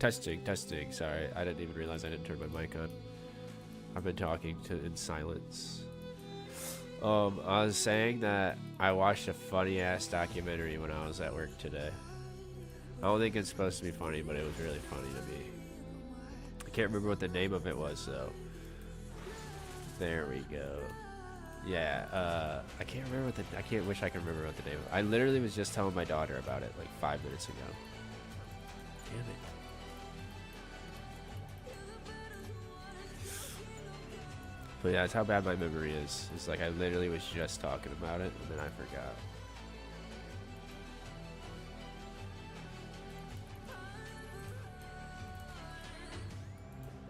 Testing. Sorry, I didn't even realize I didn't turn my mic on. I've been talking in silence. I was saying that I watched a funny ass documentary when I was at work today. I don't think it's supposed to be funny, but it was really funny to me. I can't remember what the name of it was though. There we go. Yeah, I can't remember what I wish I could remember what the name of it. I literally was just telling my daughter about it like 5 minutes ago. Damn it. But yeah, that's how bad my memory is. It's like I literally was just talking about it and then I forgot.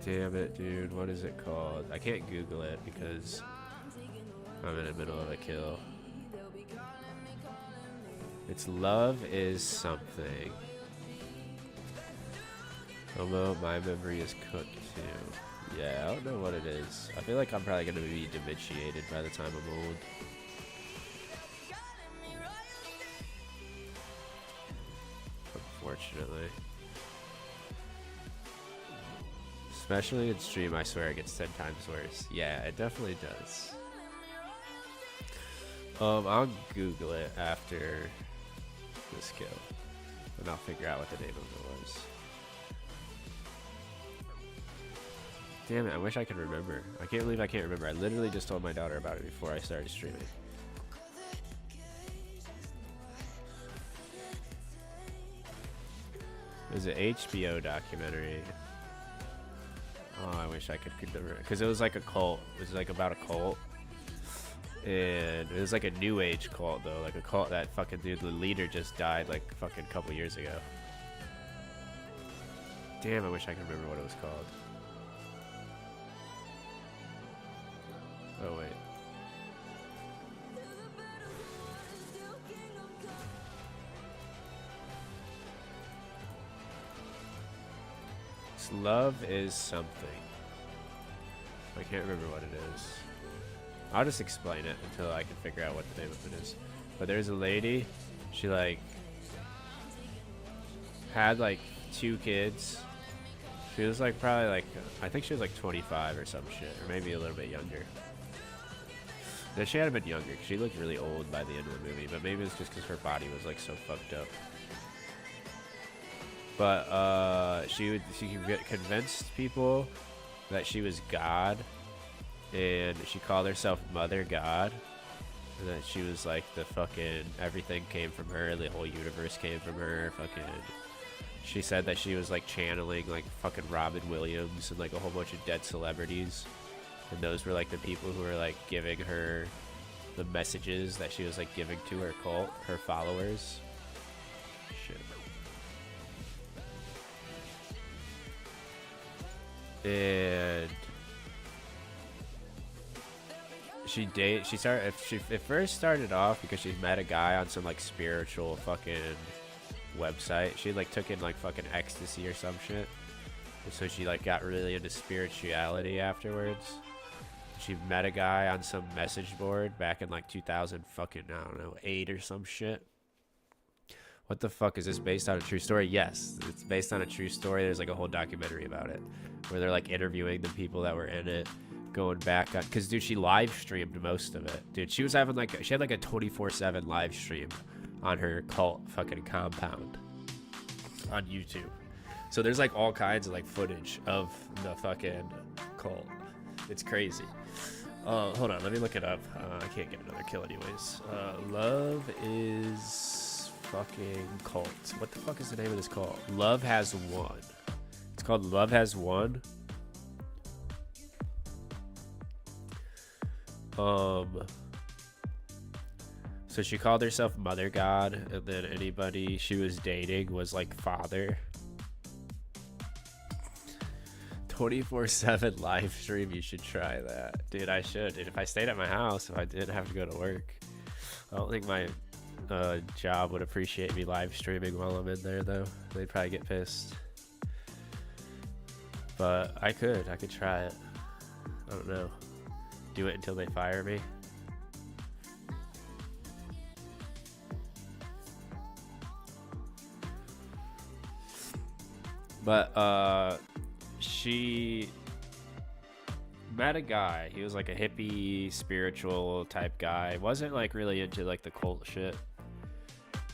Damn it, dude. What is it called? I can't Google it because I'm in the middle of a kill. It's Love Is Something. Although my memory is cooked too. Yeah, I don't know what it is. I feel like I'm probably going to be dementiated by the time I'm old. Unfortunately. Especially in stream, I swear it gets 10 times worse. Yeah, it definitely does. I'll Google it after this kill. And I'll figure out what the name of it was. Damn it, I wish I could remember. I can't believe I can't remember. I literally just told my daughter about it before I started streaming. It was an HBO documentary. Oh, I wish I could remember. Because it was like a cult. It was like about a cult. And it was like a new age cult though. Like a cult that fucking dude, the leader just died like fucking couple years ago. Damn, I wish I could remember what it was called. Oh wait. It's Love Is Something. I can't remember what it is. I'll just explain it until I can figure out what the name of it is. But there's a lady, she like had like 2 kids. She was like probably like, I think she was like 25 or some shit, or maybe a little bit younger. No, she had been younger, because she looked really old by the end of the movie, but maybe it's just because her body was like so fucked up. But she convinced people that she was God, and she called herself Mother God, and that she was like the fucking, everything came from her, the whole universe came from her, fucking. She said that she was like channeling like fucking Robin Williams and like a whole bunch of dead celebrities. And those were like the people who were like giving her the messages that she was like giving to her cult, her followers. Shit. And it first started off because she met a guy on some like spiritual fucking website. She like took in like fucking ecstasy or some shit. And so she like got really into spirituality afterwards. She met a guy on some message board back in like 2000 fucking, I don't know, 8 or some shit. What the fuck, is this based on a true story? Yes, it's based on a true story. There's like a whole documentary about it where they're like interviewing the people that were in it, going back on, because dude, she live streamed most of it. Dude, she was having like, she had like a 24/7 live stream on her cult fucking compound on YouTube. So there's like all kinds of like footage of the fucking cult. It's crazy. Hold on, let me look it up. I can't get another kill anyways. Love Is fucking Cult. What the fuck is the name of this cult? Love Has Won. It's called Love Has Won. So she called herself Mother God, and then anybody she was dating was like Father. 24/7 live stream. You should try that, dude. I should. Dude, if I stayed at my house, if I didn't have to go to work, I don't think my job would appreciate me live streaming while I'm in there though. They'd probably get pissed. But I could try it. I don't know. Do it until they fire me. But she met a guy. He was like a hippie, spiritual type guy. Wasn't like really into like the cult shit.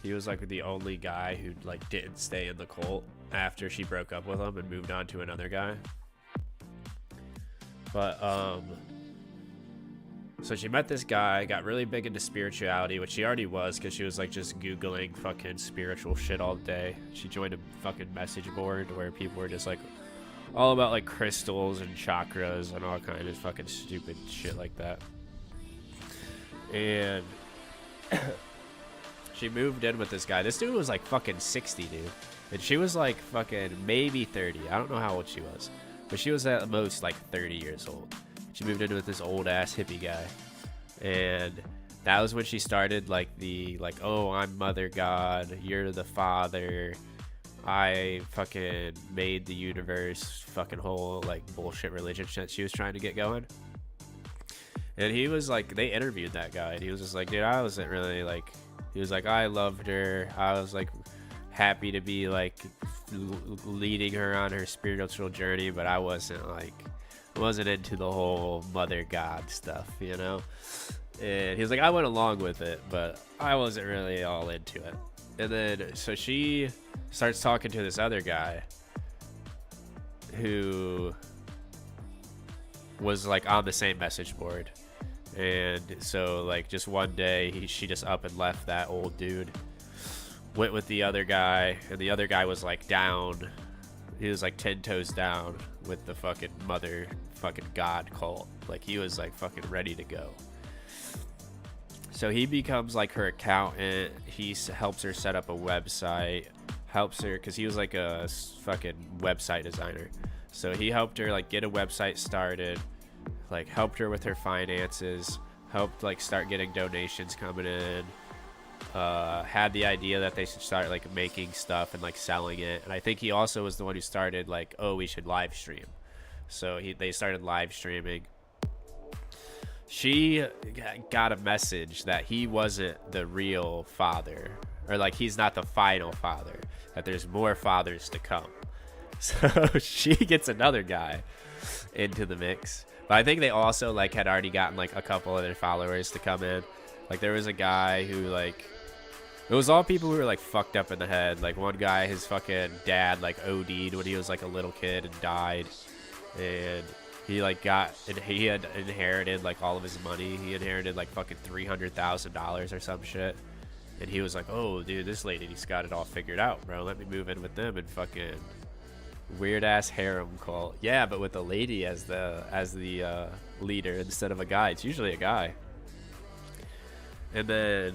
He was like the only guy who like didn't stay in the cult after she broke up with him and moved on to another guy. But so she met this guy, got really big into spirituality, which she already was because she was like just Googling fucking spiritual shit all day. She joined a fucking message board where people were just like all about like crystals and chakras and all kind of fucking stupid shit like that. And she moved in with this guy. This dude was like fucking 60, dude. And she was like fucking maybe 30. I don't know how old she was. But she was at most like 30 years old. She moved in with this old ass hippie guy. And that was when she started like oh, I'm Mother God, you're the Father, I fucking made the universe, fucking whole like bullshit religion shit she was trying to get going. And he was like, they interviewed that guy and he was just like, dude, I wasn't really like, he was like, I loved her, I was like happy to be like leading her on her spiritual journey, but I wasn't into the whole Mother God stuff, you know. And he was like, I went along with it, but I wasn't really all into it. And then so she starts talking to this other guy who was like on the same message board. And so like just one day she just up and left that old dude, went with the other guy, and the other guy was like down. He was like 10 toes down with the fucking Mother fucking God cult. Like he was like fucking ready to go. So he becomes like her accountant. He helps her set up a website, helps her because he was like a fucking website designer. So he helped her like get a website started, like helped her with her finances, helped like start getting donations coming in. Had the idea that they should start like making stuff and like selling it. And I think he also was the one who started like, oh, we should live stream. So they started live streaming. She got a message that he wasn't the real father, or like he's not the final father, that there's more fathers to come. So she gets another guy into the mix. But I think they also like had already gotten like a couple of their followers to come in. Like there was a guy who like, it was all people who were like fucked up in the head. Like one guy, his fucking dad like OD'd when he was like a little kid and died. And he like he had inherited like all of his money. He inherited like fucking $300,000 or some shit. And he was like, oh dude, this lady's got it all figured out, bro. Let me move in with them and fucking weird ass harem cult. Yeah, but with a lady as the leader instead of a guy. It's usually a guy. And then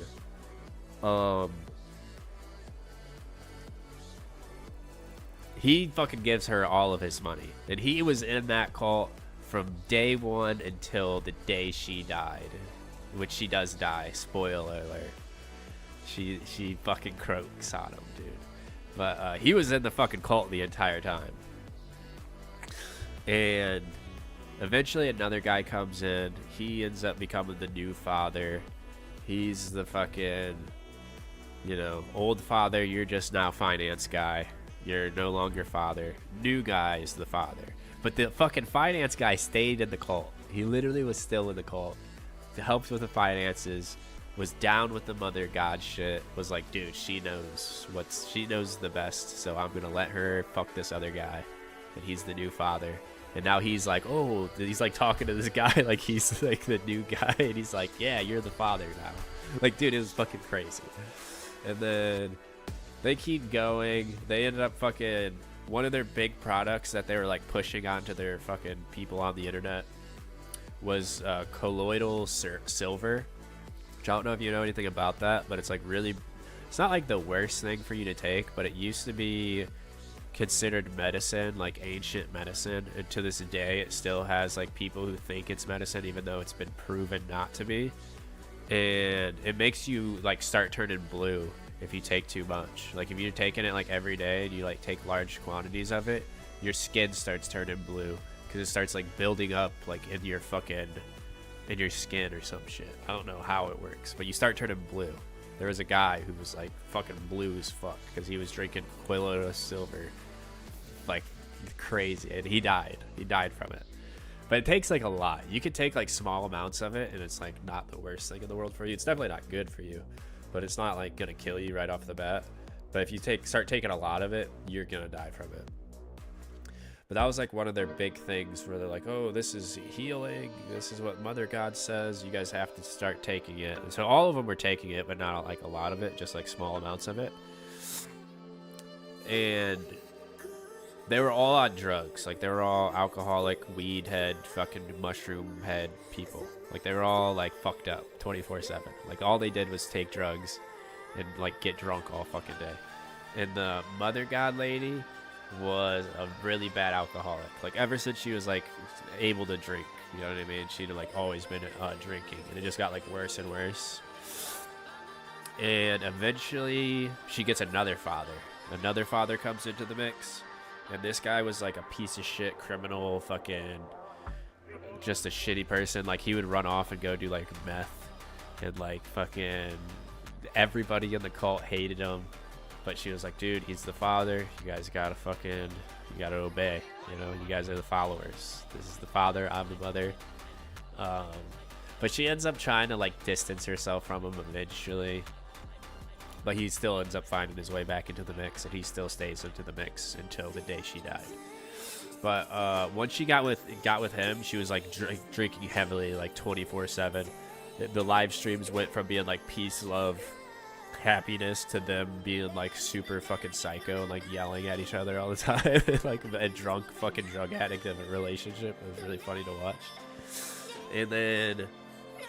he fucking gives her all of his money. And he was in that cult from day one until the day she died. Which she does die. Spoiler alert. She fucking croaks on him, dude. But he was in the fucking cult the entire time. And eventually another guy comes in. He ends up becoming the new father. He's the fucking, you know, old father. You're just now finance guy. You're no longer father. New guy is the father. But the fucking finance guy stayed in the cult. He literally was still in the cult. Helped with the finances. Was down with the Mother God shit. Was like, dude, she knows the best. So I'm gonna let her fuck this other guy. And he's the new father. And now he's like, oh, he's like talking to this guy like he's like the new guy. And he's like, yeah, you're the father now. Like, dude, it was fucking crazy. And then they keep going. They ended up fucking, one of their big products that they were like pushing onto their fucking people on the internet was colloidal silver. Which I don't know if you know anything about that, but it's like really, it's not like the worst thing for you to take, but it used to be considered medicine, like ancient medicine, and to this day it still has like people who think it's medicine even though it's been proven not to be. And it makes you like start turning blue if you take too much. Like if you're taking it like every day and you like take large quantities of it, your skin starts turning blue because it starts like building up like in your skin or some shit. I don't know how it works, but you start turning blue. There was a guy who was like fucking blue as fuck because he was drinking colloidal silver like crazy, and he died from it. But it takes like a lot. You can take like small amounts of it and it's like not the worst thing in the world for you. It's definitely not good for you, but it's not like gonna kill you right off the bat. But if you start taking a lot of it, you're gonna die from it. But that was like one of their big things where they're like, oh, this is healing, this is what Mother God says, you guys have to start taking it. And so all of them were taking it, but not like a lot of it, just like small amounts of it. And they were all on drugs. Like, they were all alcoholic, weed head, fucking mushroom head people. Like, they were all like fucked up 24/7. Like, all they did was take drugs and like get drunk all fucking day. And the Mother God lady was a really bad alcoholic. Like, ever since she was like able to drink, you know what I mean, she'd like always been drinking, and it just got like worse and worse. And eventually she gets another father comes into the mix, and this guy was like a piece of shit criminal, fucking just a shitty person. Like, he would run off and go do like meth, and like fucking everybody in the cult hated him. But she was like, dude, he's the father. You guys gotta you gotta obey. You know, you guys are the followers. This is the father, I'm the mother. But she ends up trying to like distance herself from him eventually. But he still ends up finding his way back into the mix, and he still stays into the mix until the day she died. But once she got with him, she was like drinking heavily, like 24/7. The live streams went from being like peace, love, happiness to them being like super fucking psycho and like yelling at each other all the time. Like a drunk fucking drug addict of a relationship. It was really funny to watch. And then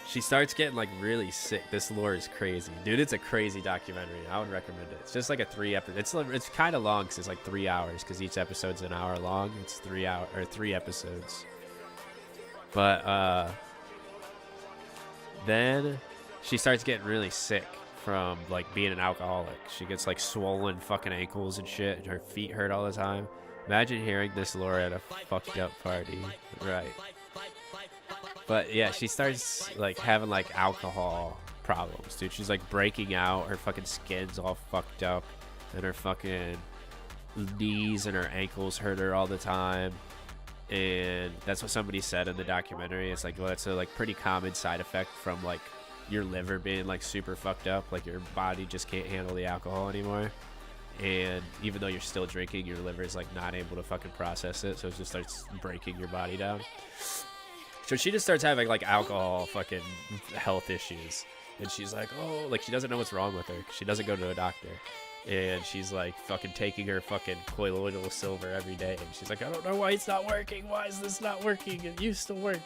she starts getting like really sick. This lore is crazy, dude. It's a crazy documentary. I would recommend it. It's just like a 3 episode. It's kind of long because it's like 3 hours, because each episode's an hour long. It's 3 episodes. But then she starts getting really sick from like being an alcoholic. She gets like swollen fucking ankles and shit, and her feet hurt all the time. Imagine hearing this lore at a fucked up party, right? But yeah, she starts like having like alcohol problems, dude. She's like breaking out. Her fucking skin's all fucked up, and her fucking knees and her ankles hurt her all the time. And that's what somebody said in the documentary. It's like, well, that's a like pretty common side effect from like your liver being like super fucked up. Like, your body just can't handle the alcohol anymore, and even though you're still drinking, your liver is like not able to fucking process it, so it just starts breaking your body down. So she just starts having like alcohol fucking health issues, and she's like, oh, like she doesn't know what's wrong with her, 'cause she doesn't go to a doctor. And she's like fucking taking her fucking colloidal silver every day, and she's like, I don't know why it's not working. Why is this not working? It used to work.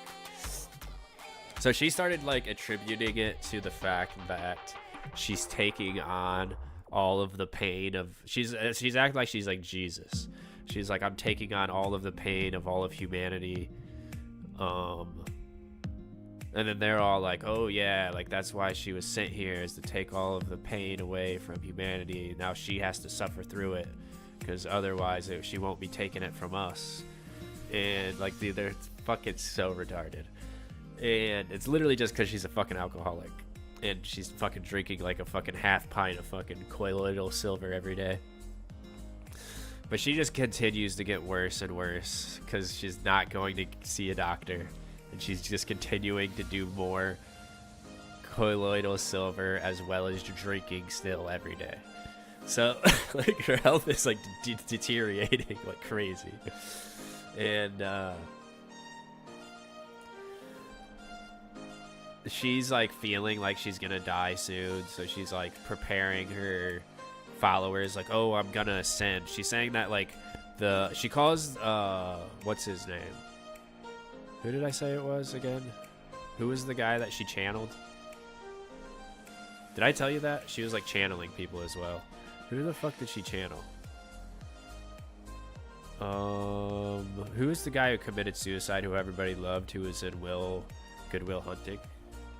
So she started like attributing it to the fact that she's taking on all of the pain of, she's acting like she's like Jesus. She's like, I'm taking on all of the pain of all of humanity. And then they're all like, oh yeah, like that's why she was sent here, is to take all of the pain away from humanity. Now she has to suffer through it, because otherwise she won't be taking it from us. And like, dude, they're fucking so retarded. And it's literally just because she's a fucking alcoholic, and she's fucking drinking like a fucking half pint of fucking colloidal silver every day. But she just continues to get worse and worse, because she's not going to see a doctor, and she's just continuing to do more colloidal silver as well as drinking still every day. So like, her health is like deteriorating like crazy. And she's like feeling like she's gonna die soon, so she's like preparing her followers, like, oh, I'm gonna ascend. She's saying that like she calls what's his name, who did I say it was again? Who was the guy that she channeled? Did I tell you that? She was like channeling people as well. Who the fuck did she channel? Who is the guy who committed suicide, who everybody loved, who was in Good Will Hunting?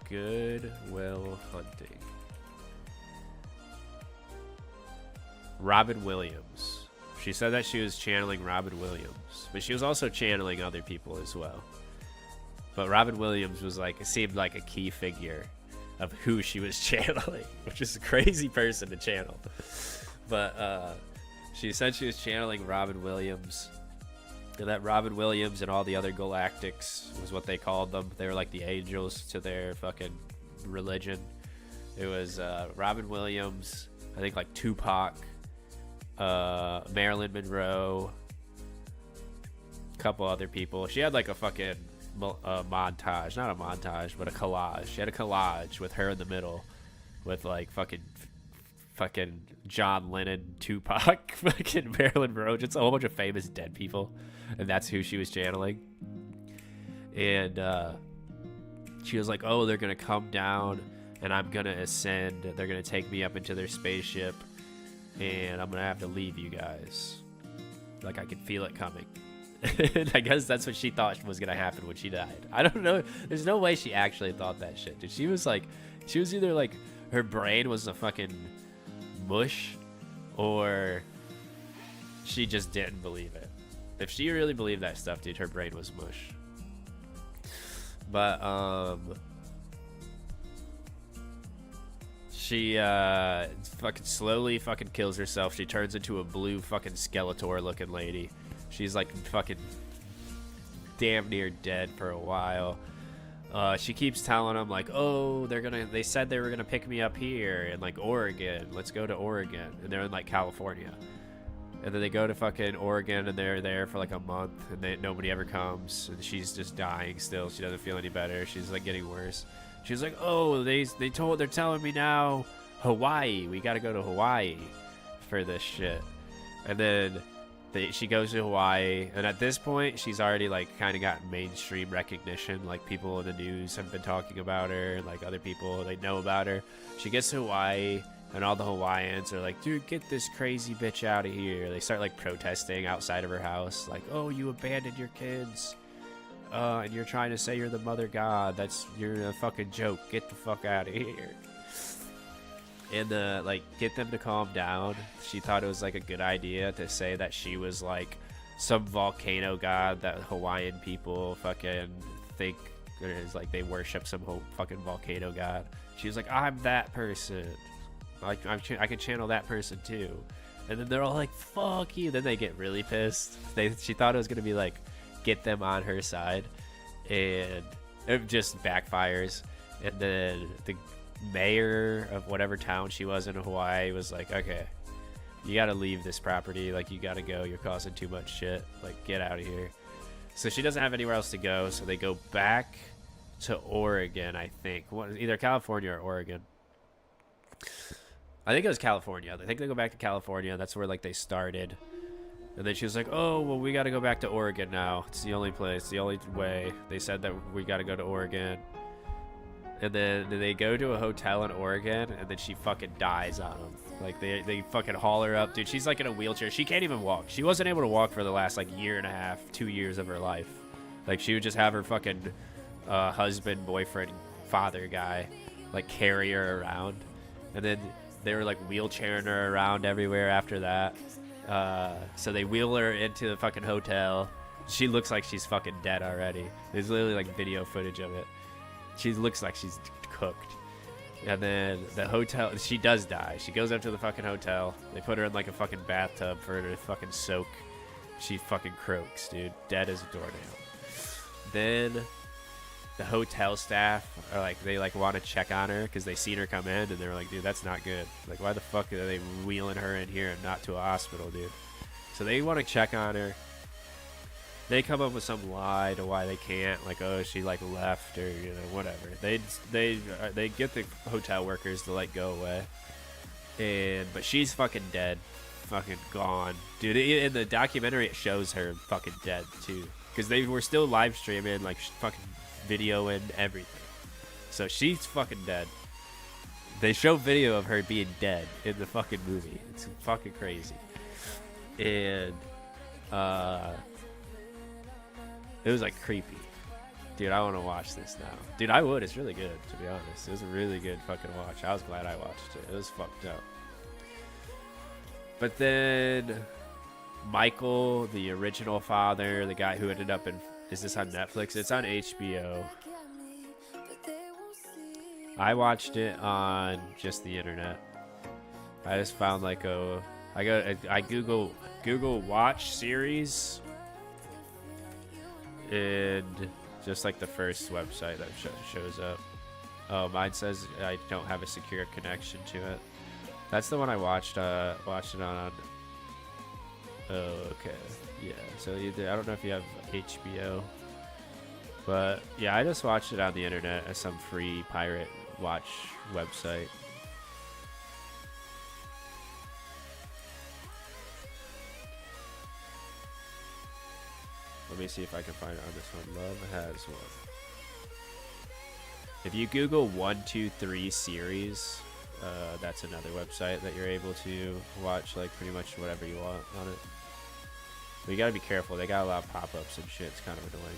Good Will Hunting. Robin Williams. She said that she was channeling Robin Williams, but she was also channeling other people as well. But Robin Williams was like, it seemed like a key figure of who she was channeling, which is a crazy person to channel. But She said she was channeling Robin Williams. And that Robin Williams and all the other Galactics was what they called them. They were like the angels to their fucking religion. It was Robin Williams, I think like Tupac, Marilyn Monroe, a couple other people. She had like a fucking montage, not a montage, but a collage. She had a collage with her in the middle with like fucking John Lennon, Tupac, fucking Marilyn Monroe, just a whole bunch of famous dead people. And that's who she was channeling. And she was like, oh, they're going to come down and I'm going to ascend. They're going to take me up into their spaceship and I'm going to have to leave you guys. Like, I can feel it coming. And I guess that's what she thought was going to happen when she died. I don't know. There's no way she actually thought that shit. Dude, she was either like, her brain was a fucking mush or she just didn't believe it. If she really believed that stuff, dude, her brain was mush. But she fucking slowly fucking kills herself. She turns into a blue fucking Skeletor looking lady. She's like fucking damn near dead for a while. She keeps telling them like, oh, they said they were gonna pick me up here in like Oregon. Let's go to Oregon. And they're in like California. And then they go to fucking Oregon and they're there for like a month and nobody ever comes. And she's just dying still. She doesn't feel any better. She's like getting worse. She's like, oh, they're telling me now Hawaii. We gotta go to Hawaii for this shit. And then she goes to Hawaii, and at this point she's already like kind of gotten mainstream recognition. Like people in the news have been talking about her, and like other people, they know about her. She gets to Hawaii and all the Hawaiians are like, dude, get this crazy bitch out of here. They start like protesting outside of her house, like, oh, you abandoned your kids and you're trying to say you're the mother god. You're a fucking joke. Get the fuck out of here. And like get them to calm down. She thought it was like a good idea to say that she was like some volcano god that Hawaiian people fucking think is like they worship some fucking volcano god. She was like, I'm that person. Like I can channel that person too. And then they're all like, fuck you. Then they get really pissed. She thought it was gonna be like get them on her side, and it just backfires. And then the mayor of whatever town she was in Hawaii was like, okay, you gotta leave this property. Like, you gotta go. You're causing too much shit. Like, get out of here. So she doesn't have anywhere else to go. So they go back to Oregon, I think. Either California or Oregon. I think it was California. I think they go back to California. That's where like they started. And then she was like, oh, well, we got to go back to Oregon now. It's the only place, the only way. They said that we got to go to Oregon. And then they go to a hotel in Oregon, and then she fucking dies on them. Like, they fucking haul her up. Dude, she's like in a wheelchair. She can't even walk. She wasn't able to walk for the last like year and a half, 2 years of her life. Like, she would just have her fucking husband, boyfriend, father guy, like, carry her around. And then they were like wheelchairing her around everywhere after that. So they wheel her into the fucking hotel. She looks like she's fucking dead already. There's literally like video footage of it. She looks like she's cooked. And then the hotel, she does die. She goes up to the fucking hotel. They put her in like a fucking bathtub for her to fucking soak. She fucking croaks, dude. Dead as a doornail. Then the hotel staff are like, they like want to check on her because they seen her come in, and they're like, dude, that's not good. Like, why the fuck are they wheeling her in here and not to a hospital, dude? So they want to check on her. They come up with some lie to why they can't, like, oh, she like left, or you know, whatever. They get the hotel workers to like go away, but she's fucking dead, fucking gone, dude. In the documentary, it shows her fucking dead too, because they were still live streaming, like fucking video and everything. So she's fucking dead. They show video of her being dead in the fucking movie. It's fucking crazy. And it was like creepy. Dude, I want to watch this now. Dude, I would. It's really good, to be honest. It was a really good fucking watch. I was glad I watched it. It was fucked up. But then Michael, the original father, the guy who ended up in... Is this on Netflix? It's on HBO. I watched it on just the internet. I just found like a I Google watch series, and just like the first website that shows up. Oh, mine says I don't have a secure connection to it. That's the one I watched it on. Oh, okay. Yeah, so either I don't know if you have HBO, but yeah, I just watched it on the internet as some free pirate watch website. Let me see if I can find it on this one. Love Has One. If you Google 123 series, that's another website that you're able to watch like pretty much whatever you want on it. But you gotta be careful. They got a lot of pop-ups and shit. It's kind of annoying.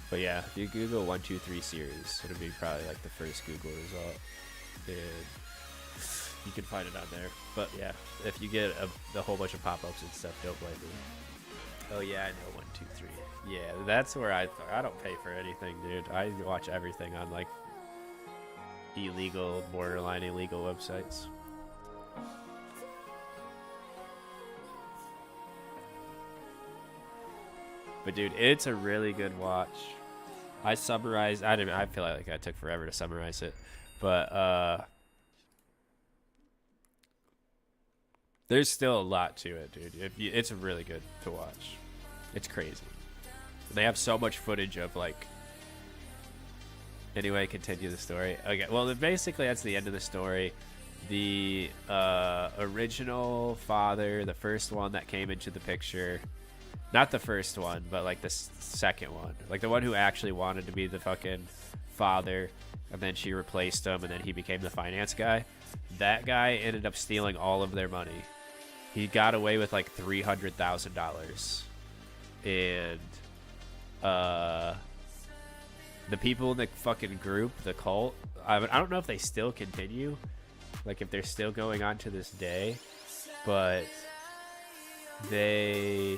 But yeah, if you Google 123 series, it'll be probably like the first Google result, and you can find it on there. But yeah, if you get a whole bunch of pop-ups and stuff, don't blame me. Oh yeah, I know 123. Yeah, that's where I don't pay for anything, dude. I watch everything on like illegal, borderline illegal websites. But dude, it's a really good watch. I summarized. I feel like I took forever to summarize it, but there's still a lot to it, dude. It's really good to watch. It's crazy. They have so much footage of like. Anyway, continue the story. Okay, well, basically that's the end of the story. The original father, the first one that came into the picture, not the first one, but like the second one, like the one who actually wanted to be the fucking father, and then she replaced him, and then he became the finance guy. That guy ended up stealing all of their money. He got away with like $300,000, and the people in the fucking group, the cult, I don't know if they still continue, like if they're still going on to this day, but they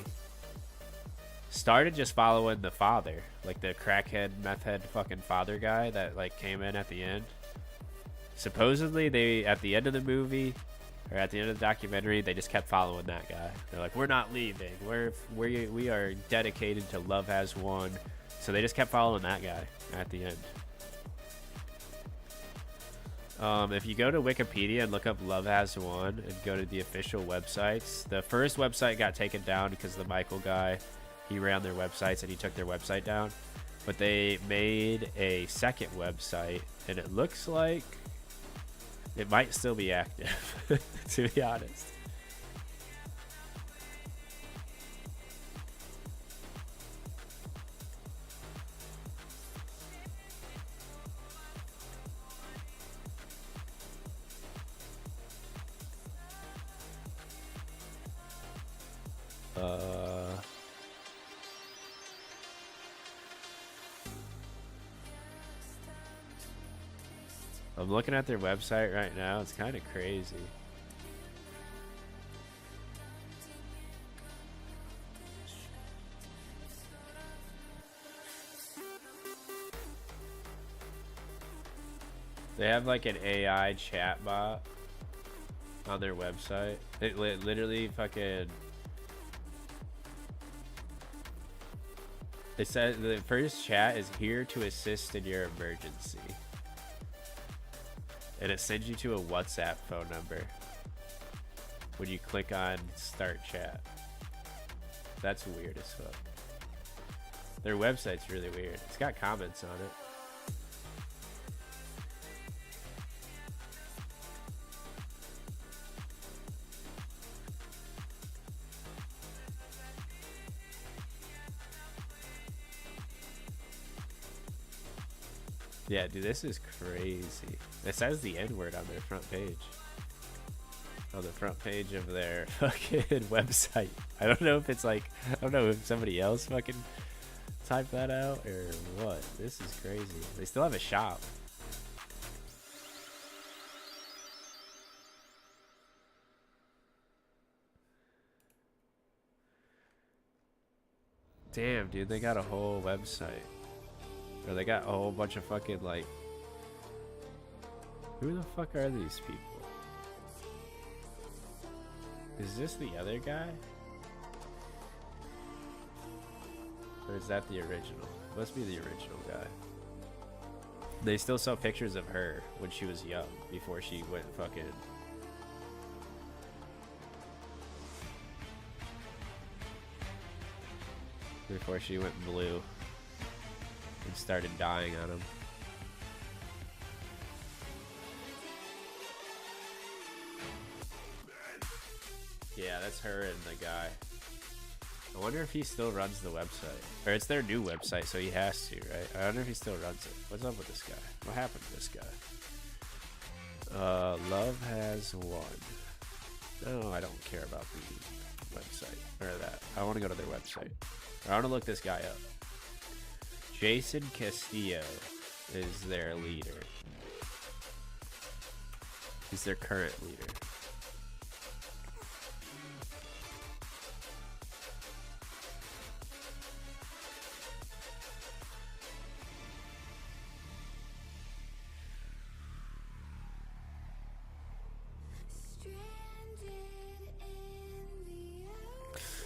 started just following the father, like the crackhead, meth head fucking father guy that like came in at the end. Supposedly they, at the end of the movie, or at the end of the documentary, they just kept following that guy. They're like, we're not leaving. We are dedicated to Love Has One. So they just kept following that guy at the end. If you go to Wikipedia and look up Love Has One and go to the official websites, the first website got taken down because the Michael guy, he ran their websites and he took their website down. But they made a second website, and it looks like it might still be active, to be honest. I'm looking at their website right now. It's kind of crazy. They have like an AI chatbot on their website. It literally fucking... It says the first chat is here to assist in your emergency. And it sends you to a WhatsApp phone number when you click on start chat. That's weird as fuck. Their website's really weird. It's got comments on it. Yeah, dude, this is crazy. It says the N-word on their front page. On the front page of their fucking website. I don't know if it's like, I don't know if somebody else fucking typed that out or what. This is crazy. They still have a shop. Damn, dude, they got a whole website. Or they got a whole bunch of fucking, like... Who the fuck are these people? Is this the other guy? Or is that the original? Must be the original guy. They still saw pictures of her when she was young, before she went fucking... Before she went blue and started dying on him. Yeah, that's her and the guy. I wonder if he still runs the website. Or it's their new website, so he has to, right? I wonder if he still runs it. What's up with this guy? What happened to this guy? Love has won. No, I don't care about the website. Or that. I want to go to their website. I want to look this guy up. Jason Castillo is their leader. He's their current leader.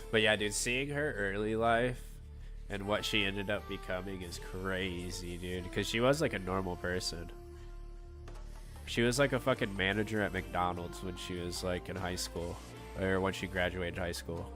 But yeah, dude, seeing her early life and what she ended up becoming is crazy, dude. Because she was like a normal person. She was like a fucking manager at McDonald's when she was like in high school. Or when she graduated high school.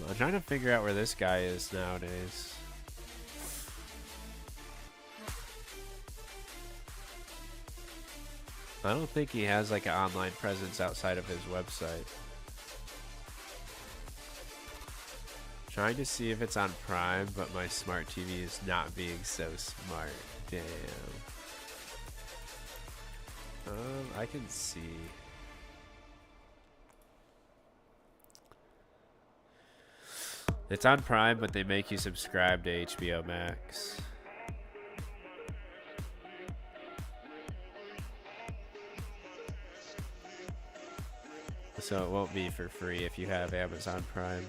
I'm trying to figure out where this guy is nowadays. I don't think he has like an online presence outside of his website. Trying to see if it's on Prime, but my smart TV is not being so smart. Damn. I can see. It's on Prime, but they make you subscribe to HBO Max. So it won't be for free if you have Amazon Prime.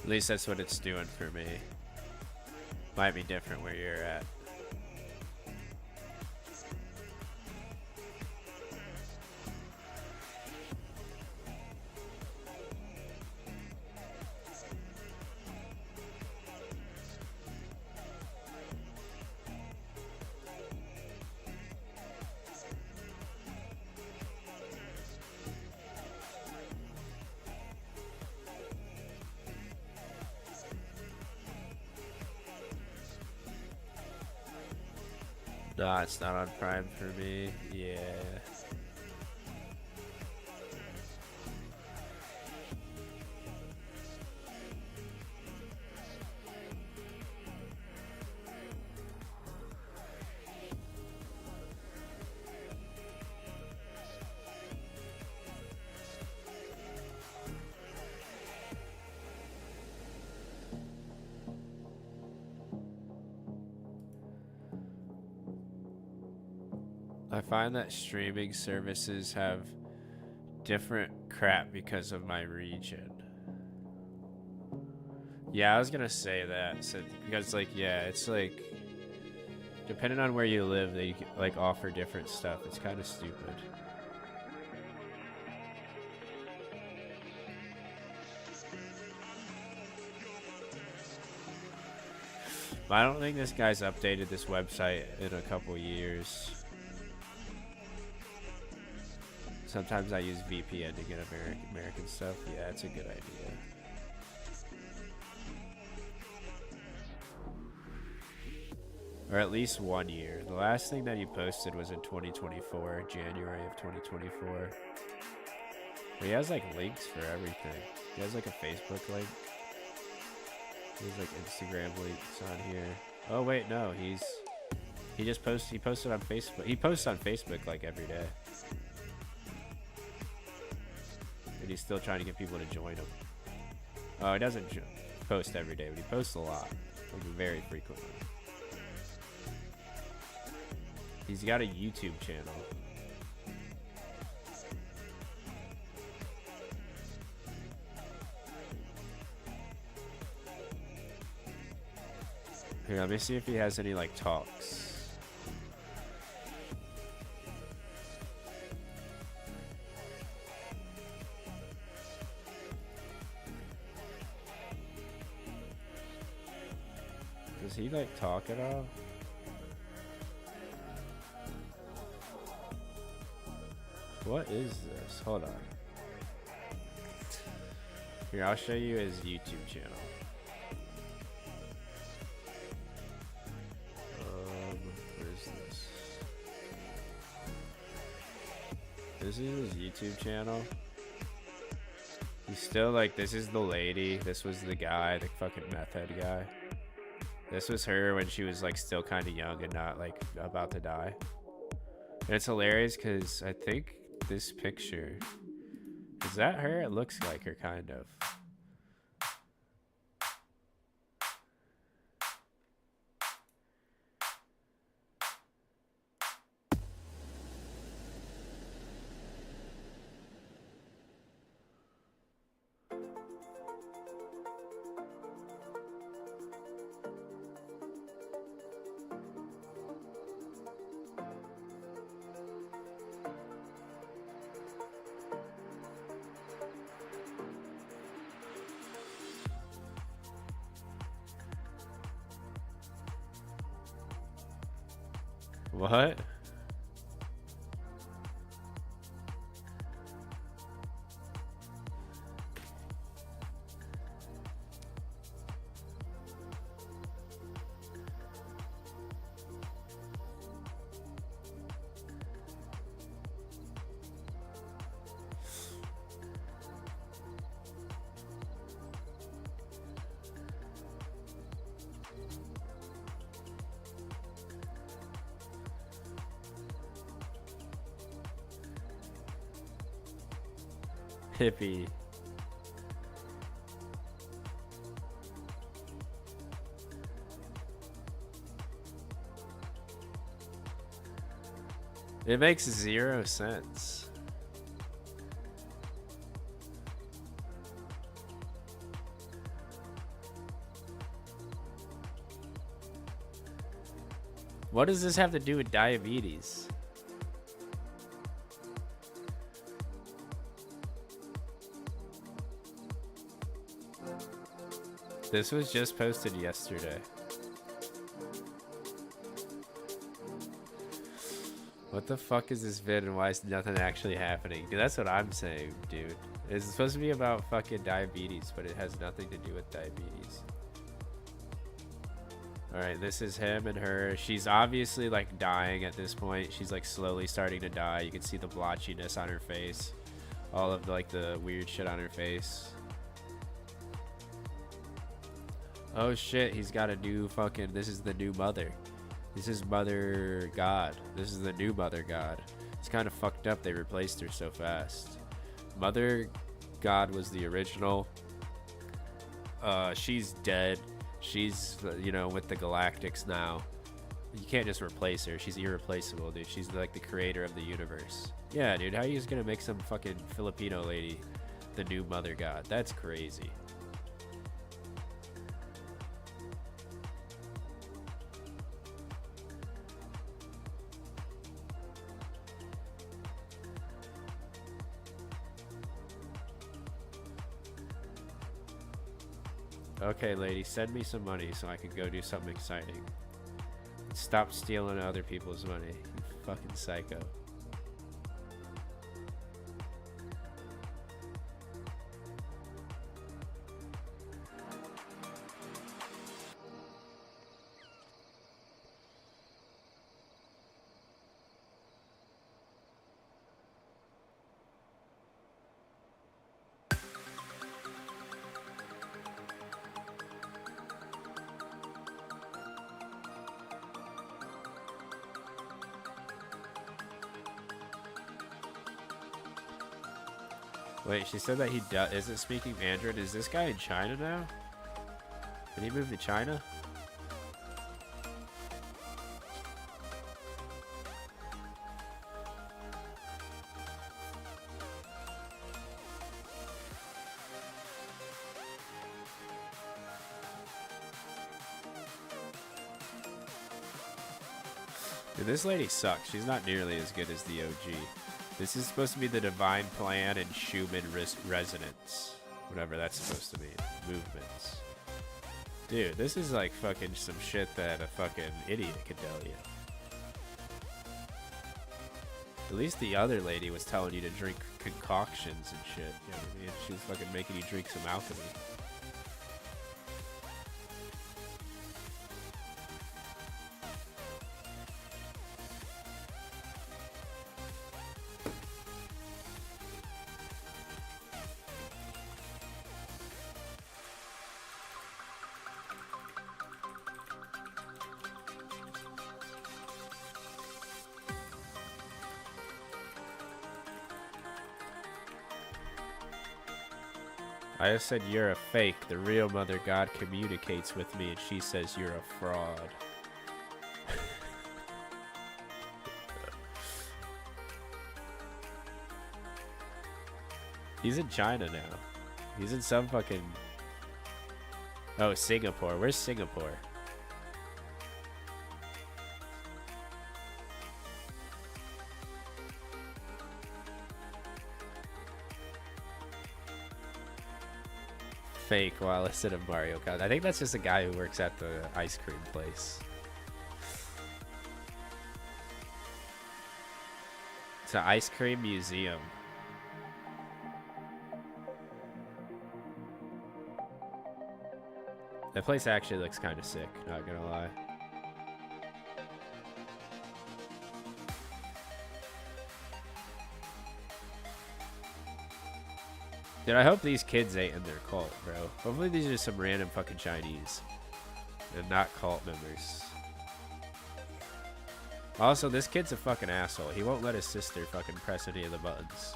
At least that's what it's doing for me. Might be different where you're at. Nah, it's not on Prime for me. Yeah. I find that streaming services have different crap because of my region. Yeah, I was gonna say that. So, because like, yeah, it's like, depending on where you live, they like offer different stuff. It's kind of stupid. But I don't think this guy's updated this website in a couple years. Sometimes I use VPN to get American stuff. Yeah, it's a good idea. Or at least 1 year. The last thing that he posted was in 2024, January of 2024. But he has like links for everything. He has like a Facebook link. He has like Instagram links on here. Oh wait, no, he posted on Facebook. He posts on Facebook like every day. And he's still trying to get people to join him. Oh, he doesn't post every day, but he posts a lot. Like very frequently. He's got a YouTube channel. Here, let me see if he has any like talks. Does he like talk at all? What is this? Hold on. Here, I'll show you his YouTube channel. Where's this? This is his YouTube channel. He's still like, this is the lady. This was the guy, the fucking meth head guy. This was her when she was like still kind of young and not like about to die. And it's hilarious because I think this picture, is that her? It looks like her kind of. What? Hippie. It makes 0 sense. What does this have to do with diabetes? This was just posted yesterday. What the fuck is this vid and why is nothing actually happening? Dude, that's what I'm saying, dude. It's supposed to be about fucking diabetes, but it has nothing to do with diabetes. Alright, this is him and her. She's obviously like dying at this point. She's like slowly starting to die. You can see the blotchiness on her face. All of like the weird shit on her face. Oh shit, he's got a new fucking, this is the new mother. This is Mother God. This is the new Mother God. It's kind of fucked up they replaced her so fast. Mother God was the original. She's dead. She's, you know, with the Galactics now. You can't just replace her. She's irreplaceable, dude. She's like the creator of the universe. Yeah, dude, how are you just gonna make some fucking Filipino lady the new Mother God? That's crazy. Okay, lady, send me some money so I can go do something exciting. Stop stealing other people's money, you fucking psycho. Wait, she said that he isn't speaking Mandarin. Is this guy in China now? Did he move to China? Dude, this lady sucks. She's not nearly as good as the OG. This is supposed to be the Divine Plan and Schumann Resonance. Whatever that's supposed to mean. Movements. Dude, this is like fucking some shit that a fucking idiot could tell you. At least the other lady was telling you to drink concoctions and shit. You know what I mean? She was fucking making you drink some alchemy. I just said you're a fake. The real Mother God communicates with me and she says you're a fraud. He's in China now. He's in some fucking... Oh, Singapore. Where's Singapore? Fake while instead of Mario Kart. I think that's just a guy who works at the ice cream place. It's an ice cream museum. That place actually looks kind of sick, not gonna lie. Dude, I hope these kids ain't in their cult, bro. Hopefully these are some random fucking Chinese. And not cult members. Also, this kid's a fucking asshole. He won't let his sister fucking press any of the buttons.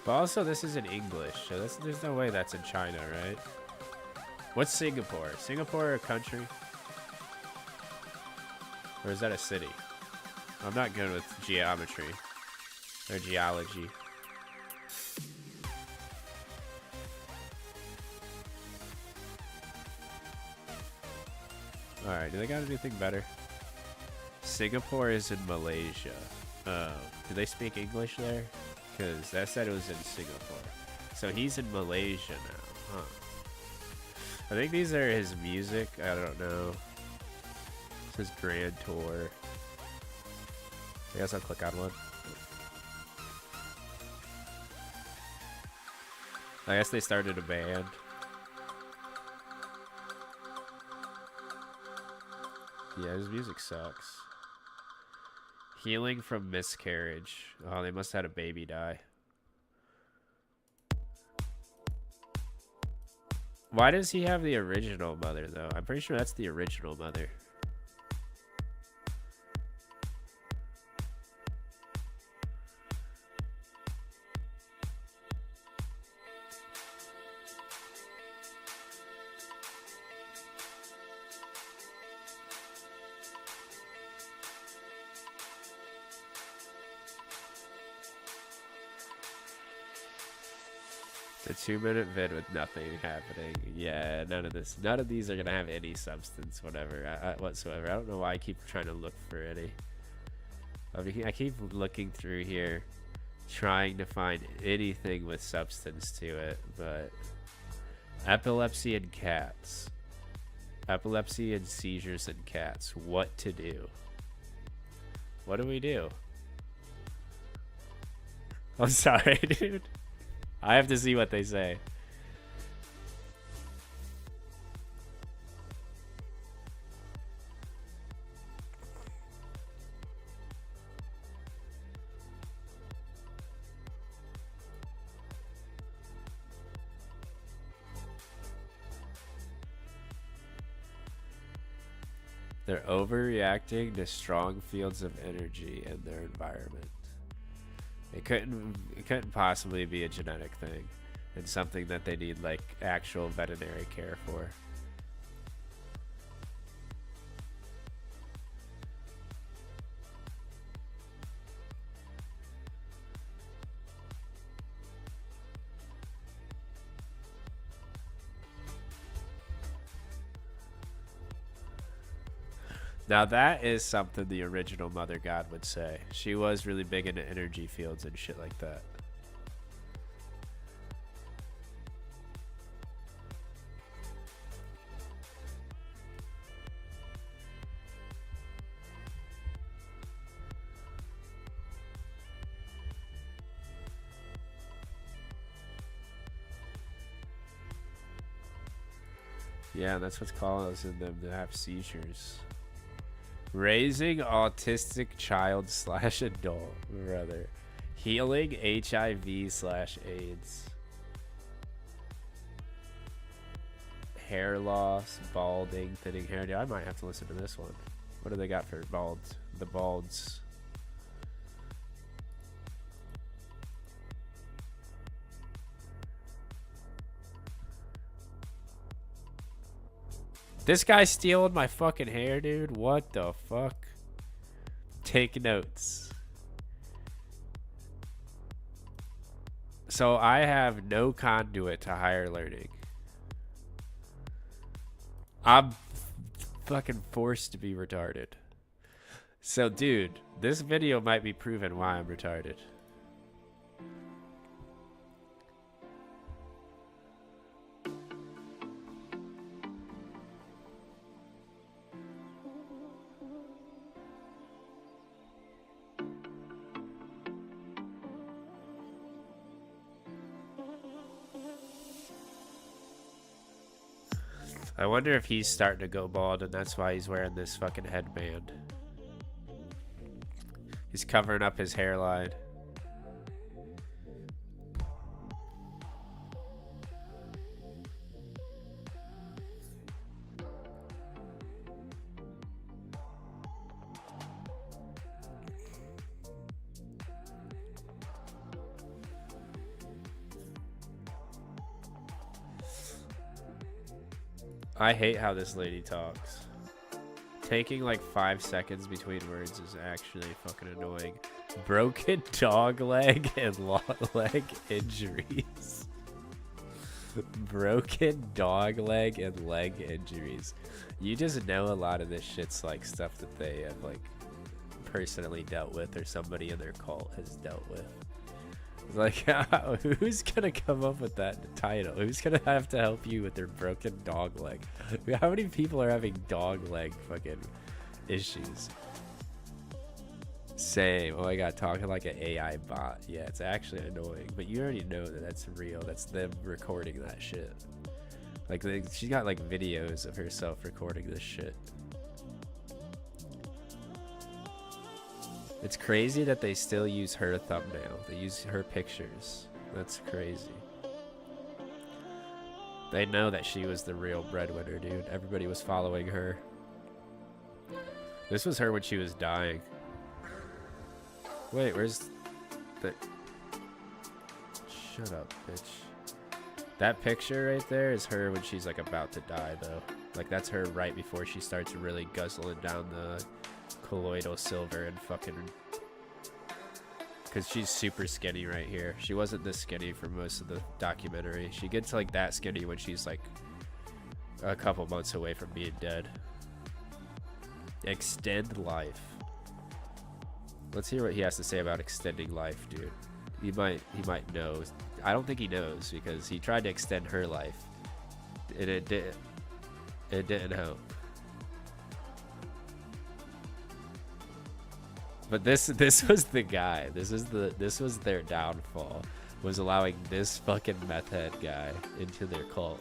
But also, this is in English, so there's no way that's in China, right? What's Singapore? Singapore a country? Or is that a city? I'm not good with geometry. Or geology. Alright, do they got anything better? Singapore is in Malaysia. Oh, do they speak English there? Because that said it was in Singapore. So he's in Malaysia now, huh? I think these are his music. I don't know. It's his grand tour. I guess I'll click on one. I guess they started a band. Yeah, his music sucks. Healing from miscarriage. Oh, they must have had a baby die. Why does he have the original mother, though? I'm pretty sure that's the original mother. A 2-minute vid with nothing happening. Yeah, none of these are gonna have any substance, whatever, whatsoever. I don't know why I keep trying to look for any. I keep looking through here, trying to find anything with substance to it, but epilepsy and cats. Epilepsy and seizures in cats. What to do? What do we do? I'm sorry, dude. I have to see what they say. They're overreacting to strong fields of energy in their environment. It couldn't possibly be a genetic thing and something that they need like actual veterinary care for. Now that is something the original Mother God would say. She was really big into energy fields and shit like that. Yeah, that's what's causing them to have seizures. Raising autistic child / adult, brother. Healing HIV/AIDS. Hair loss, balding, thinning hair. Dude, I might have to listen to this one. What do they got for balds? The balds. This guy's stealing my fucking hair, dude. What the fuck? Take notes. So I have no conduit to higher learning. I'm fucking forced to be retarded. So, dude, this video might be proving why I'm retarded. I wonder if he's starting to go bald and that's why he's wearing this fucking headband. He's covering up his hairline. I hate how this lady talks. Taking like 5 seconds between words is actually fucking annoying. Broken dog leg and leg injuries. Broken dog leg and leg injuries. You just know a lot of this shit's like stuff that they have like personally dealt with or somebody in their cult has dealt with. Like, who's gonna come up with that title? Who's gonna have to help you with their broken dog leg? How many people are having dog leg fucking issues? Same. Oh my god, talking like an AI bot. Yeah, it's actually annoying, but you already know that that's real. That's them recording that shit. Like, she's got like videos of herself recording this shit. It's crazy that they still use her thumbnail. They use her pictures. That's crazy. They know that she was the real breadwinner, dude. Everybody was following her. This was her when she was dying. Wait, where's the... Shut up, bitch. That picture right there is her when she's like about to die, though. Like, that's her right before she starts really guzzling down the colloidal silver and fucking, because she's super skinny right here. She wasn't this skinny for most of the documentary. She gets like that skinny when she's like a couple months away from being dead. Extend life. Let's hear what he has to say about extending life, dude. He might know. I don't think he knows because he tried to extend her life and it didn't help. But this was the guy. This was their downfall. Was allowing this fucking meth head guy into their cult.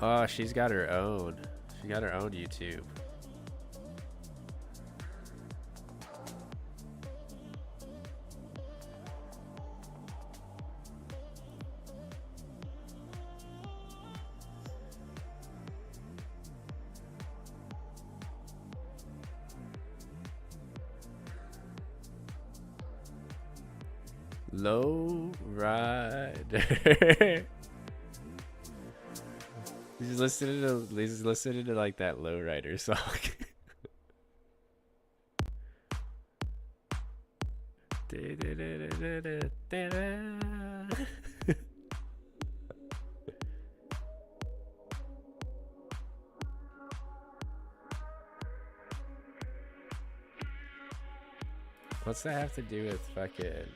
Oh, she's got her own. She got her own YouTube. Low rider. He's listening to like that low rider song. What's that have to do with fucking?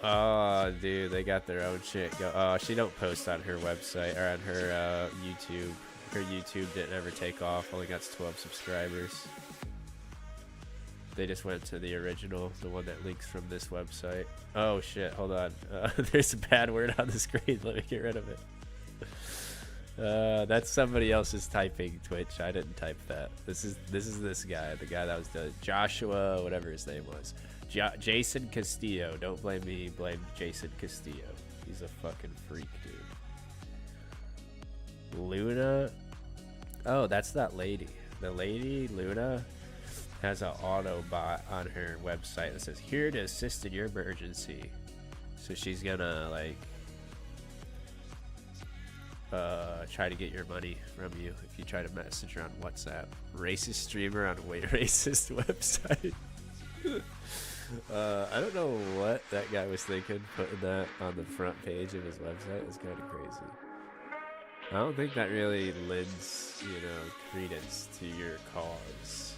Oh, dude, they got their own shit go. Oh, she don't post on her website or on her YouTube. Her YouTube didn't ever take off. Only got 12 subscribers. They just went to the original, the one that links from this website. Oh shit! Hold on. There's a bad word on the screen. Let me get rid of it. That's somebody else's typing Twitch. I didn't type that. This is this guy, the guy that was the Joshua, whatever his name was. Jason Castillo. Don't blame me. Blame Jason Castillo. He's a fucking freak, dude. Luna. Oh, that's that lady. The lady, Luna, has an Autobot on her website that says, "Here to assist in your emergency." So she's gonna, like, try to get your money from you if you try to message her on WhatsApp. Racist streamer on a racist website. I don't know what that guy was thinking, putting that on the front page of his website. It's kind of crazy. I don't think that really lends, you know, credence to your cause.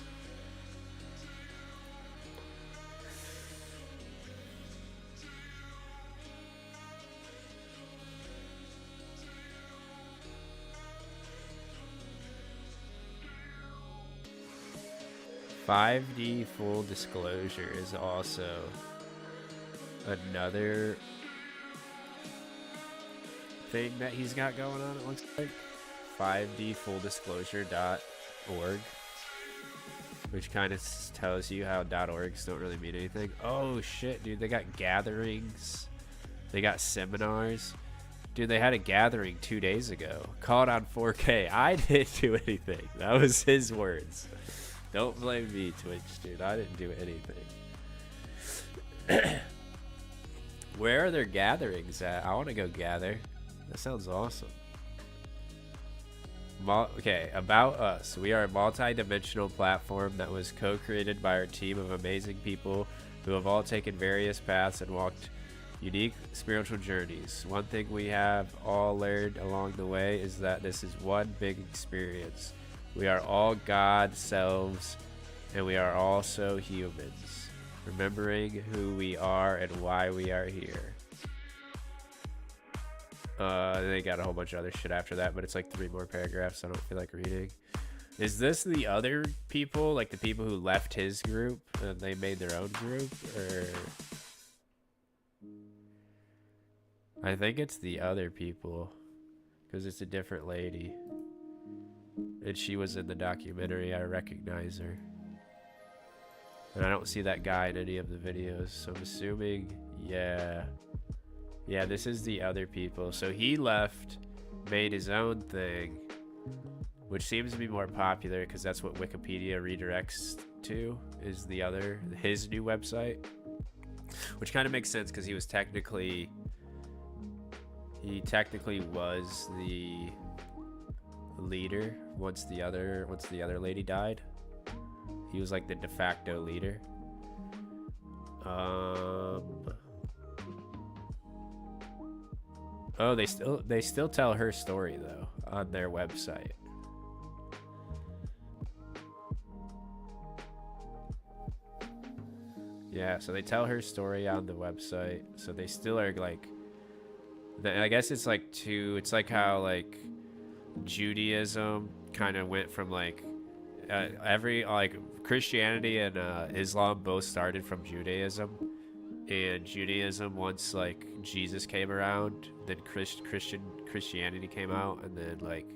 "5D full disclosure" is also another thing that he's got going on, it looks like. 5dfulldisclosure.org, which kind of tells you how .orgs don't really mean anything. Oh shit, dude, they got gatherings, they got seminars. Dude, they had a gathering 2 days ago. Called on 4K. I didn't do anything. That was his words. Don't blame me, Twitch, dude. I didn't do anything. Where are their gatherings at? I want to go gather. That sounds awesome. Okay, about us. We are a multi-dimensional platform that was co-created by our team of amazing people who have all taken various paths and walked unique spiritual journeys. One thing we have all learned along the way is that this is one big experience. We are all God selves, and we are also humans, remembering who we are and why we are here. They got a whole bunch of other shit after that, but it's like 3 more paragraphs I don't feel like reading. Is this the other people, like the people who left his group and they made their own group, or? I think it's the other people, because it's a different lady. And she was in the documentary. I recognize her. And I don't see that guy in any of the videos, so I'm assuming, yeah. Yeah, this is the other people. So he left, made his own thing, which seems to be more popular because that's what Wikipedia redirects to, is his new website. Which kind of makes sense because he technically was the leader once the other lady died. He was like the de facto leader. Oh, they still tell her story though on their website. Yeah, so they tell her story on the website. So they still are like, I guess it's like it's like how like Judaism kind of went from like Christianity and Islam both started from Judaism, and Judaism once like Jesus came around. Then Christianity came out, and then like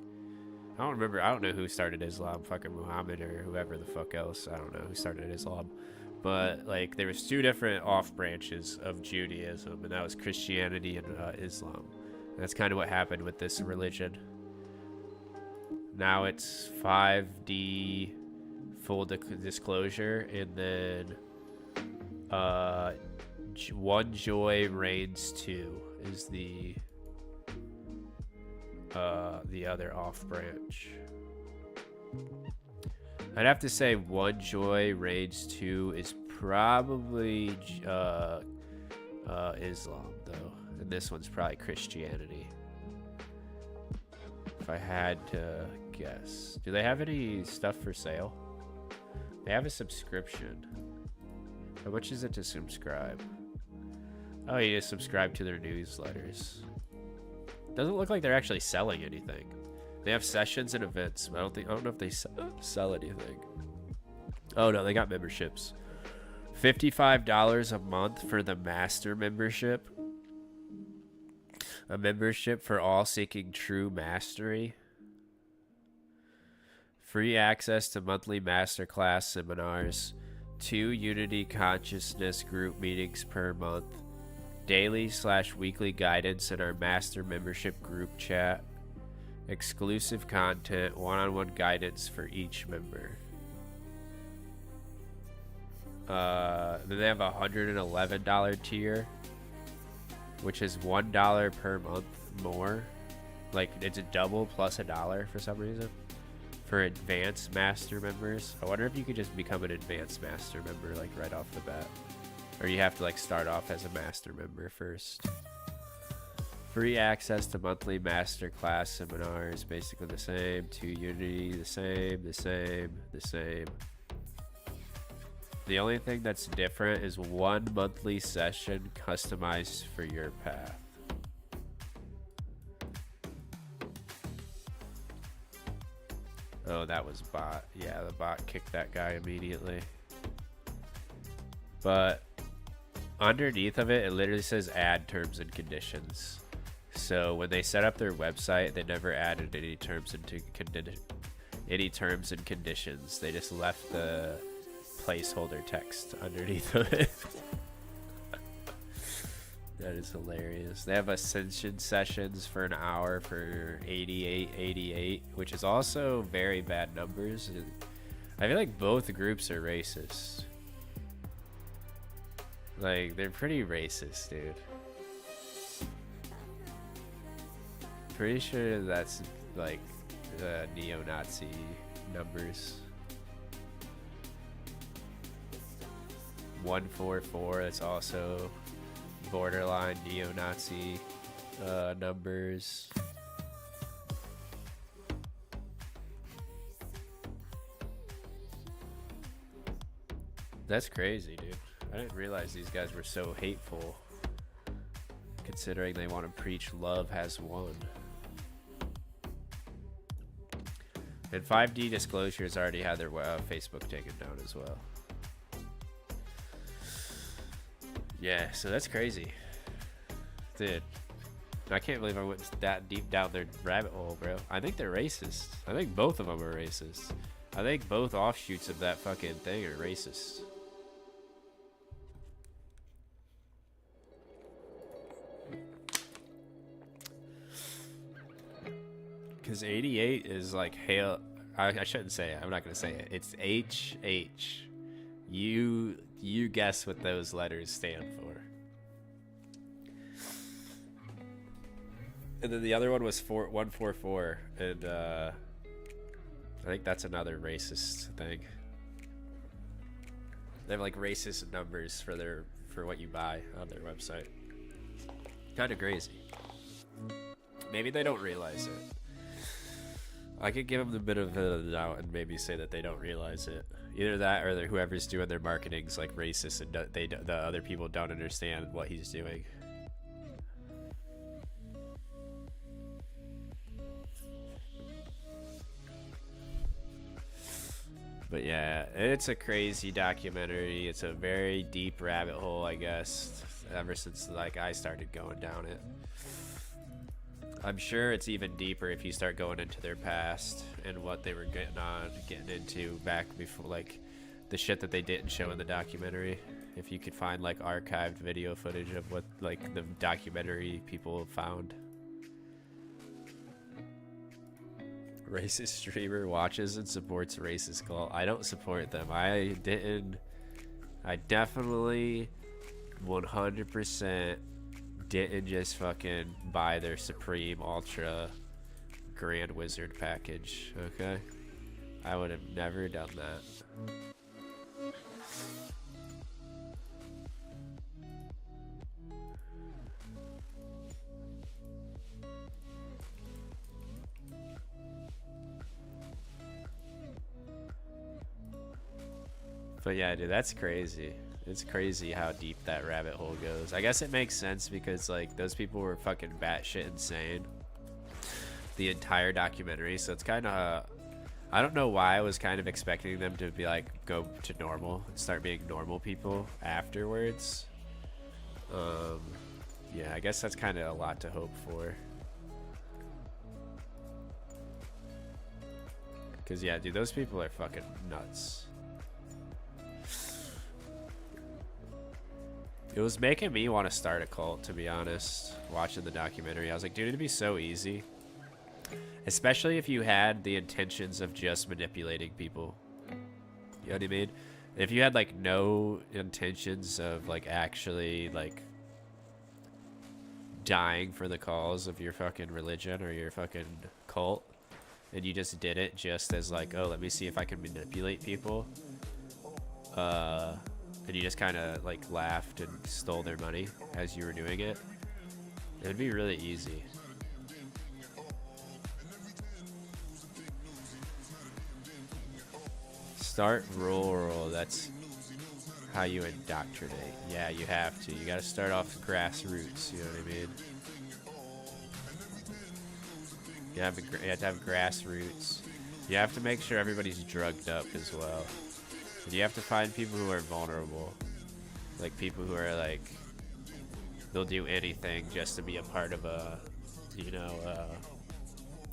I don't remember. I don't know who started Islam. Fucking Muhammad or whoever the fuck else. I don't know who started Islam. But like there was two different off branches of Judaism, and that was Christianity and Islam. And that's kind of what happened with this religion. Now it's 5D full disclosure, and then One Joy Reigns 2 is the other off branch. I'd have to say One Joy Reigns 2 is probably Islam though, and this one's probably Christianity. If I had to guess. Do they have any stuff for sale? They have a subscription. How much is it to subscribe? Oh, you just subscribe to their newsletters. Doesn't look like they're actually selling anything. They have sessions and events, but I don't know if they sell anything. Oh no, they got memberships. $55 a month for the master membership. A membership for all seeking true mastery. Free access to monthly masterclass seminars. 2 Unity Consciousness group meetings per month. Daily/weekly guidance in our master membership group chat. Exclusive content, one-on-one guidance for each member. Then they have a $111 tier, which is $1 per month more. Like it's a double plus $1 for some reason for advanced master members. I wonder if you could just become an advanced master member like right off the bat, or you have to like start off as a master member first. Free access to monthly master class seminars, basically the same. 2 Unity, the same. The only thing that's different is 1 monthly session customized for your path. Oh, that was bot. Yeah, the bot kicked that guy immediately. But underneath of it, it literally says add terms and conditions. So when they set up their website, they never added any terms and conditions. They just left the placeholder text underneath of it. That is hilarious. They have ascension sessions for an hour for 88, which is also very bad numbers. I feel like both groups are racist. Like, they're pretty racist, dude. Pretty sure that's like neo-Nazi numbers. 144, that's also borderline neo-Nazi numbers. That's crazy, dude. I didn't realize these guys were so hateful, considering they want to preach love has won. And 5D Disclosures already had their Facebook taken down as well. Yeah, so that's crazy. Dude, I can't believe I went that deep down their rabbit hole, bro. I think they're racist. I think both of them are racist. I think both offshoots of that fucking thing are racist. Because 88 is like hail. I shouldn't say it. I'm not gonna say it. It's HH. You guess what those letters stand for. And then the other one was 144, and I think that's another racist thing. They have like racist numbers for what you buy on their website. Kind of crazy. Maybe they don't realize it. I could give them a bit of a doubt and maybe say that they don't realize it. Either that or whoever's doing their marketing's like racist and the other people don't understand what he's doing. But yeah, it's a crazy documentary. It's a very deep rabbit hole, I guess, ever since like I started going down it. I'm sure it's even deeper if you start going into their past and what they were getting into back before, like the shit that they didn't show in the documentary. If you could find like archived video footage of what like the documentary people found. Racist streamer watches and supports racist cult. I don't support them. I definitely 100% didn't just fucking buy their Supreme Ultra Grand Wizard package, okay? I would have never done that. But yeah, dude, that's crazy. It's crazy how deep that rabbit hole goes. I guess it makes sense because like those people were fucking batshit insane the entire documentary. So it's kind of, I don't know why I was kind of expecting them to be like go to normal and start being normal people afterwards. Yeah, I guess that's kind of a lot to hope for. Cause yeah, dude, those people are fucking nuts. It was making me want to start a cult, to be honest, watching the documentary. I was like, dude, it'd be so easy. Especially if you had the intentions of just manipulating people. You know what I mean? If you had, like, no intentions of, like, actually, like, dying for the cause of your fucking religion or your fucking cult, and you just did it just as, like, oh, let me see if I can manipulate people. And you just kind of like laughed and stole their money as you were doing it, it would be really easy. Start rural, that's how you indoctrinate. Yeah, you have to. You gotta start off grassroots, you know what I mean? You have to have grassroots. You have to make sure everybody's drugged up as well. And you have to find people who are vulnerable. Like people who are like, they'll do anything just to be a part of a, you know,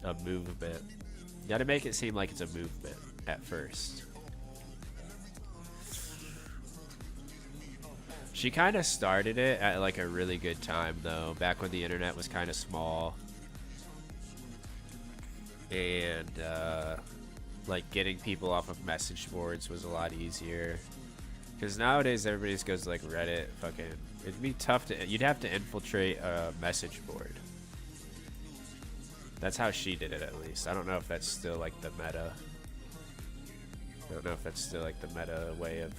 a movement. You gotta make it seem like it's a movement at first. She kind of started it at like a really good time though, back when the internet was kind of small. And, like getting people off of message boards was a lot easier, because nowadays everybody just goes to like Reddit. Fucking, it'd be tough to, you'd have to infiltrate a message board. That's how she did it, at least. I don't know if that's still like the meta. I don't know if that's still like the meta way of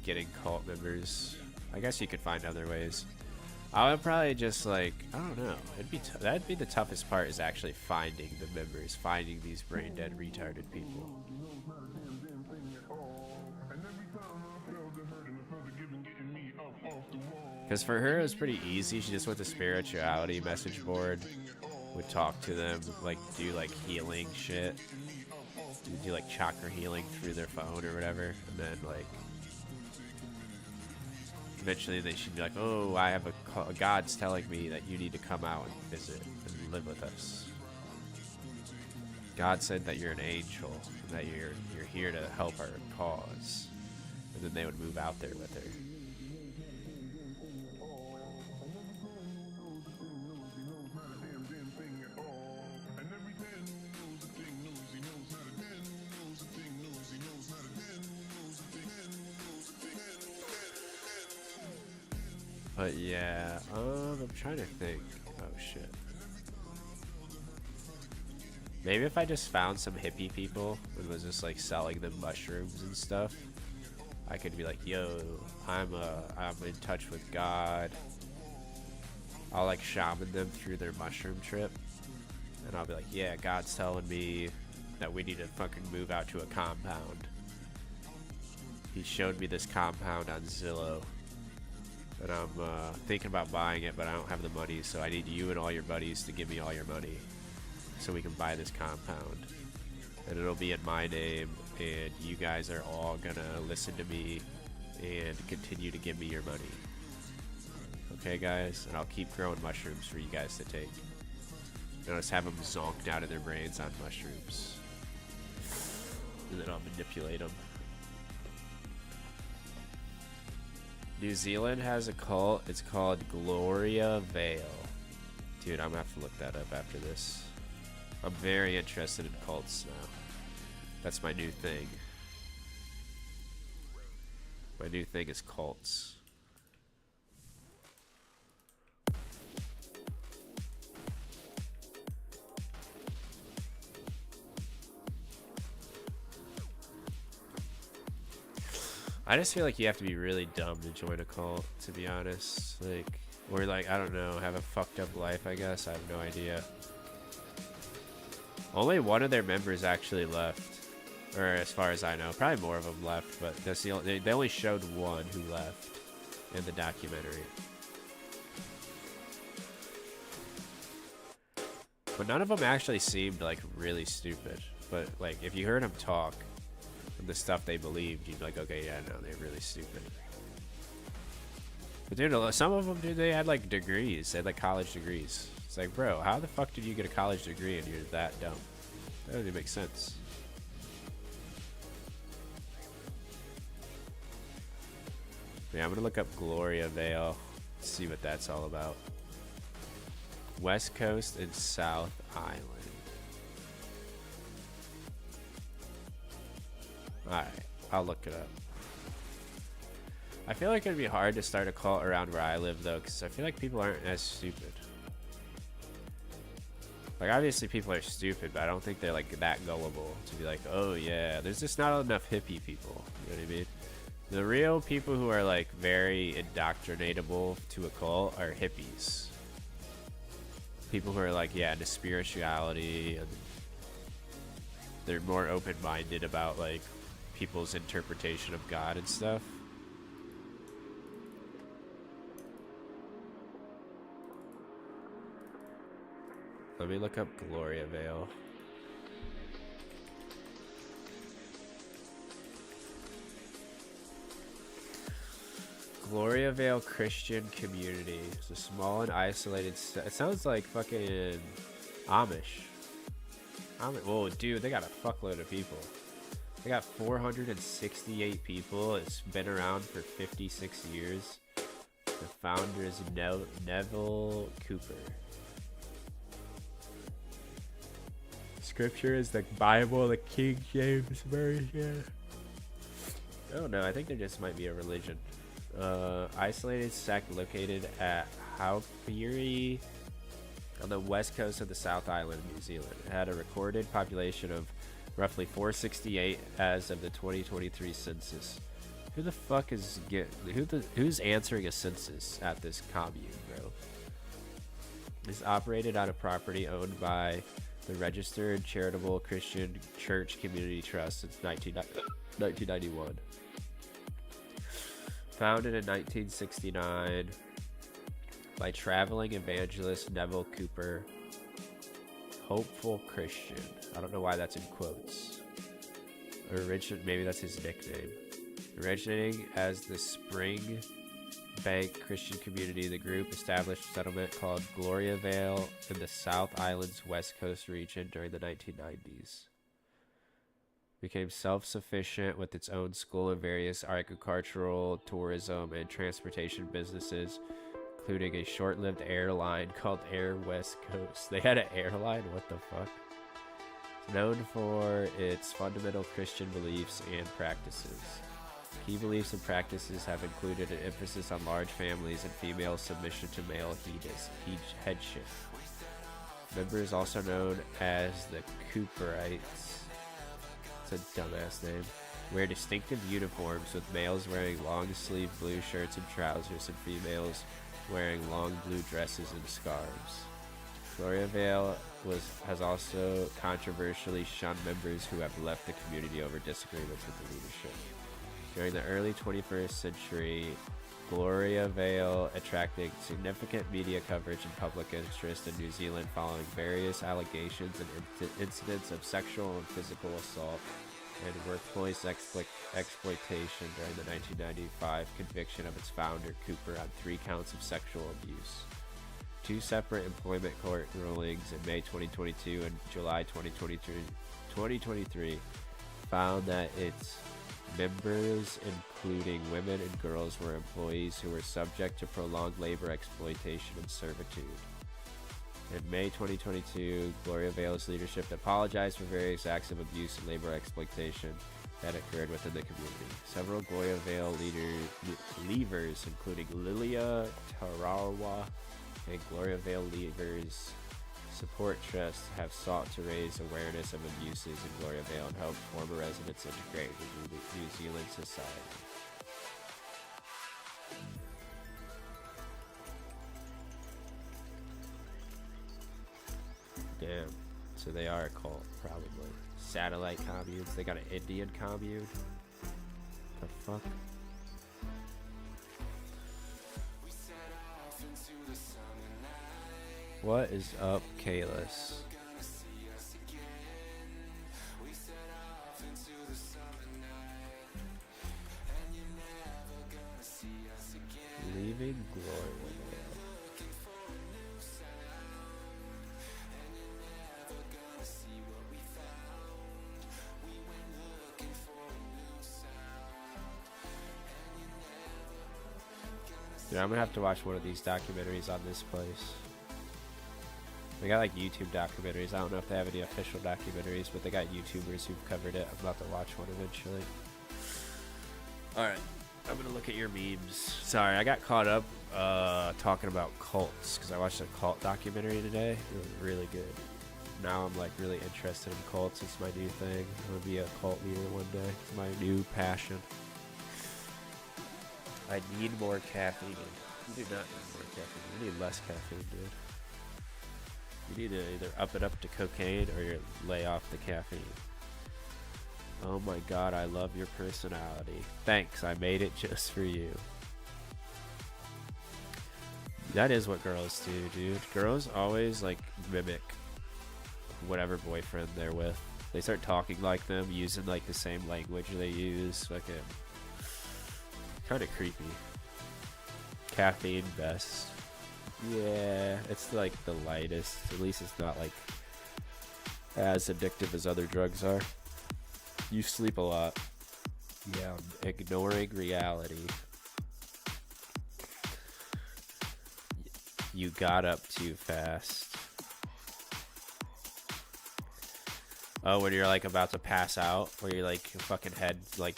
getting cult members. I guess you could find other ways. I would probably just like, I don't know. It'd be that'd be the toughest part, is actually finding the members, finding these brain dead, retarded people. Because for her, it was pretty easy. She just went to spirituality message board, would talk to them, like do like healing shit, do like chakra healing through their phone or whatever, and then like eventually they should be like, oh, I have a God's telling me that you need to come out and visit and live with us. God said that you're an angel and that you're here to help our cause. And then they would move out there with her. But yeah, I'm trying to think. Oh shit. Maybe if I just found some hippie people and was just like selling them mushrooms and stuff, I could be like, yo, I'm in touch with God. I'll like shaman them through their mushroom trip, and I'll be like, yeah, God's telling me that we need to fucking move out to a compound. He showed me this compound on Zillow. And I'm thinking about buying it, but I don't have the money, so I need you and all your buddies to give me all your money so we can buy this compound. and it'll be in my name, and you guys are all gonna listen to me and continue to give me your money. Okay, guys? And I'll keep growing mushrooms for you guys to take. And I'll just have them zonked out of their brains on mushrooms. And then I'll manipulate them. New Zealand has a cult. It's called Gloria Vale. Dude, I'm gonna have to look that up after this. I'm very interested in cults now. That's my new thing. My new thing is cults. I just feel like you have to be really dumb to join a cult, to be honest. Like, or like, I don't know, have a fucked up life, I guess. I have no idea. Only one of their members actually left. Or as far as I know. Probably more of them left, but that's the only, they only showed one who left in the documentary. But none of them actually seemed like really stupid. But like, if you heard them talk, and the stuff they believed, you'd be like, okay, yeah, no, they're really stupid. But dude, some of them, dude, they had like degrees. They had like college degrees. It's like, bro, how the fuck did you get a college degree and you're that dumb? That doesn't even make sense. Yeah, I'm gonna look up Gloria Vale, see what that's all about. West Coast and South Island. Alright, I'll look it up. I feel like it'd be hard to start a cult around where I live though, because I feel like people aren't as stupid. Like, obviously people are stupid, but I don't think they're like that gullible to be like, oh yeah, there's just not enough hippie people. You know what I mean? The real people who are like very indoctrinatable to a cult are hippies. People who are like, yeah, into spirituality, and they're more open-minded about like people's interpretation of God and stuff. Let me look up Gloria Vale. Gloria Vale Christian Community. It's a small and isolated it sounds like fucking Amish. Whoa, dude, they got a fuckload of people. They got 468 people. It's been around for 56 years. The founder is Neville Cooper. Scripture is the Bible, the King James Version. I don't know. I think there just might be a religion. Isolated sect located at Haupiri on the west coast of the South Island, New Zealand. It had a recorded population of roughly 468 as of the 2023 census. Who the fuck is who's answering a census at this commune, bro? It's operated on a property owned by the Registered Charitable Christian Church Community Trust since 1991. Founded in 1969 by traveling evangelist Neville Cooper, Hopeful Christian. I don't know why that's in quotes. Maybe that's his nickname. Originating as the Spring Bank Christian Community, the group established a settlement called Gloria Vale in the South Island's West Coast region during the 1990s. Became self-sufficient with its own school and various agricultural, tourism, and transportation businesses, including a short-lived airline called Air West Coast. They had an airline? What the fuck? It's known for its fundamental Christian beliefs and practices. Key beliefs and practices have included an emphasis on large families and female submission to male headship. Members also known as the Cooperites. It's a dumbass name. Wear distinctive uniforms, with males wearing long-sleeve blue shirts and trousers and females wearing long blue dresses and scarves. Gloria Vale has also controversially shunned members who have left the community over disagreements with the leadership. During the early 21st century, Gloria Vale attracted significant media coverage and public interest in New Zealand following various allegations and incidents of sexual and physical assault and workplace exploitation during the 1995 conviction of its founder, Cooper, on 3 counts of sexual abuse. 2 separate employment court rulings in May 2022 and July 2023 found that its members, including women and girls, were employees who were subject to prolonged labor exploitation and servitude. In May 2022, Gloria Vale's leadership apologized for various acts of abuse and labor exploitation that occurred within the community. Several Gloria Vale leavers, including Lilia Tarawa and Gloria Vale Leavers Support Trust, have sought to raise awareness of abuses in Gloria Vale and help former residents integrate into New Zealand society. Damn. So they are a cult, probably. Satellite communes. They got an Indian commune. The fuck? What is up, Kalis? Leaving Gloria. Dude, I'm gonna have to watch one of these documentaries on this place. They got like YouTube documentaries. I don't know if they have any official documentaries, but they got YouTubers who've covered it. I'm about to watch one eventually. Alright, I'm gonna look at your memes. Sorry, I got caught up talking about cults because I watched a cult documentary today. It was really good. Now I'm like really interested in cults. It's my new thing. I'm gonna be a cult leader one day. It's my new passion. I need more caffeine. You do not need more caffeine. You need less caffeine, dude. You need to either up it up to cocaine or you lay off the caffeine. Oh my god, I love your personality. Thanks, I made it just for you. That is what girls do, dude. Girls always like mimic whatever boyfriend they're with. They start talking like them, using like the same language they use. Fucking kind of creepy. Caffeine best. Yeah, it's like the lightest. At least it's not like as addictive as other drugs are. You sleep a lot. Yeah, I'm ignoring reality. You got up too fast. Oh, when you're like about to pass out, where you're like your fucking head like.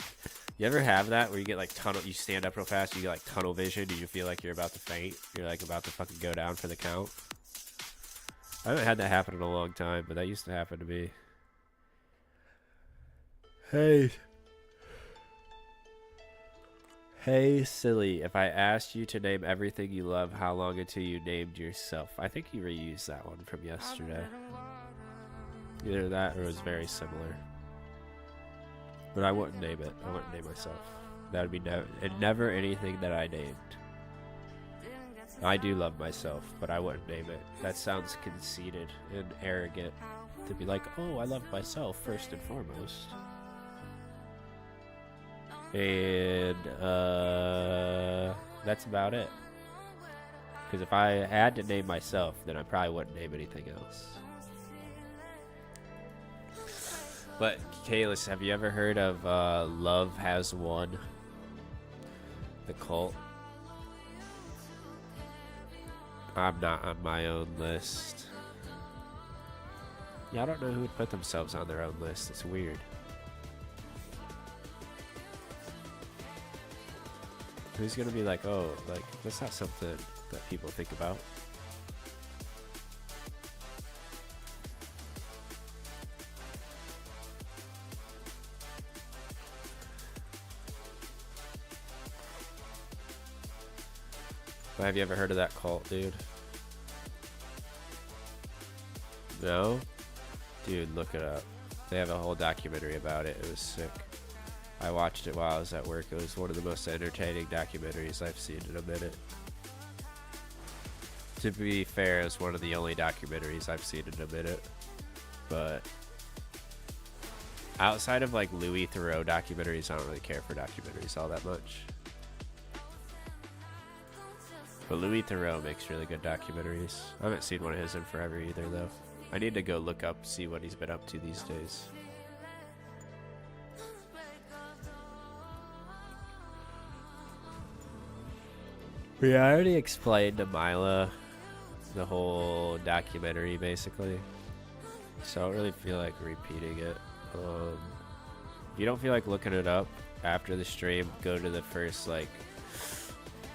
You ever have that where you get like tunnel, you stand up real fast, you get like tunnel vision, and you feel like you're about to faint? You're like about to fucking go down for the count. I haven't had that happen in a long time, but that used to happen to me. Hey, silly. If I asked you to name everything you love, how long until you named yourself? I think you reused that one from yesterday. Either that or it was very similar. But I wouldn't name it. I wouldn't name myself. That would be never anything that I named. I do love myself, but I wouldn't name it. That sounds conceited and arrogant to be like, oh, I love myself first and foremost. And that's about it. Because if I had to name myself, then I probably wouldn't name anything else. But, Kalis, have you ever heard of Love Has Won? The cult? I'm not on my own list. Yeah, I don't know who would put themselves on their own list. It's weird. Who's gonna be like, oh, like, that's not something that people think about? Have you ever heard of that cult, dude? No? Dude, look it up. They have a whole documentary about it. It was sick. I watched it while I was at work. It was one of the most entertaining documentaries I've seen in a minute. To be fair, it's one of the only documentaries I've seen in a minute. But outside of like Louis Theroux documentaries, I don't really care for documentaries all that much. But Louis Theroux makes really good documentaries. I haven't seen one of his in forever either, though. I need to go look up, see what he's been up to these days. Yeah, I already explained to Mila the whole documentary, basically. So I don't really feel like repeating it. If you don't feel like looking it up after the stream, go to the first, like,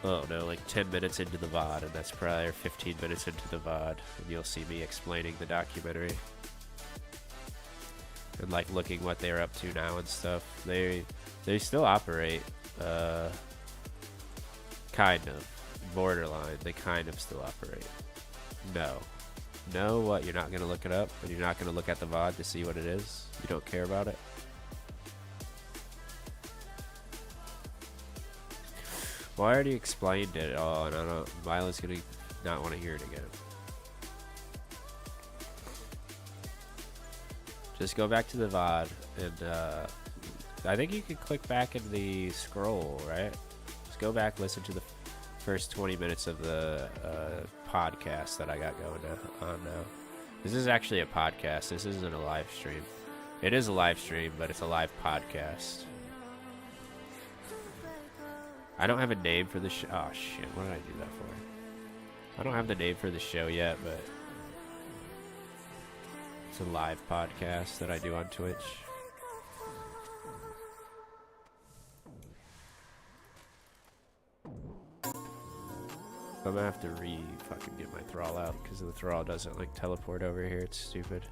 oh no, like 10 minutes into the VOD, and that's probably 15 minutes into the VOD, and you'll see me explaining the documentary. And like looking what they're up to now and stuff. They still operate, kind of. Borderline, they kind of still operate. No, what? You're not gonna look it up, and you're not gonna look at the VOD to see what it is? You don't care about it? Well, I already explained it all, and I don't. Mila's gonna not want to hear it again. Just go back to the VOD, and I think you can click back in the scroll, right? Just go back, listen to the first 20 minutes of the podcast that I got going on now. This is actually a podcast. This isn't a live stream. It is a live stream, but it's a live podcast. I don't have a name for the show. Oh shit, what did I do that for? I don't have the name for the show yet, but it's a live podcast that I do on Twitch. I'm gonna have to fucking get my thrall out because the thrall doesn't like teleport over here. It's stupid.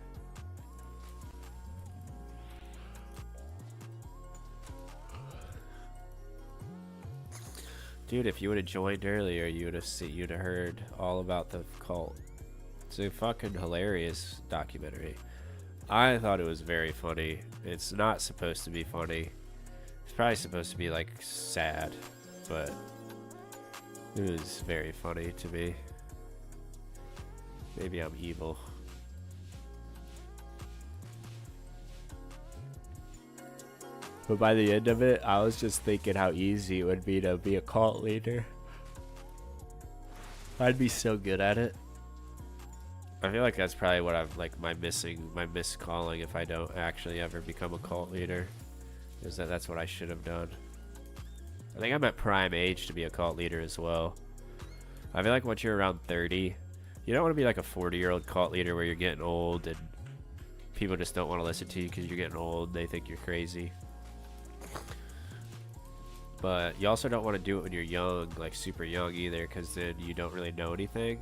Dude, if you would have joined earlier, you'd have heard all about the cult. It's a fucking hilarious documentary. I thought it was very funny. It's not supposed to be funny. It's probably supposed to be like sad, but it was very funny to me. Maybe I'm evil. But by the end of it, I was just thinking how easy it would be to be a cult leader. I'd be so good at it. I feel like that's probably what I'm like my missed calling if I don't actually ever become a cult leader. Is that's what I should have done. I think I'm at prime age to be a cult leader as well. I feel like once you're around 30, you don't want to be like a 40-year-old cult leader where you're getting old and people just don't want to listen to you because you're getting old. They think you're crazy. But you also don't want to do it when you're young, like super young either, because then you don't really know anything.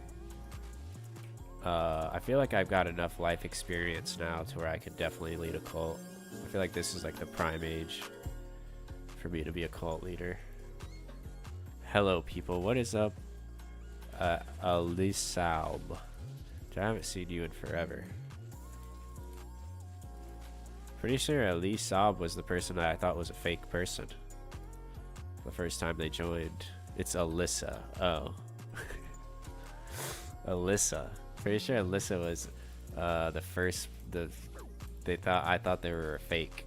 I feel like I've got enough life experience now to where I could definitely lead a cult. I feel like this is like the prime age for me to be a cult leader. Hello people, what is up? Alisaub. I haven't seen you in forever. Pretty sure Alisaub was the person that I thought was a fake person the first time they joined. It's Alyssa. Oh. Alyssa. Pretty sure Alyssa was the first. I thought they were a fake.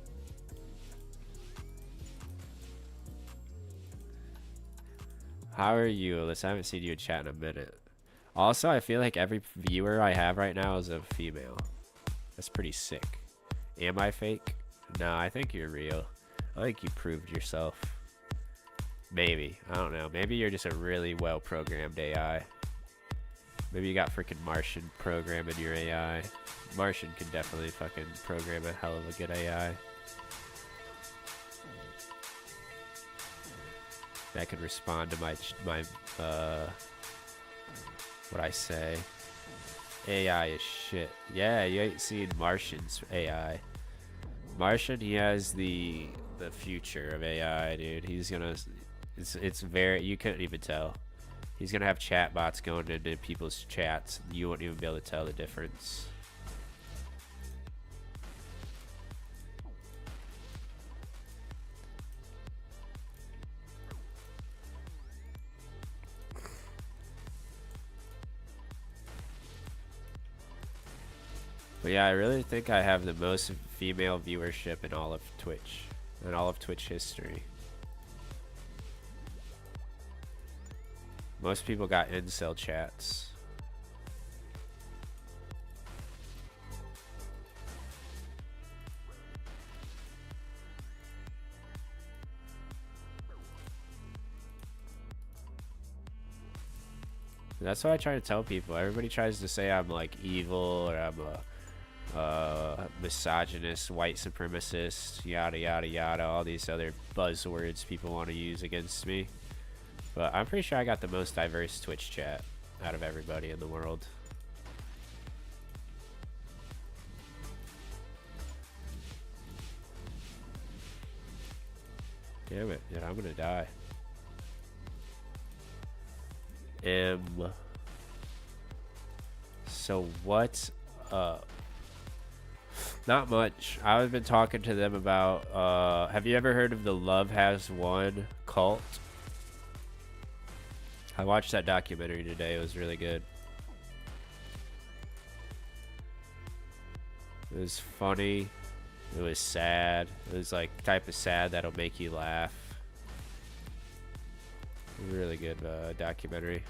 How are you, Alyssa? I haven't seen you in chat in a minute. Also, I feel like every viewer I have right now is a female. That's pretty sick. Am I fake? No, I think you're real. I think you proved yourself. Maybe. I don't know. Maybe you're just a really well-programmed AI. Maybe you got freaking Martian program in your AI. Martian can definitely fucking program a hell of a good AI. That could respond to my what I say. AI is shit. Yeah, you ain't seen Martian's AI. Martian, he has the future of AI, dude. He's gonna, it's very, you couldn't even tell. He's gonna have chatbots going into people's chats. You won't even be able to tell the difference. But yeah, I really think I have the most female viewership in all of Twitch. In all of Twitch history. Most people got incel chats. That's what I try to tell people. Everybody tries to say I'm like evil or I'm a misogynist, white supremacist, yada yada yada, all these other buzzwords people want to use against me. But I'm pretty sure I got the most diverse Twitch chat out of everybody in the world. Damn it, dude, I'm gonna die. So what's up? Not much. I've been talking to them about have you ever heard of the Love Has Won cult? I watched that documentary today. It was really good. It was funny. It was sad. It was like type of sad that'll make you laugh. Really good documentary.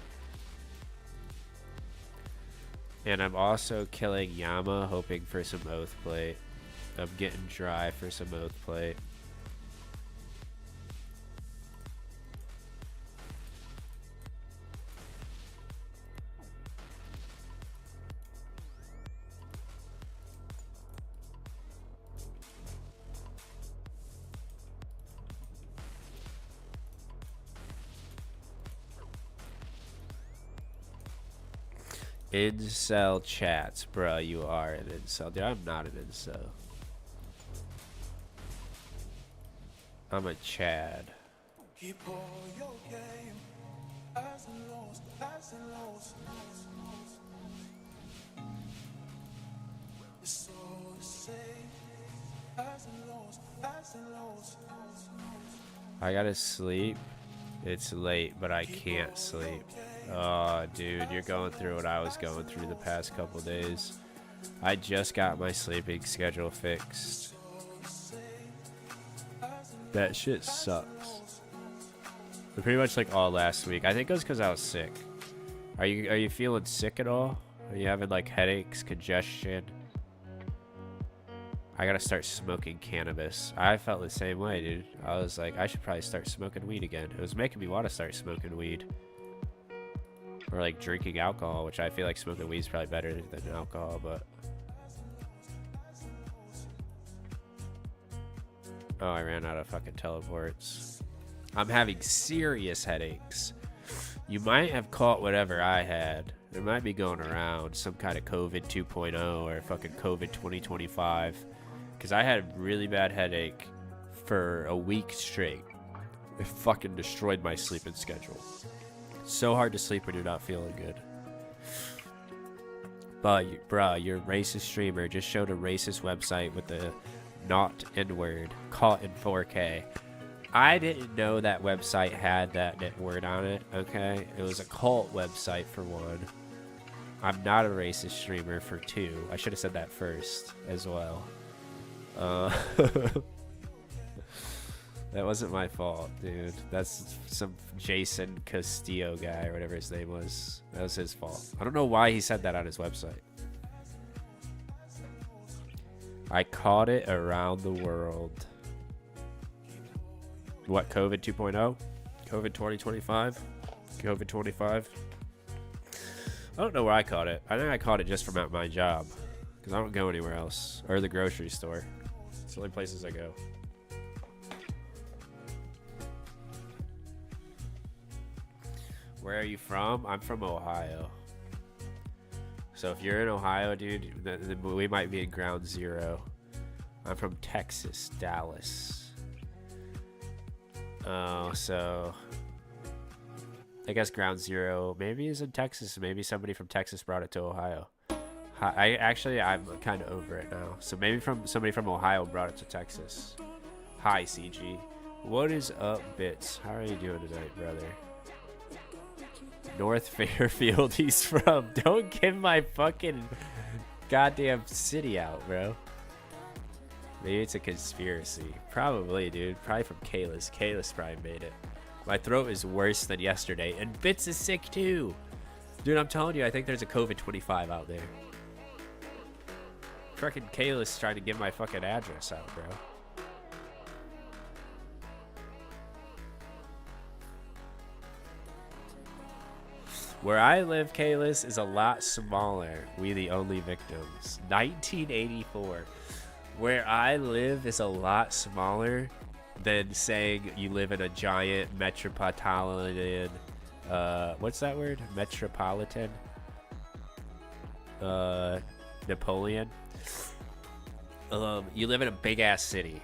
And I'm also killing Yama, hoping for some oath plate. I'm getting dry for some oath plate. Incel chats, bruh, you are an incel. Dude, I'm not an incel. I'm a Chad. Keep all your game, highs and lows, highs and lows. It's all the same, highs and lows, highs and lows. I gotta sleep. It's late, but I can't sleep. Oh, dude, you're going through what I was going through the past couple days. I just got my sleeping schedule fixed. That shit sucks. Pretty much like all last week. I think it was because I was sick. Are you feeling sick at all? Are you having like headaches, congestion? I gotta start smoking cannabis. I felt the same way, dude. I was like, I should probably start smoking weed again. It was making me want to start smoking weed. Or like drinking alcohol, which I feel like smoking weed is probably better than alcohol, but... Oh, I ran out of fucking teleports. I'm having serious headaches. You might have caught whatever I had. It might be going around, some kind of COVID 2.0 or fucking COVID 2025. Because I had a really bad headache for a week straight. It fucking destroyed my sleeping schedule. So hard to sleep when you're not feeling good. But, bruh, your racist streamer just showed a racist website with the not N-word caught in 4K. I didn't know that website had that N-word on it, okay? It was a cult website for one. I'm not a racist streamer for two. I should have said that first as well. That wasn't my fault, dude. That's some Jason Castillo guy or whatever his name was. That was his fault. I don't know why he said that on his website. I caught it around the world. What, COVID 2.0? COVID 2025? COVID 25? I don't know where I caught it. I think I caught it just from at my job. Because I don't go anywhere else. Or the grocery store. It's the only places I go. Where are you from? I'm from Ohio. So if you're in Ohio, dude, then we might be in ground zero. I'm from Texas, Dallas. Oh, so I guess ground zero maybe is in Texas. Maybe somebody from Texas brought it to Ohio. I'm kind of over it now. So maybe somebody from Ohio brought it to Texas. Hi, CG. What is up, Bits? How are you doing tonight, brother? North Fairfield he's from. Don't give my fucking goddamn city out, bro. Maybe it's a conspiracy. Probably, dude. Probably from Kayla's. Kayla's probably made it. My throat is worse than yesterday. And Bits is sick, too. Dude, I'm telling you, I think there's a COVID-25 out there. Freaking Kayla's trying to give my fucking address out, bro. Where I live, Kayla's, is a lot smaller. We the only victims. 1984. Where I live is a lot smaller than saying you live in a giant metropolitan, what's that word? Metropolitan? Napoleon? You live in a big ass city.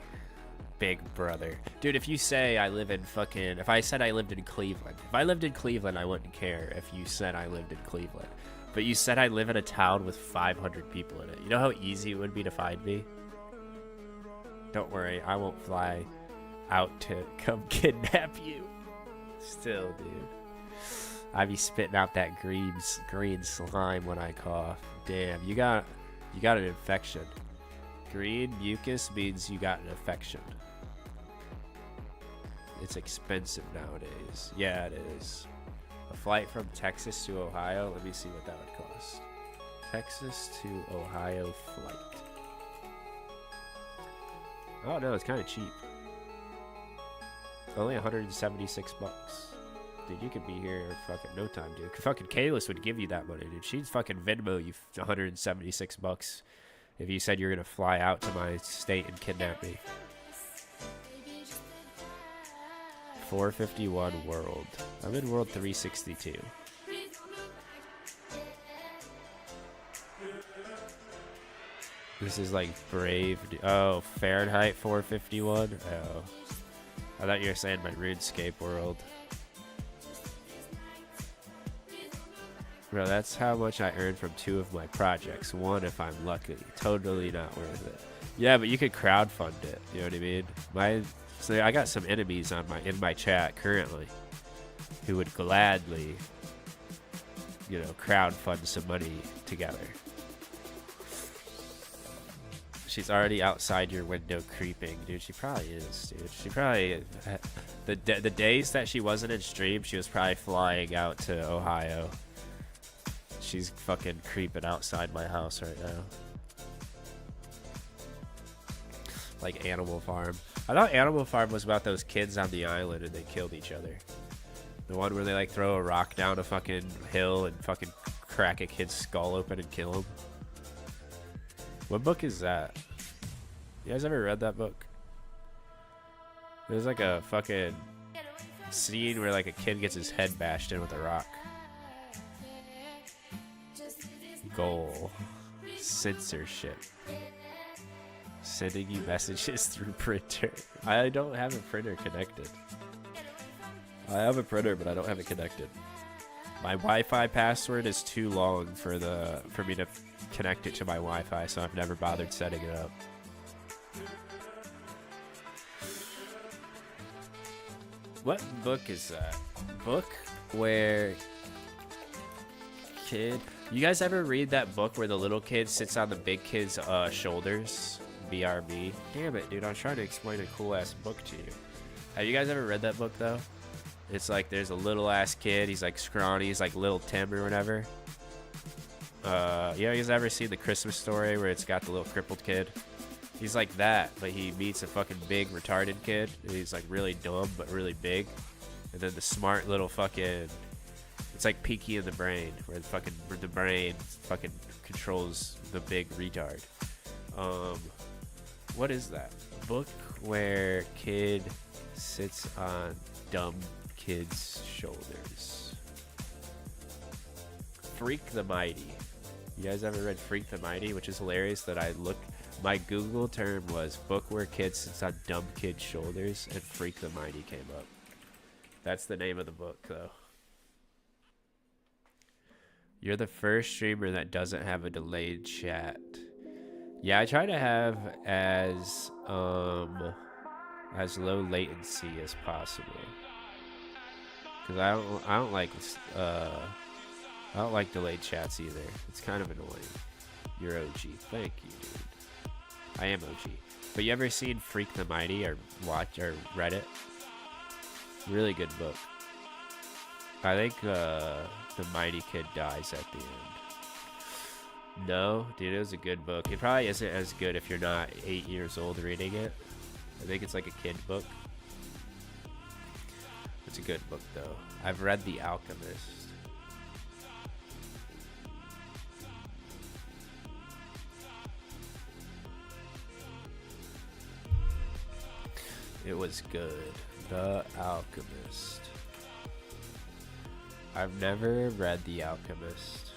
Big brother. Dude, if you say I live in fucking, if I said I lived in Cleveland, if I lived in Cleveland, I wouldn't care if you said I lived in Cleveland. But you said I live in a town with 500 people in it. You know how easy it would be to find me? Don't worry, I won't fly out to come kidnap you. Still, dude. I be spitting out that green slime when I cough. Damn, you got an infection. Green mucus means you got an infection. It's expensive nowadays. Yeah, it is. A flight from Texas to Ohio. Let me see what that would cost. Texas to Ohio flight. Oh no, it's kind of cheap. Only 176 bucks. Dude, you could be here in fucking no time, dude. Fucking Kayla's would give you that money, dude. She'd fucking Venmo you 176 bucks if you said you're gonna fly out to my state and kidnap me. 451 world. I'm in world 362. This is like brave. Oh, Fahrenheit 451. Oh, I thought you were saying my RuneScape world. Bro, that's how much I earned from 2 of my projects. 1 if I'm lucky. Totally not worth it. Yeah, but you could crowdfund it. You know what I mean? So I got some enemies on in my chat currently who would gladly, you know, crowdfund some money together. She's already outside your window creeping, dude. She probably is, dude. She probably the days that she wasn't in stream, she was probably flying out to Ohio. She's fucking creeping outside my house right now. Like Animal Farm. I thought Animal Farm was about those kids on the island and they killed each other. The one where they like throw a rock down a fucking hill and fucking crack a kid's skull open and kill him. What book is that? You guys ever read that book? There's like a fucking scene where like a kid gets his head bashed in with a rock. Goal. Censorship. Sending you messages through printer. I don't have a printer connected. I have a printer, but I don't have it connected. My Wi-Fi password is too long for me to connect it to my Wi-Fi, so I've never bothered setting it up. What book is that? Book where kid... You guys ever read that book where the little kid sits on the big kid's shoulders? BRB. Damn it, dude. I'm trying to explain a cool-ass book to you. Have you guys ever read that book, though? It's like there's a little-ass kid. He's like scrawny. He's like Little Tim or whatever. You guys ever seen The Christmas Story where it's got the little crippled kid? He's like that, but he meets a fucking big retarded kid. He's like really dumb, but really big. And then the smart little fucking... It's like Pinky in the Brain, where the brain fucking controls the big retard. What is that? Book where kid sits on dumb kid's shoulders. Freak the Mighty. You guys ever read Freak the Mighty? Which is hilarious that my Google term was book where kid sits on dumb kid's shoulders, and Freak the Mighty came up. That's the name of the book, though. You're the first streamer that doesn't have a delayed chat. Yeah, I try to have as low latency as possible. Cause I don't like delayed chats either. It's kind of annoying. You're OG. Thank you, dude. I am OG. But you ever seen Freak the Mighty or watch or read it? Really good book. I think the Mighty Kid dies at the end. No, dude, it was a good book. It probably isn't as good if you're not 8 years old reading it. I think it's like a kid book. It's a good book, though. I've read The Alchemist. It was good. The Alchemist. I've never read The Alchemist.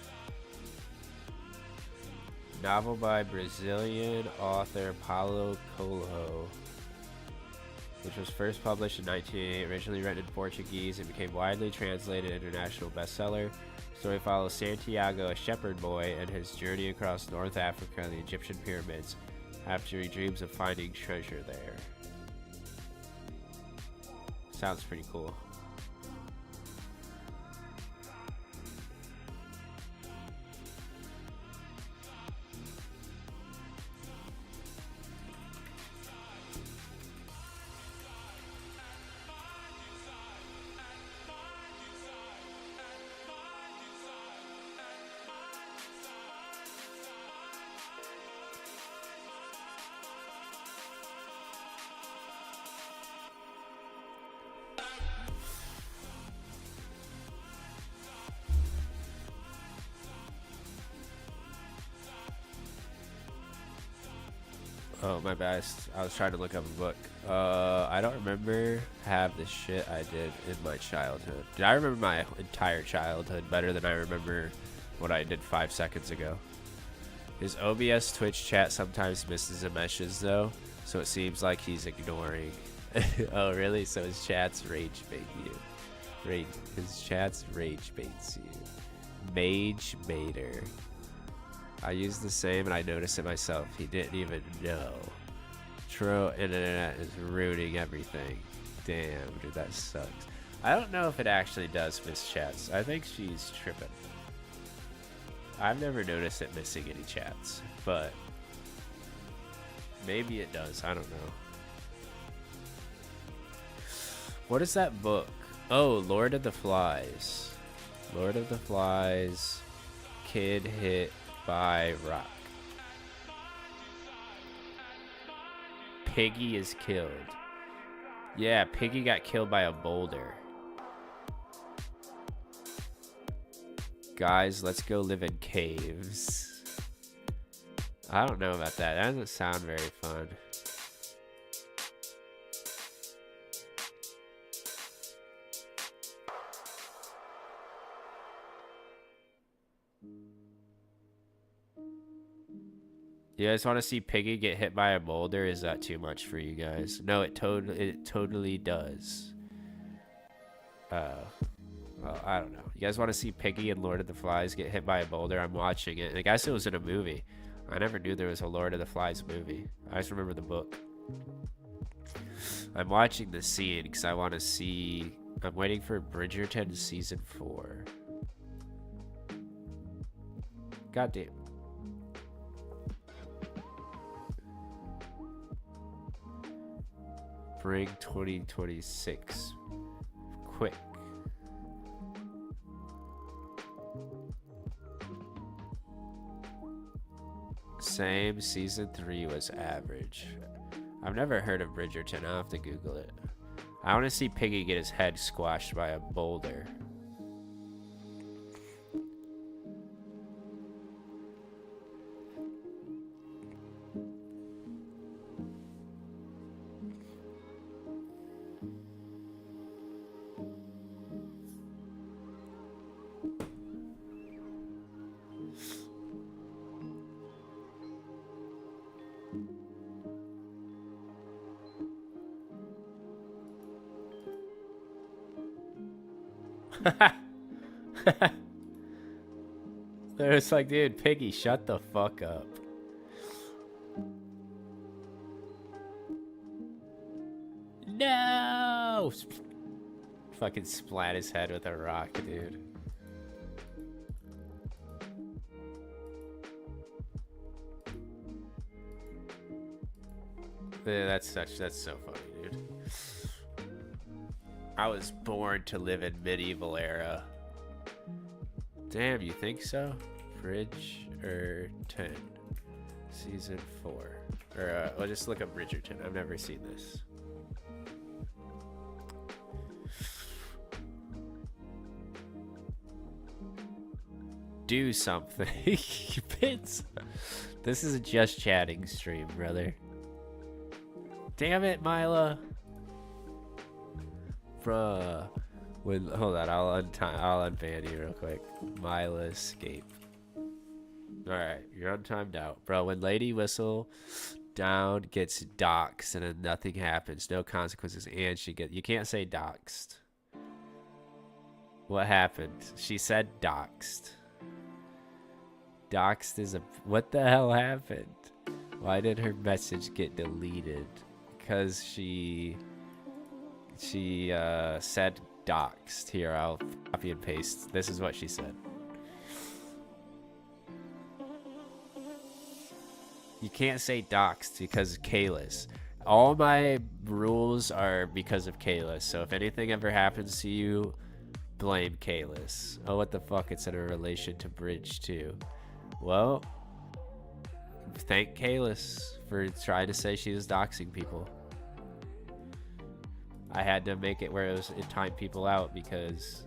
Novel by Brazilian author Paulo Coelho, which was first published in 1988, originally written in Portuguese and became widely translated international bestseller. The story follows Santiago, a shepherd boy, and his journey across North Africa and the Egyptian pyramids after he dreams of finding treasure there. Sounds pretty cool. Oh, my bad. I was trying to look up a book. I don't remember half the shit I did in my childhood. Dude, I remember my entire childhood better than I remember what I did 5 seconds ago. His OBS Twitch chat sometimes misses the meshes, though, so it seems like he's ignoring. Oh, really? So his chats rage bait you. His chats rage baits you. Mage baiter. I use the same and I notice it myself. He didn't even know. True internet is ruining everything. Damn, dude, that sucks. I don't know if it actually does miss chats. I think she's tripping. I've never noticed it missing any chats, but maybe it does. I don't know. What is that book? Oh, Lord of the Flies. Lord of the Flies. Kid hit by rock. Piggy is killed. Yeah, Piggy got killed by a boulder. Guys, let's go live in caves. I don't know about that. That doesn't sound very fun. You guys want to see Piggy get hit by a boulder? Is that too much for you guys? No, it totally does. Well, I don't know. You guys want to see Piggy and Lord of the Flies get hit by a boulder? I'm watching it. I guess it was in a movie. I never knew there was a Lord of the Flies movie. I just remember the book. I'm watching the scene because I want to see... I'm waiting for Bridgerton Season 4. God damn. Spring 2026. Quick. Same. Season 3 was average. I've never heard of Bridgerton. I'll have to Google it. I want to see Piggy get his head squashed by a boulder. It's like, dude, Piggy, shut the fuck up. No! Fucking splat his head with a rock, dude. Yeah, that's so funny, dude. I was born to live in medieval era. Damn, you think so? Bridgerton, season 4. Or I'll just look up Bridgerton. I've never seen this. Do something. Bits. This is a just chatting stream, brother. Damn it, Mila. Bruh. Hold on, I'll unban you real quick. Mila escape. Alright, you're untimed out. Bro, when Lady Whistle down gets doxxed and then nothing happens, no consequences, and you can't say doxxed. What happened? She said doxxed. Doxxed is what the hell happened? Why did her message get deleted? Because she said doxxed. Here, I'll copy and paste. This is what she said. You can't say doxxed because of Kalis. All my rules are because of Kalis. So if anything ever happens to you, blame Kalis. Oh, what the fuck? It's in a relation to Bridge 2. Well, thank Kalis for trying to say she was doxing people. I had to make it where it timed people out because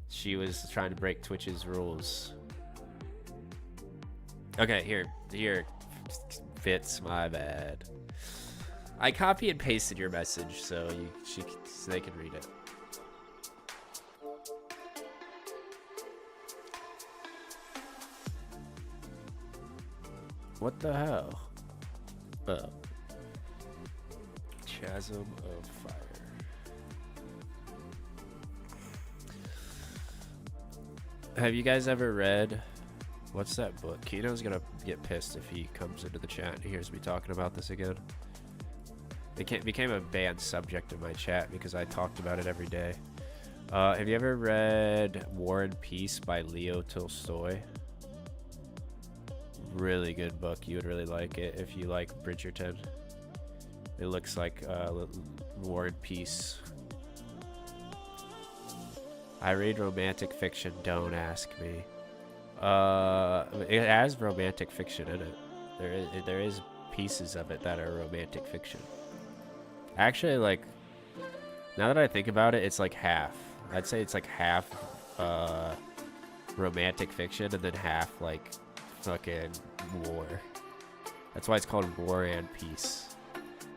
she was trying to break Twitch's rules. Okay, here, Fits, my bad. I copy and pasted your message so they can read it. What the hell? Oh. Chasm of Fire. Have you guys ever read... What's that book? Kino's gonna get pissed if he comes into the chat and hears me talking about this again. It became a banned subject in my chat because I talked about it every day. Have you ever read War and Peace by Leo Tolstoy? Really good book. You would really like it if you like Bridgerton. It looks like War and Peace. I read romantic fiction, don't ask me. It has romantic fiction in it. There is pieces of it that are romantic fiction. Actually, like, now that I think about it, it's like half. I'd say it's like half romantic fiction and then half like fucking war. That's why it's called War and Peace.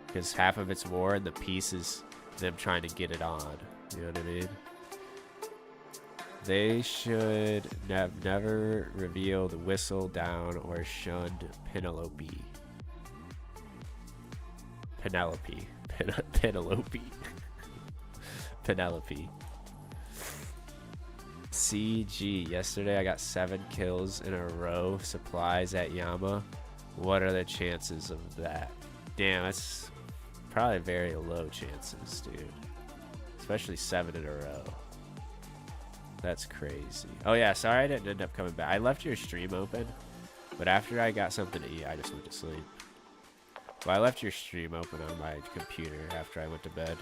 Because half of it's war and the peace is them trying to get it on. You know what I mean? They should never reveal the whistle down or shunned Penelope. Penelope. CG. Yesterday I got 7 kills in a row. Supplies at Yama. What are the chances of that? Damn, that's probably very low chances, dude. Especially 7 in a row. That's crazy. Oh yeah, sorry I didn't end up coming back. I left your stream open, but after I got something to eat, I just went to sleep. Well, I left your stream open on my computer after I went to bed.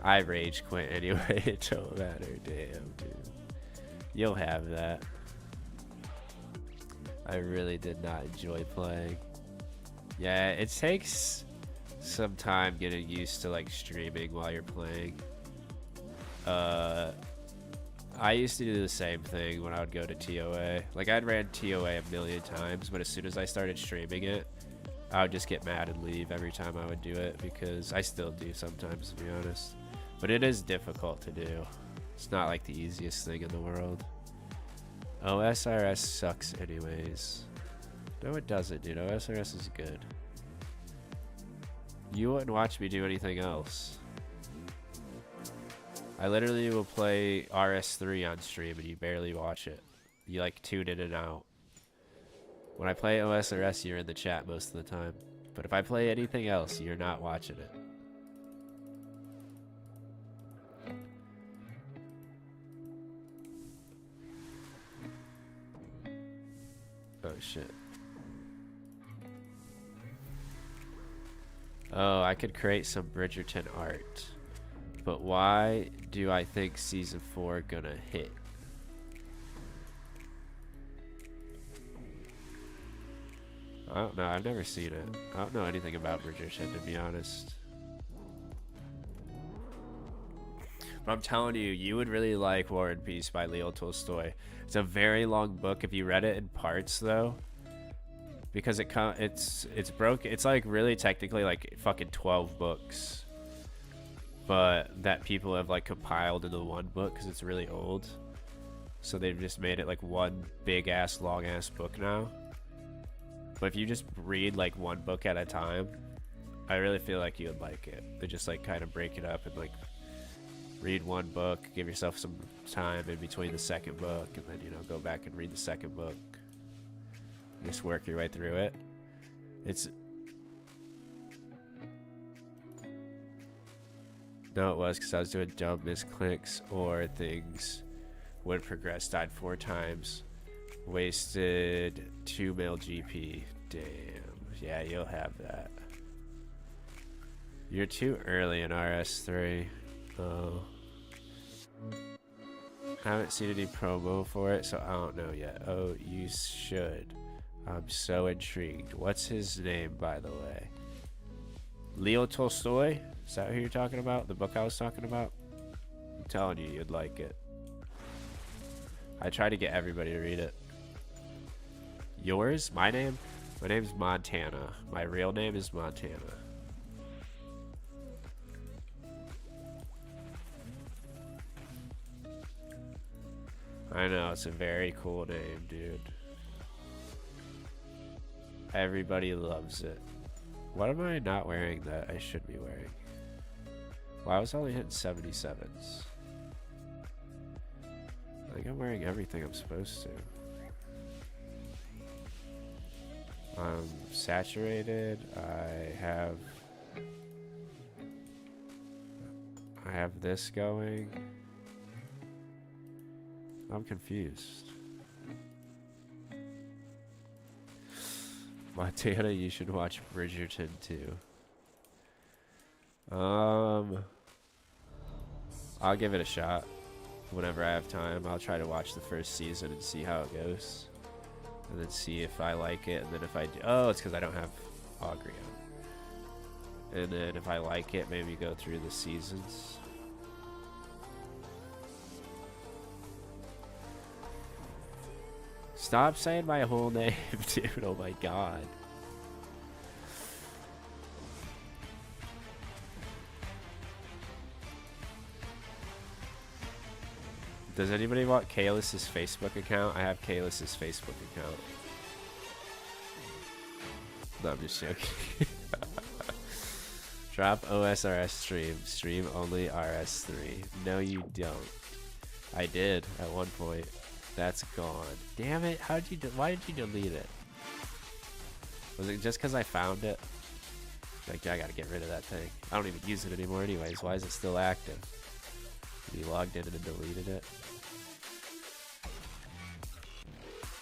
I rage quit anyway, it don't matter. Damn, dude. You'll have that. I really did not enjoy playing. Yeah, it takes some time getting used to like streaming while you're playing. I used to do the same thing when I would go to TOA. Like, I'd ran TOA a million times, but as soon as I started streaming it, I would just get mad and leave every time I would do it, because I still do sometimes, to be honest. But it is difficult to do. It's not like the easiest thing in the world. OSRS sucks anyways. No, it doesn't, dude. OSRS is good. You wouldn't watch me do anything else. I literally will play RS3 on stream and you barely watch it. You like tune in and out. When I play OSRS, you're in the chat most of the time. But if I play anything else, you're not watching it. Oh shit. Oh, I could create some Bridgerton art. But why do I think season 4 gonna hit? I don't know. I've never seen it. I don't know anything about Bridgerton, to be honest. But I'm telling you, you would really like War and Peace by Leo Tolstoy. It's a very long book. If you read it in parts, though, because it's broke. It's like really technically like fucking 12 books, but that people have like compiled into one book because it's really old. So they've just made it like one big ass long ass book now. But if you just read like one book at a time, I really feel like you would like it. They just like kind of break it up and like read one book, give yourself some time in between the second book, and then, you know, go back and read the second book. Just work your way through it. No, it was because I was doing dumb misclicks or things would progress, died 4 times, wasted 2 mil GP. Damn. Yeah, you'll have that. You're too early in RS3. Oh. I haven't seen any promo for it, so I don't know yet. Oh, you should. I'm so intrigued. What's his name, by the way? Leo Tolstoy? Is that who you're talking about? The book I was talking about? I'm telling you, you'd like it. I try to get everybody to read it. Yours? My name? My name's Montana. My real name is Montana. I know, it's a very cool name, dude. Everybody loves it. What am I not wearing that I should be wearing? Well, I was only hitting 77s. I think I'm wearing everything I'm supposed to. I'm saturated. I have this going. I'm confused. Montana, you should watch Bridgerton too. I'll give it a shot whenever I have time. I'll try to watch the first season and see how it goes, and then see if I like it. And then if I do, oh, it's because I don't have Augury on. And then if I like it, maybe go through the seasons. Stop saying my whole name, dude. Oh my god. Does anybody want Kalis's Facebook account? I have Kalis's Facebook account. No, I'm just joking. Drop OSRS stream. Stream only RS3. No, you don't. I did at one point. That's gone. Damn it! How did you? Why did you delete it? Was it just because I found it? Like, I gotta get rid of that thing. I don't even use it anymore, anyways. Why is it still active? You logged in and deleted it.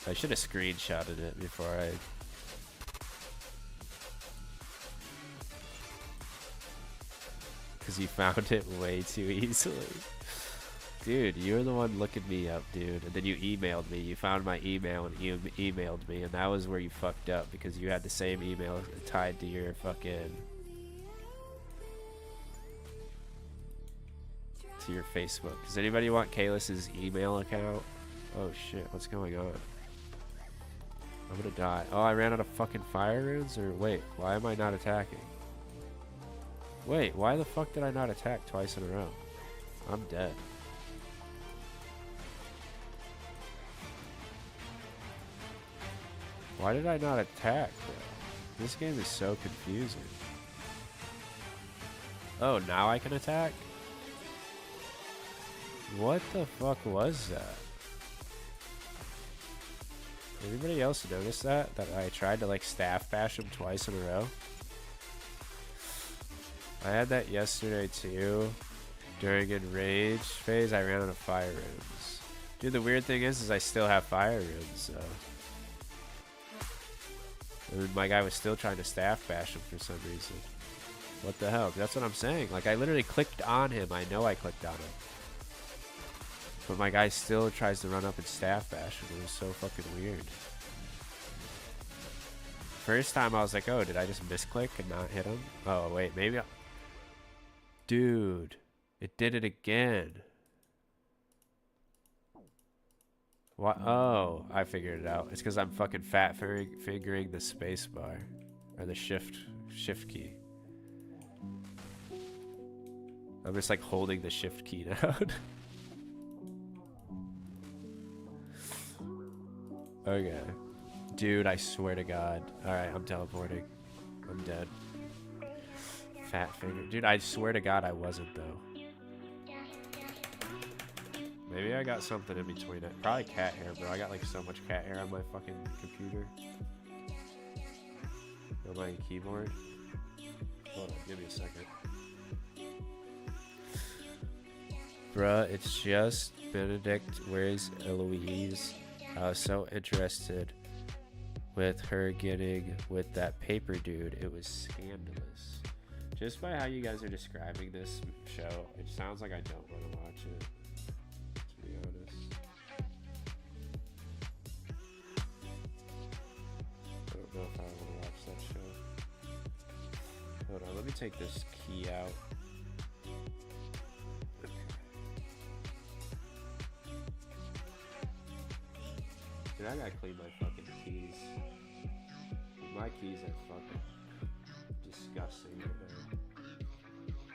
I should have screenshotted it before I. Because you found it way too easily. Dude, you're the one looking me up, dude. And then you emailed me. You found my email and you emailed me. And that was where you fucked up, because you had the same email tied to your fucking... to your Facebook. Does anybody want Kalis's email account? Oh shit, what's going on? I'm gonna die. Oh, I ran out of fucking fire runes? Or wait, why am I not attacking? Wait, why the fuck did I not attack twice in a row? I'm dead. Why did I not attack, bro? This game is so confusing. Oh, now I can attack? What the fuck was that? Anybody else notice that? That I tried to like staff bash him twice in a row? I had that yesterday too. During Enrage phase, I ran out of fire runes. Dude, the weird thing is I still have fire runes, so... And my guy was still trying to staff bash him for some reason. What the hell? That's what I'm saying. Like, I literally clicked on him. I know I clicked on him. But my guy still tries to run up and staff bash him. It was so fucking weird. First time I was like, oh, did I just misclick and not hit him? Oh, wait, maybe Dude, it did it again. What? Oh, I figured it out. It's because I'm fucking fat fingering the space bar. Or the shift key. I'm just like holding the shift key down. Okay. Dude, I swear to God. Alright, I'm teleporting. I'm dead. Fat finger. Dude, I swear to God I wasn't, though. Maybe I got something in between it. Probably cat hair, bro. I got like so much cat hair on my fucking computer. On my keyboard. Hold on, give me a second. Bruh, it's just Benedict. Where's Eloise? I was so interested with her getting with that paper dude. It was scandalous. Just by how you guys are describing this show, it sounds like I don't want to watch it, to be honest. I don't know if I want to watch that show. Hold on, let me take this key out. Dude, I gotta clean my fucking keys. My keys are fucking disgusting right now.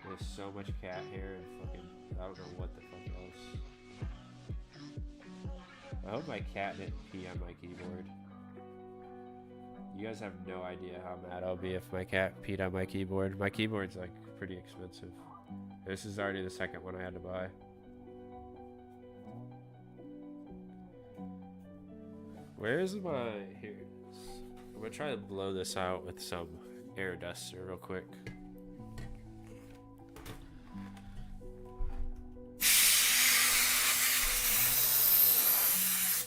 There's so much cat hair and fucking, I don't know what the fuck else. I hope my cat didn't pee on my keyboard. You guys have no idea how mad I'll be if my cat peed on my keyboard. My keyboard's like pretty expensive. This is already the second one I had to buy. Where's my... Here it is. I'm gonna try to blow this out with some air duster real quick.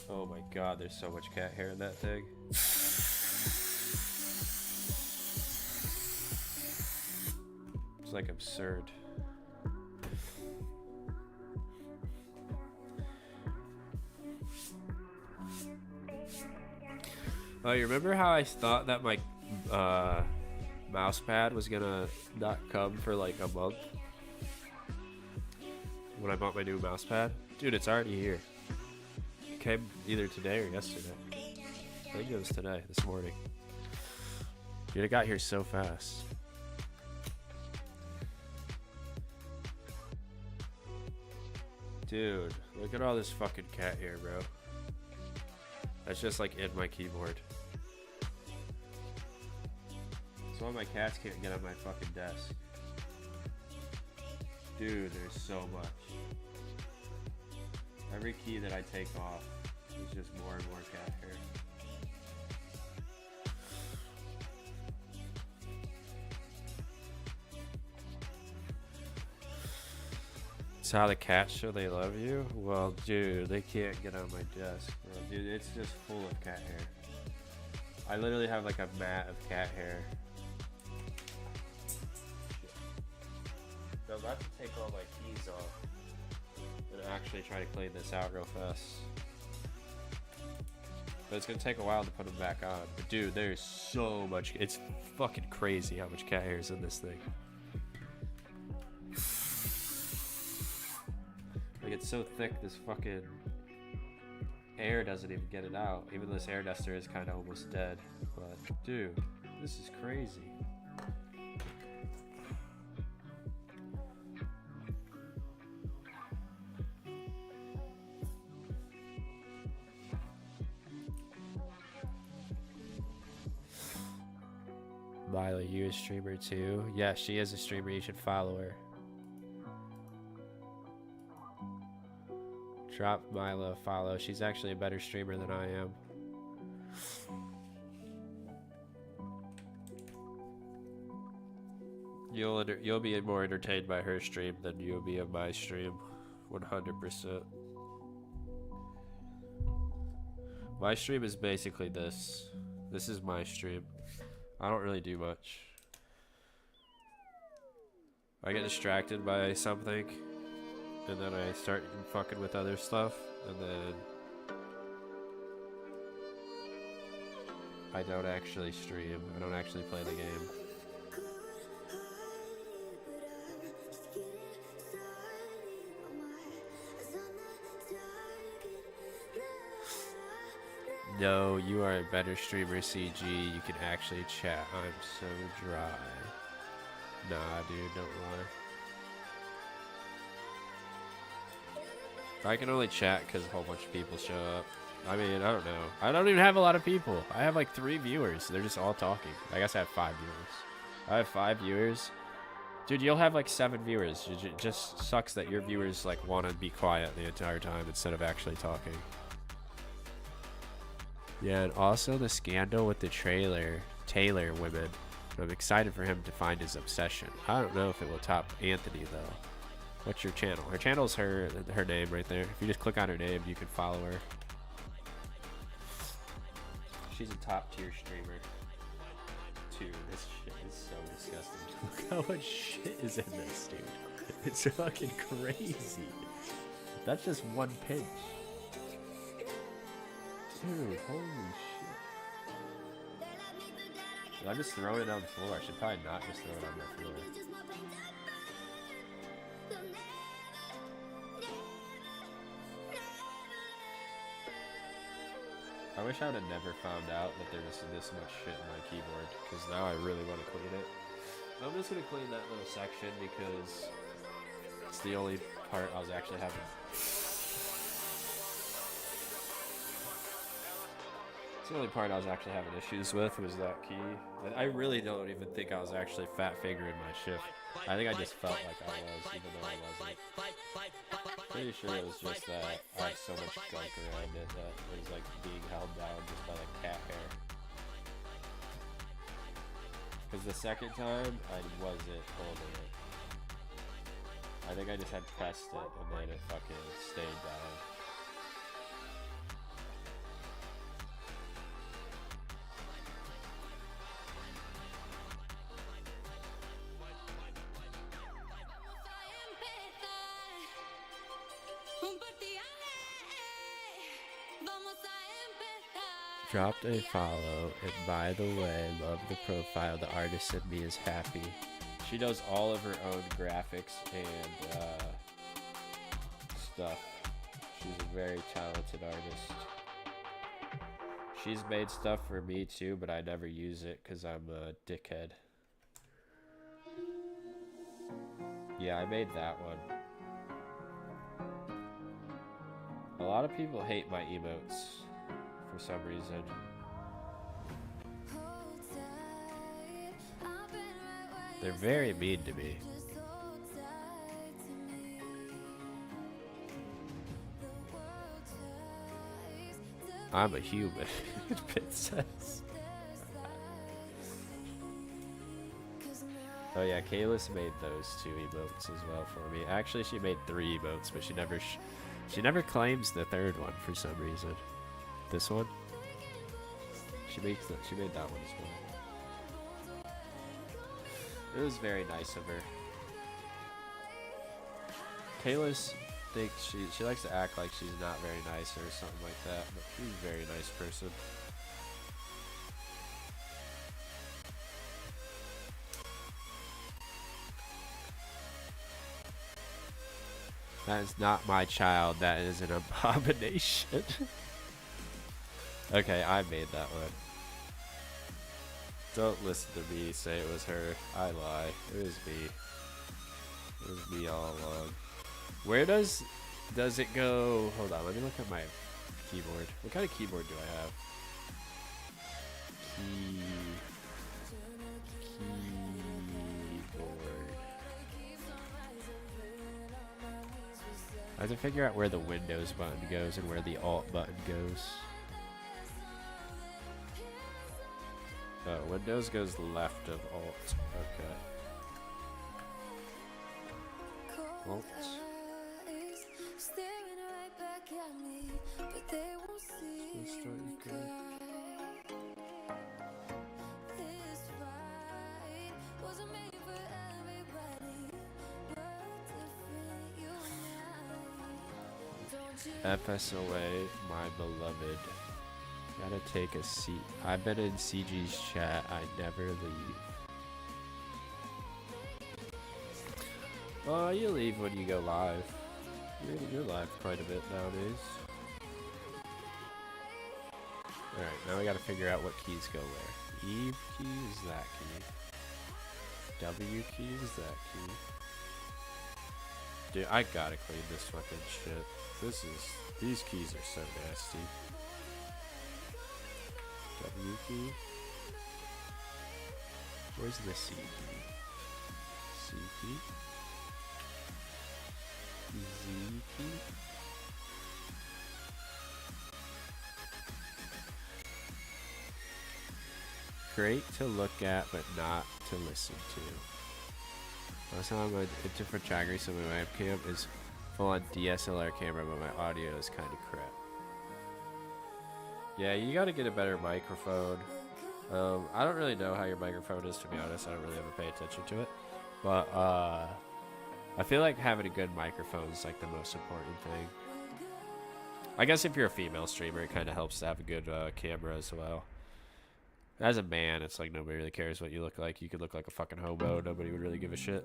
Oh my god, there's so much cat hair in that thing. It's like absurd. Oh, you remember how I thought that my mouse pad was gonna not come for like a month? When I bought my new mouse pad? Dude, it's already here. It came either today or yesterday. I think it was today, this morning. Dude, it got here so fast. Dude, look at all this fucking cat hair, bro. That's just like in my keyboard. So all my cats can't get on my fucking desk. Dude, there's so much. Every key that I take off is just more and more cat hair. It's how the cats show they love you? Well, dude, they can't get on my desk, bro. Dude, it's just full of cat hair. I literally have like a mat of cat hair. So I'm about to take all my keys off and actually try to clean this out real fast. But it's gonna take a while to put them back on. But dude, there's so much. It's fucking crazy how much cat hair is in this thing. Like, it's so thick, this fucking air doesn't even get it out. Even though this air duster is kind of almost dead. But dude, this is crazy. Milo, you a streamer too? Yeah, she is a streamer. You should follow her. Drop Milo a follow. She's actually a better streamer than I am. You'll be more entertained by her stream than you'll be of my stream. 100%. My stream is basically this. This is my stream. I don't really do much. I get distracted by something, and then I start fucking with other stuff, and then I don't actually stream. I don't actually play the game. No, you are a better streamer, CG. You can actually chat. I'm so dry. Nah, dude, don't lie. I can only chat because a whole bunch of people show up. I mean, I don't know. I don't even have a lot of people. I have like 3 viewers. They're just all talking. I guess I have 5 viewers. I have 5 viewers. Dude, you'll have like 7 viewers. It just sucks that your viewers like want to be quiet the entire time instead of actually talking. Yeah, and also the scandal with the Taylor women. I'm excited for him to find his obsession. I don't know if it will top Anthony though. What's your channel? Her channel's her name right there. If you just click on her name, you can follow her. She's a top tier streamer. Dude, this shit is so disgusting. Look how much shit is in this, dude. It's fucking crazy. That's just one pinch. Dude, holy shit. I'm just throwing it on the floor. I should probably not just throw it on the floor. I wish I would have never found out that there was this much shit in my keyboard, because now I really want to clean it. I'm just going to clean that little section because it's the only part I was actually having. The only part I was actually having issues with was that key. And I really don't even think I was actually fat fingering my shift. I think I just felt like I was, even though I wasn't. Pretty sure it was just that I have so much gunk around it that it was like being held down just by like cat hair. Because the second time, I wasn't holding it. I think I just had pressed it and then it fucking stayed down. Dropped a follow, and by the way, love the profile. The artist in me is happy. She does all of her own graphics and stuff. She's a very talented artist. She's made stuff for me too, but I never use it because I'm a dickhead. Yeah, I made that one. A lot of people hate my emotes for some reason. They're very mean to me. I'm a human, it says. Oh yeah, Kalis made those 2 emotes as well for me. Actually, she made 3 emotes, but she never claims the 3rd one for some reason. This one? She made that one as well. It was very nice of her. Kalis thinks she likes to act like she's not very nice or something like that, but she's a very nice person. That is not my child. That is an abomination. Okay, I made that one. Don't listen to me say it was her. I lie. It was me. It was me all along. Where does it go? Hold on, let me look at my keyboard. What kind of keyboard do I have? Keyboard. I have to figure out where the Windows button goes and where the Alt button goes. Oh, Windows goes left of Alt. Okay. Alt. FSOA, my beloved. Gotta take a seat. I've been in CG's chat. I never leave. You leave when you go live. You're live quite a bit nowadays. Alright, now we gotta figure out what keys go where. E key is that key. W key is that key. Dude, I gotta clean this fucking shit. These keys are so nasty. W key. Where's the C key? C key. Z key. Great to look at, but not to listen to. Last time I went into for track recently, my webcam is full on DSLR camera, but my audio is kind of crap. Yeah, you gotta get a better microphone. I don't really know how your microphone is, to be honest. I don't really ever pay attention to it. But I feel like having a good microphone is like the most important thing. I guess if you're a female streamer, it kind of helps to have a good camera as well. As a man, it's like nobody really cares what you look like. You could look like a fucking hobo. Nobody would really give a shit.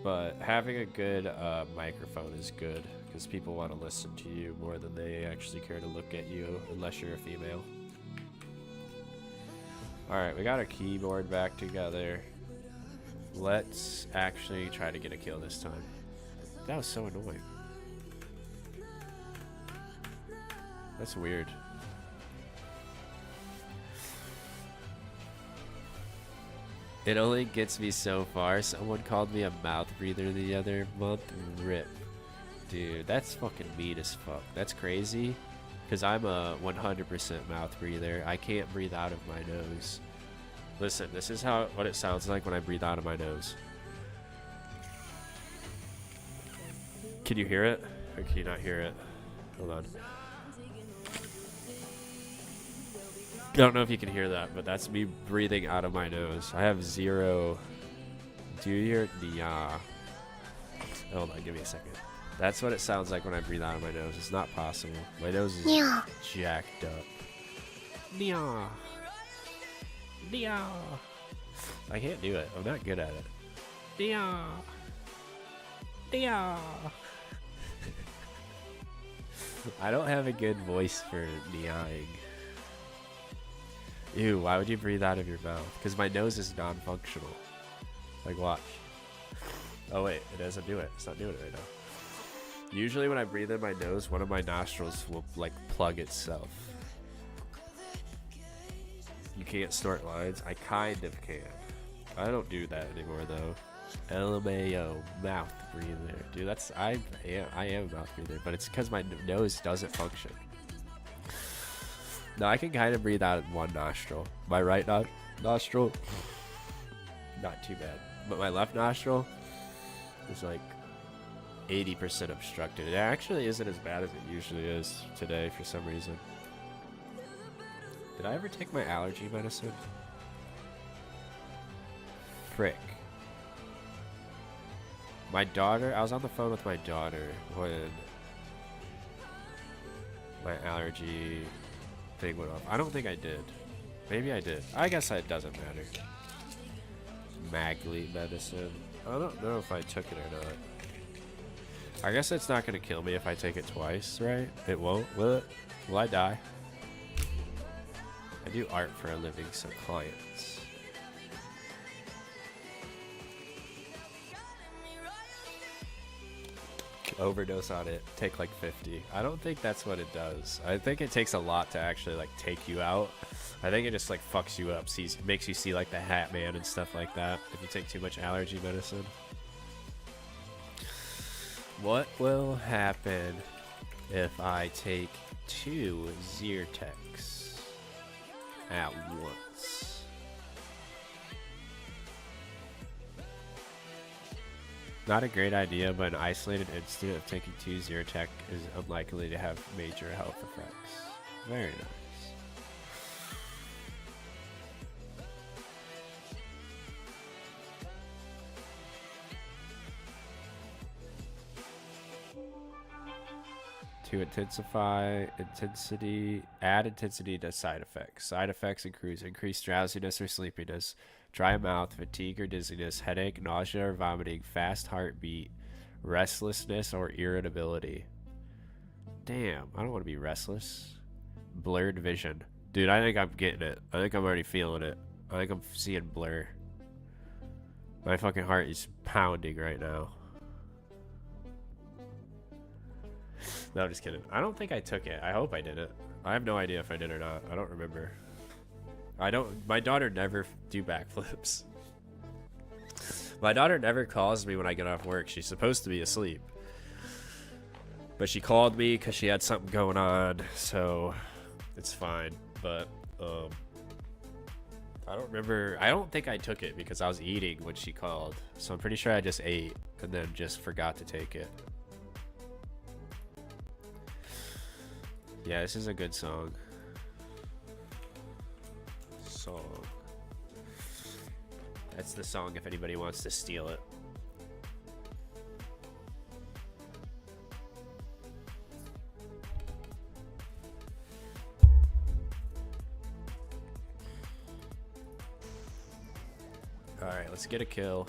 But having a good microphone is good because people want to listen to you more than they actually care to look at you, unless you're a female. Alright, we got our keyboard back together. Let's actually try to get a kill this time. That was so annoying. That's weird. It only gets me so far. Someone called me a mouth breather the other month. RIP. Dude, that's fucking mean as fuck. That's crazy. Because I'm a 100% mouth breather. I can't breathe out of my nose. Listen, this is what it sounds like when I breathe out of my nose. Can you hear it? Or can you not hear it? Hold on. I don't know if you can hear that, but that's me breathing out of my nose. I have zero. Do you hear it? Yeah. Hold on, give me a second. That's what it sounds like when I breathe out of my nose. It's not possible. My nose is jacked up. Yeah. Yeah. I can't do it. I'm not good at it. Yeah. Yeah. I don't have a good voice for meowing. Ew, why would you breathe out of your mouth? Because my nose is non-functional. Like, watch. Oh, wait, it doesn't do it. It's not doing it right now. Usually when I breathe in my nose, one of my nostrils will, like, plug itself. You can't snort lines? I kind of can. I don't do that anymore, though. LMAO, mouth breather. Dude, I am a mouth breather, but it's because my nose doesn't function. No, I can kind of breathe out of one nostril. My right nostril, not too bad. But my left nostril is like 80% obstructed. It actually isn't as bad as it usually is today for some reason. Did I ever take my allergy medicine? Frick. My daughter, I was on the phone with my daughter when my allergy thing went off. I don't think I did. Maybe I did. I guess it doesn't matter. Magli medicine. I don't know if I took it or not. I guess it's not going to kill me if I take it twice, right? It won't, will it? Will I die? I do art for a living, so clients. Overdose on it, take like 50. I don't think that's what it does. I think it takes a lot to actually like take you out. I think it just like fucks you up, makes you see like the Hat Man and stuff like that if you take too much allergy medicine. What will happen if I take 2 Zyrtecs at once? Not a great idea, but an isolated incident of taking 2 Zyrtec is unlikely to have major health effects. Very nice. To intensify intensity, add intensity to side effects. Side effects increase drowsiness or sleepiness, dry mouth, fatigue or dizziness, headache, nausea or vomiting, fast heartbeat, restlessness or irritability. Damn, I don't want to be restless. Blurred vision. Dude, I think I'm getting it. I think I'm already feeling it. I think I'm seeing blur. My fucking heart is pounding right now. No, just kidding. I don't think I took it. I hope I didn't. I have no idea if I did or not. I don't remember. My daughter never do backflips. My daughter never calls me when I get off work. She's supposed to be asleep. But she called me because she had something going on, so it's fine. But, I don't remember. I don't think I took it because I was eating when she called. So I'm pretty sure I just ate and then just forgot to take it. Yeah, this is a good song. That's the song if anybody wants to steal it. Alright, let's get a kill.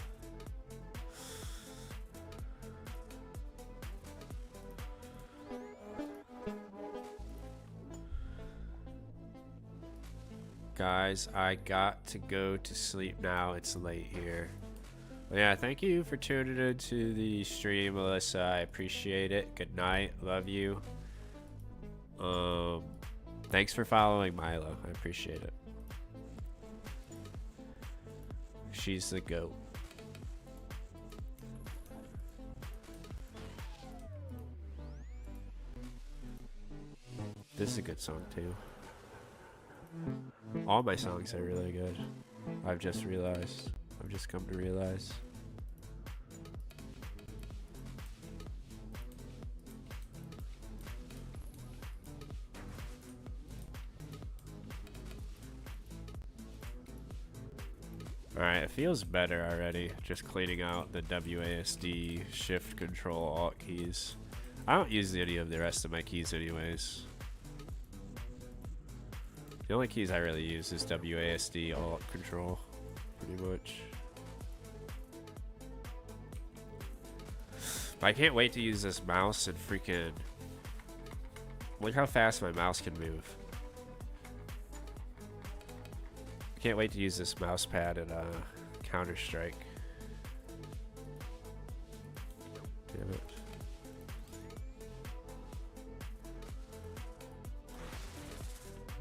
Guys, I got to go to sleep now. It's late here. But yeah, thank you for tuning in to the stream, Melissa. I appreciate it. Good night. Love you. Thanks for following Milo. I appreciate it. She's the GOAT. This is a good song too. All my songs are really good. I've just realized. I've just come to realize. Alright, it feels better already. Just cleaning out the WASD, Shift, Control, Alt keys. I don't use any of the rest of my keys anyways. The only keys I really use is WASD, Alt, Control, pretty much. But I can't wait to use this mouse and freaking... Look how fast my mouse can move. Can't wait to use this mouse pad in Counter-Strike. Damn it.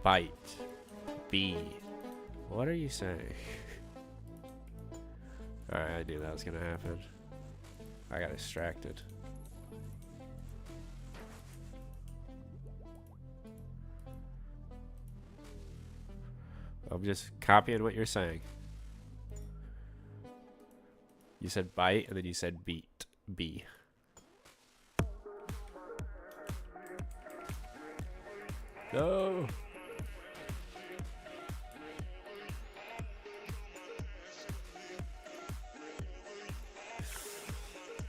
Bite. B. What are you saying? Alright, I knew that was gonna happen. I got distracted. I'm just copying what you're saying. You said bite and then you said beat. B. No.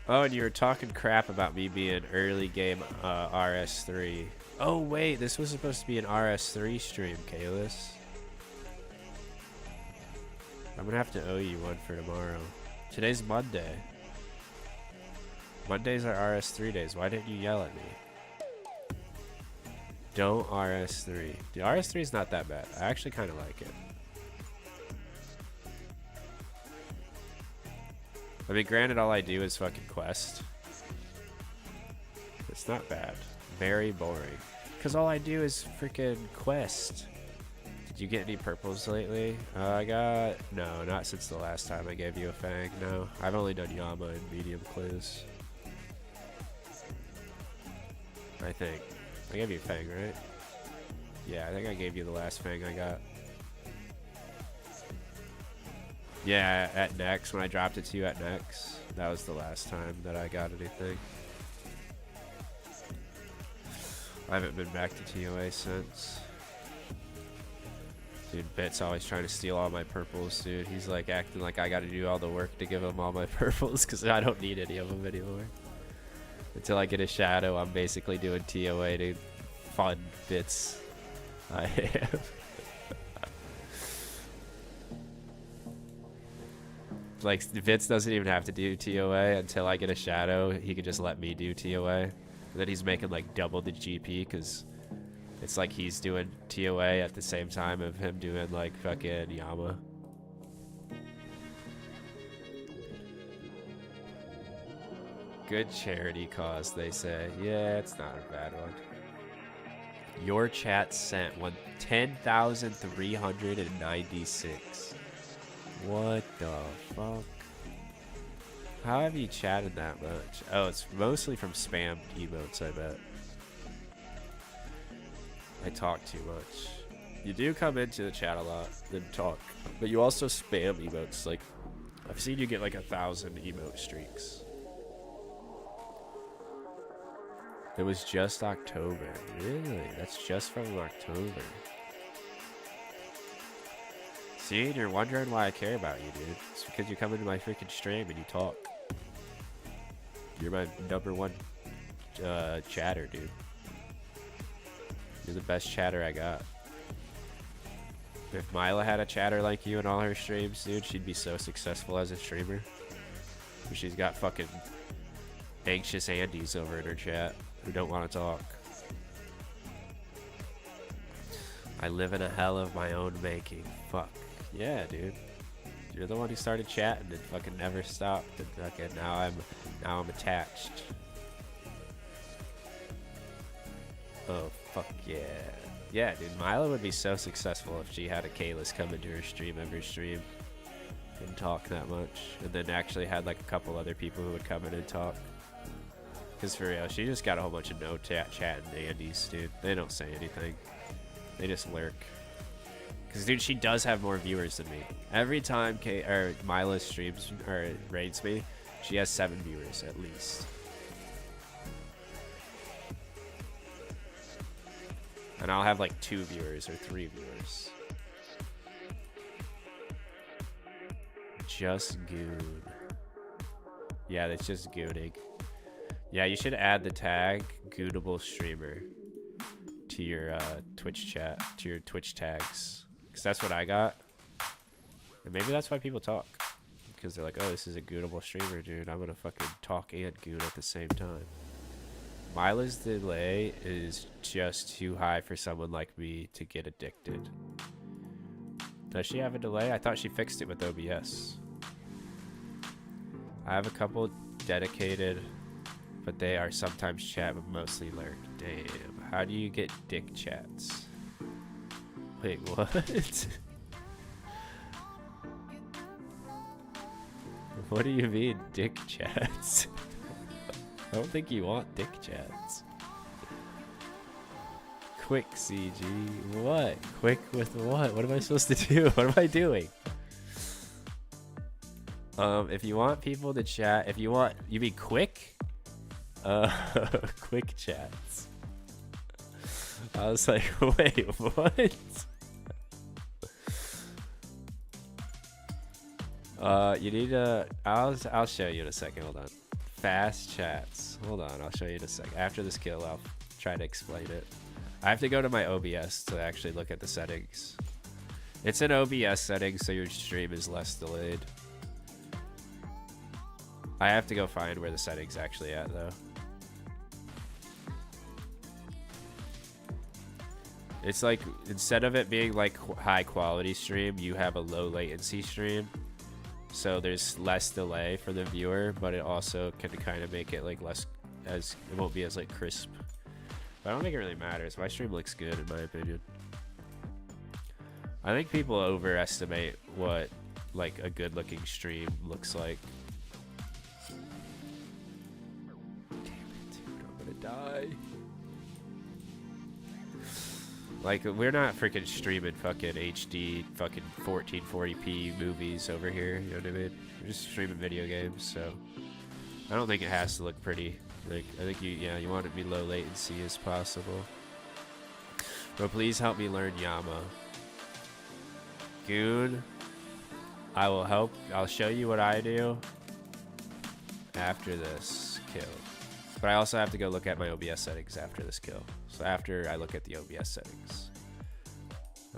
Oh, and you were talking crap about me being early game RS3. Oh, wait, this was supposed to be an RS3 stream, Kalis. I'm gonna have to owe you one for tomorrow. Today's Monday. Mondays are RS3 days. Why didn't you yell at me? Don't RS3. The RS3 is not that bad. I actually kind of like it. I mean, granted, all I do is fucking quest. It's not bad. Very boring. Because all I do is freaking quest. Did you get any purples lately? I got... No, not since the last time I gave you a fang. No, I've only done Yama and medium clues. I think. I gave you a fang, right? Yeah, I think I gave you the last fang I got. Yeah, at Nex, when I dropped it to you at Nex. That was the last time that I got anything. I haven't been back to TOA since. Dude, Bit's always trying to steal all my purples, dude. He's like acting like I gotta do all the work to give him all my purples because I don't need any of them anymore. Until I get a shadow, I'm basically doing TOA to fun bits. I am. Like, Vince doesn't even have to do TOA until I get a shadow. He could just let me do TOA. And then he's making like double the GP because it's like he's doing TOA at the same time of him doing like fucking Yama. Good charity cause, they say. Yeah, it's not a bad one. Your chat sent 10,396. What the fuck? How have you chatted that much? Oh, it's mostly from spam emotes, I bet. I talk too much. You do come into the chat a lot and talk, but you also spam emotes. Like, I've seen you get like 1,000 emote streaks. It was just October. Really? That's just from October. See, you're wondering why I care about you, dude. It's because you come into my freaking stream and you talk. You're my #1 chatter, dude. You're the best chatter I got. If Mila had a chatter like you in all her streams, dude, she'd be so successful as a streamer. She's got fucking anxious Andes over in her chat who don't want to talk. I live in a hell of my own making. Fuck. Yeah, dude. You're the one who started chatting and fucking never stopped. And fucking now I'm attached. Oh fuck yeah. Yeah, dude, Mila would be so successful if she had a Kalis come into her stream every stream and talk that much. And then actually had like a couple other people who would come in and talk. Cause for real, she just got a whole bunch of no chatting Andes, dude. They don't say anything. They just lurk. Cause dude, she does have more viewers than me. Every time Mila streams or raids me, she has 7 viewers at least. And I'll have like 2 viewers or 3 viewers. Just goon. Yeah, that's just gooning. Yeah, you should add the tag goonable streamer to your Twitch chat, to your Twitch tags. Because that's what I got. And maybe that's why people talk. Because they're like, oh, this is a goonable streamer, dude. I'm going to fucking talk and goon at the same time. Mila's delay is just too high for someone like me to get addicted. Does she have a delay? I thought she fixed it with OBS. I have a couple dedicated, but they are sometimes chat, but mostly lurk. Damn. How do you get dick chats? Wait, what? What do you mean, dick chats? I don't think you want dick chats. Quick, CG. What? Quick with what? What am I supposed to do? What am I doing? If you want people to chat, if you want, you mean quick? Quick chats. I was like, wait, what? You need to, I'll show you in a second, hold on. Fast chats. Hold on, I'll show you in a sec. After this kill, I'll try to explain it. I have to go to my OBS to actually look at the settings. It's an OBS setting, so your stream is less delayed. I have to go find where the settings actually at, though. It's like, instead of it being like high quality stream, you have a low latency stream. So there's less delay for the viewer, but it also can kind of make it like less, as it won't be as like crisp. But I don't think it really matters. My stream looks good in my opinion. I think people overestimate what like a good looking stream looks like. Damn it, dude, I'm gonna die. Like, we're not freaking streaming fucking HD, fucking 1440p movies over here, you know what I mean? We're just streaming video games, so I don't think it has to look pretty. Like, I think you want it to be low latency as possible. But please help me learn Yama. Goon, I will help. I'll show you what I do after this kill. But I also have to go look at my OBS settings after this kill. So after I look at the OBS settings.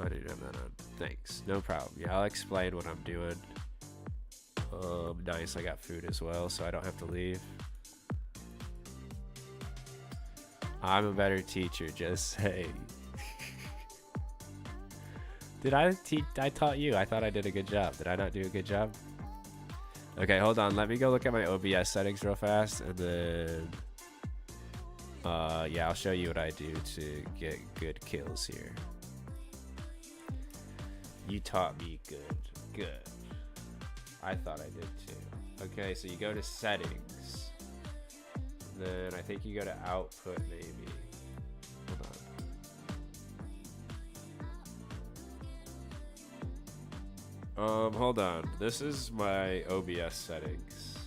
I didn't have that on. Thanks. No problem. Yeah, I'll explain what I'm doing. Nice, I got food as well, so I don't have to leave. I'm a better teacher, just saying. Did I teach? I taught you. I thought I did a good job. Did I not do a good job? Okay, hold on. Let me go look at my OBS settings real fast, and then yeah, I'll show you what I do to get good kills here. You taught me good. Good. I thought I did too. Okay, so you go to settings. Then I think you go to output maybe. Hold on. Hold on. This is my OBS settings.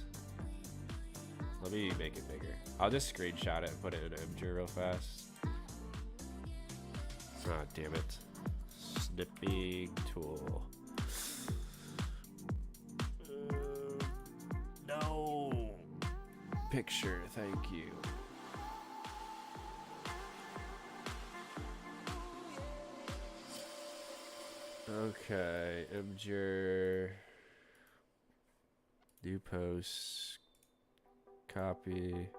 Let me make it bigger. I'll just screenshot it and put it in Imgur real fast. Ah, damn it. Snipping tool. No. Picture, thank you. Okay, Imgur. New post. Copy.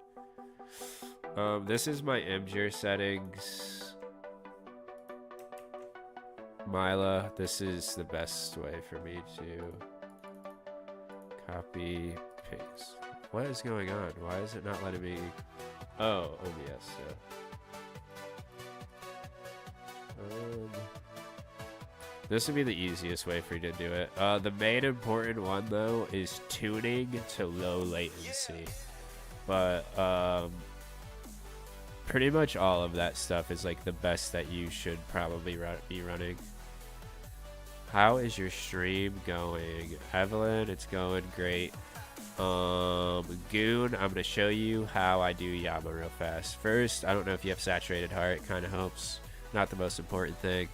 This is my Imgur settings. Mila, this is the best way for me to copy, paste. What is going on? Why is it not letting me? Oh, OBS, yeah. This would be the easiest way for you to do it. The main important one though is tuning to low latency. But pretty much all of that stuff is like the best that you should probably be running. How is your stream going? Evelyn, it's going great. Goon, I'm gonna show you how I do Yama real fast. First, I don't know if you have saturated heart, kind of helps. Not the most important thing.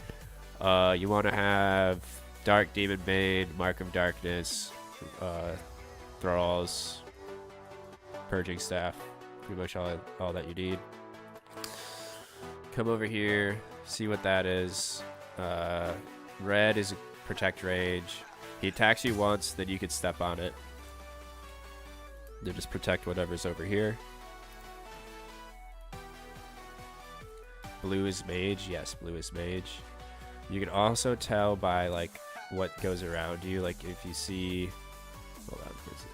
You want to have Dark Demon Bane, Mark of Darkness, Thralls, Purging Staff, pretty much all that you need. Come over here, see what that is. Red is Protect Rage. He attacks you once, then you can step on it. Then just protect whatever's over here. Blue is Mage. Yes, blue is Mage. You can also tell by like what goes around you. Like if you see, hold on,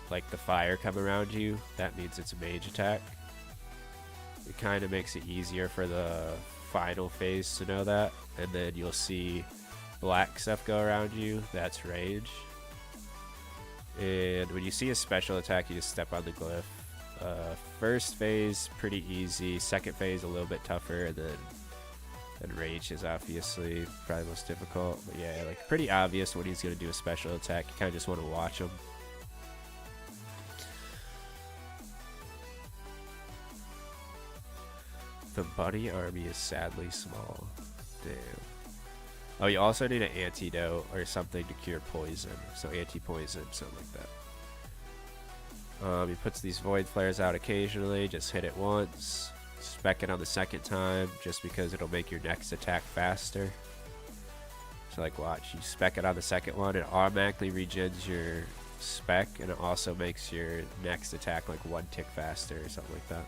like the fire come around you, that means it's a Mage attack. It kind of makes it easier for the final phase to know that. And then you'll see black stuff go around you, that's Rage. And when you see a special attack, you just step on the glyph. First phase, pretty easy. Second phase, a little bit tougher. And then Rage is obviously probably most difficult. But yeah, like pretty obvious when he's going to do a special attack. You kind of just want to watch him. The bunny army is sadly small. Damn. Oh, you also need an antidote or something to cure poison. So anti-poison, something like that. He puts these void flares out occasionally. Just hit it once. Spec it on the second time, just because it'll make your next attack faster. So like watch, you spec it on the second one, it automatically regens your spec, and it also makes your next attack like one tick faster or something like that.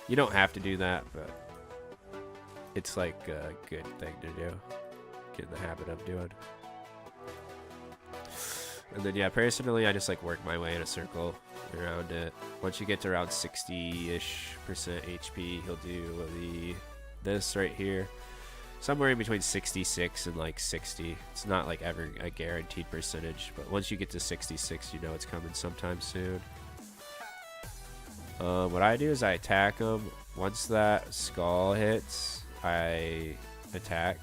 You don't have to do that, but it's like a good thing to do. Get in the habit of doing. And then yeah, personally I just like work my way in a circle around it. Once you get to around 60-ish % HP, he'll do this right here. Somewhere in between 66 and like 60. It's not like ever a guaranteed percentage, but once you get to 66, you know it's coming sometime soon. What I do is I attack him. Once that skull hits, I attack.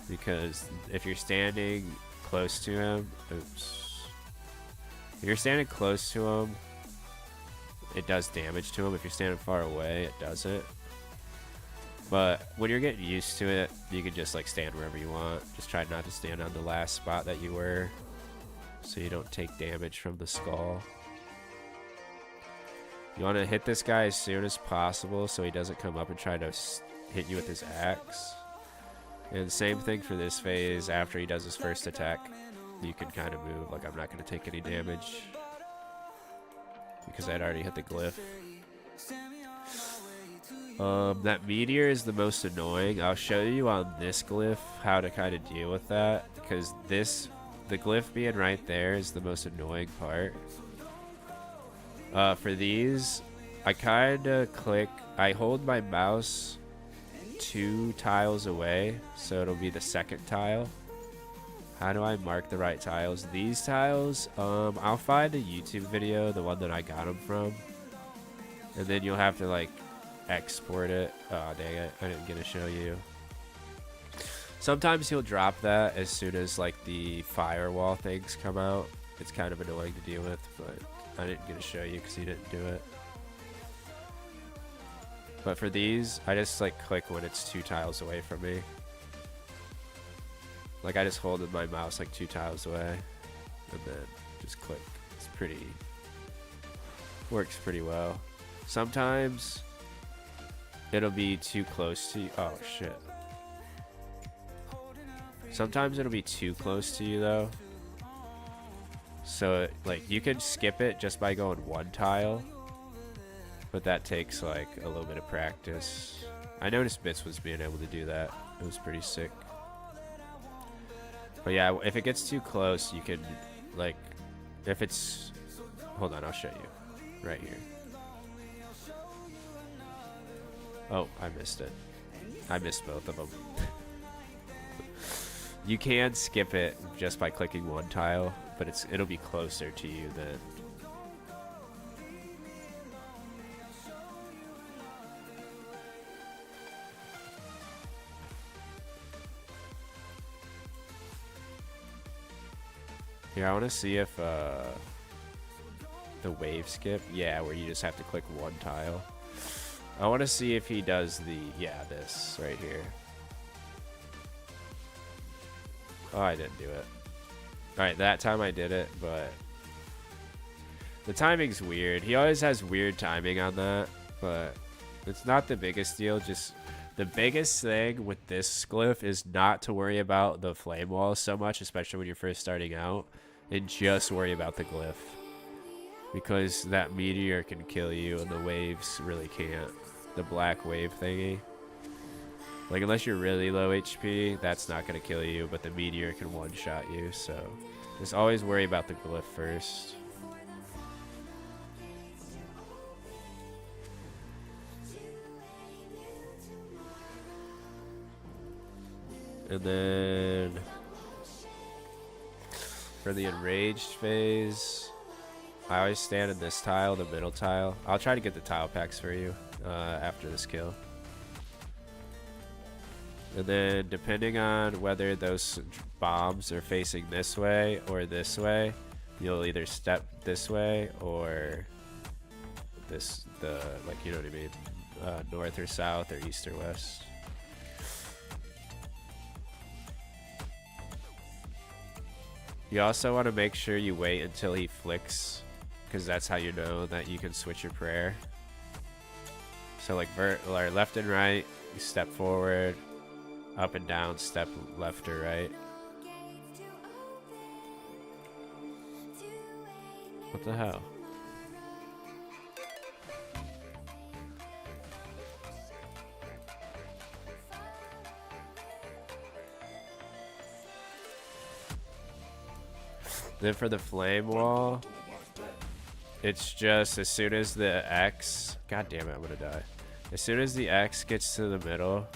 Because if you're standing close to him, oops. If you're standing close to him, it does damage to him. If you're standing far away, it doesn't. But when you're getting used to it, you can just like stand wherever you want. Just try not to stand on the last spot that you were, so you don't take damage from the skull. You want to hit this guy as soon as possible so he doesn't come up and try to hit you with his axe. And same thing for this phase. After he does his first attack, you can kind of move. Like, I'm not going to take any damage because I'd already hit the glyph. That meteor is the most annoying. I'll show you on this glyph how to kind of deal with that, because the glyph being right there is the most annoying part. For these, I kind of I hold my mouse 2 tiles away, so it'll be the second tile. How do I mark the right tiles? These tiles, I'll find a YouTube video, the one that I got them from, and then you'll have to like export it. Oh dang it, I didn't get to show you. Sometimes he'll drop that as soon as like the firewall things come out. It's kind of annoying to deal with, but I didn't get to show you because he didn't do it. But for these, I just like click when it's 2 tiles away from me. Like, I just hold with my mouse like 2 tiles away and then just click. It's works pretty well. Sometimes it'll be too close to you. Oh shit. Sometimes it'll be too close to you though. So like you can skip it just by going 1 tile, but that takes like a little bit of practice. I noticed Bits was being able to do that. It was pretty sick. But yeah, if it gets too close, you can like, if it's, hold on, I'll show you right here. Oh, I missed it. I missed both of them. You can skip it just by clicking 1 tile, but it'll be closer to you then. Here, I want to see if the wave skip, yeah, where you just have to click 1 tile. I want to see if he does this right here. Oh, I didn't do it. Alright, that time I did it, but the timing's weird. He always has weird timing on that, but it's not the biggest deal. Just the biggest thing with this glyph is not to worry about the flame walls so much, especially when you're first starting out, and just worry about the glyph. Because that meteor can kill you and the waves really can't. The black wave thingy. Like, unless you're really low HP, that's not going to kill you, but the meteor can one-shot you, so just always worry about the glyph first. And then for the enraged phase, I always stand in this tile, the middle tile. I'll try to get the tile packs for you after this kill. And then depending on whether those bombs are facing this way or this way, you'll either step this way or this, like, you know what I mean, north or south or east or west. You also want to make sure you wait until he flicks, because that's how you know that you can switch your prayer. So like or left and right, you step forward, up and down, step left or right. What the hell? Then for the flame wall, it's just as soon as the X, god damn it, I'm gonna die. As soon as the X gets to the middle,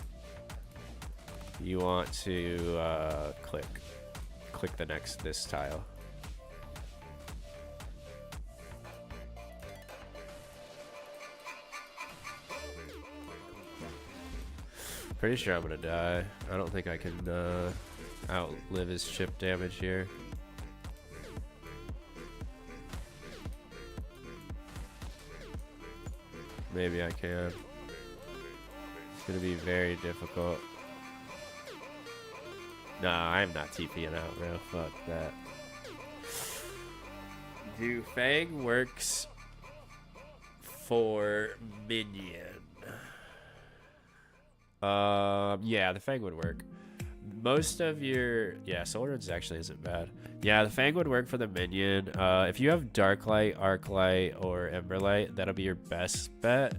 you want to click this tile. Pretty sure I'm gonna die. I don't think I can outlive his chip damage here. Maybe I can. It's gonna be very difficult. Nah, I'm not TPing out, bro. Fuck that. Dude, Fang works for minion. Yeah, the Fang would work. Most of your... Yeah, Solar Runes actually isn't bad. Yeah, the Fang would work for the minion. If you have Darklight, Arclight, or Emberlight, that'll be your best bet.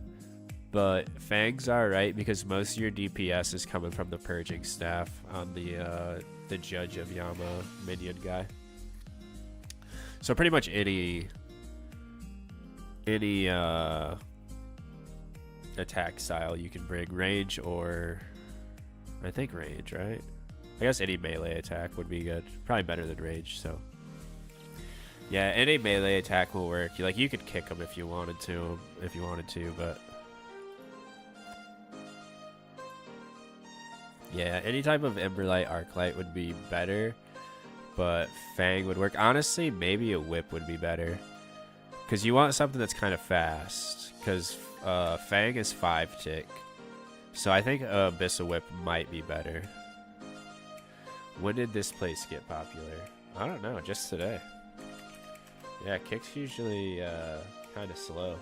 But Fang's alright because most of your DPS is coming from the Purging Staff on the Judge of Yama minion guy. So pretty much any attack style you can bring, range or I think range, right? I guess any melee attack would be good. Probably better than range, so. Yeah, any melee attack will work. You could kick them if you wanted to, but yeah, any type of Emberlight, Arclight would be better, but Fang would work. Honestly, maybe a Whip would be better. Because you want something that's kind of fast. Because Fang is 5 tick. So I think Abyssal Whip might be better. When did this place get popular? I don't know, just today. Yeah, kick's usually kind of slow.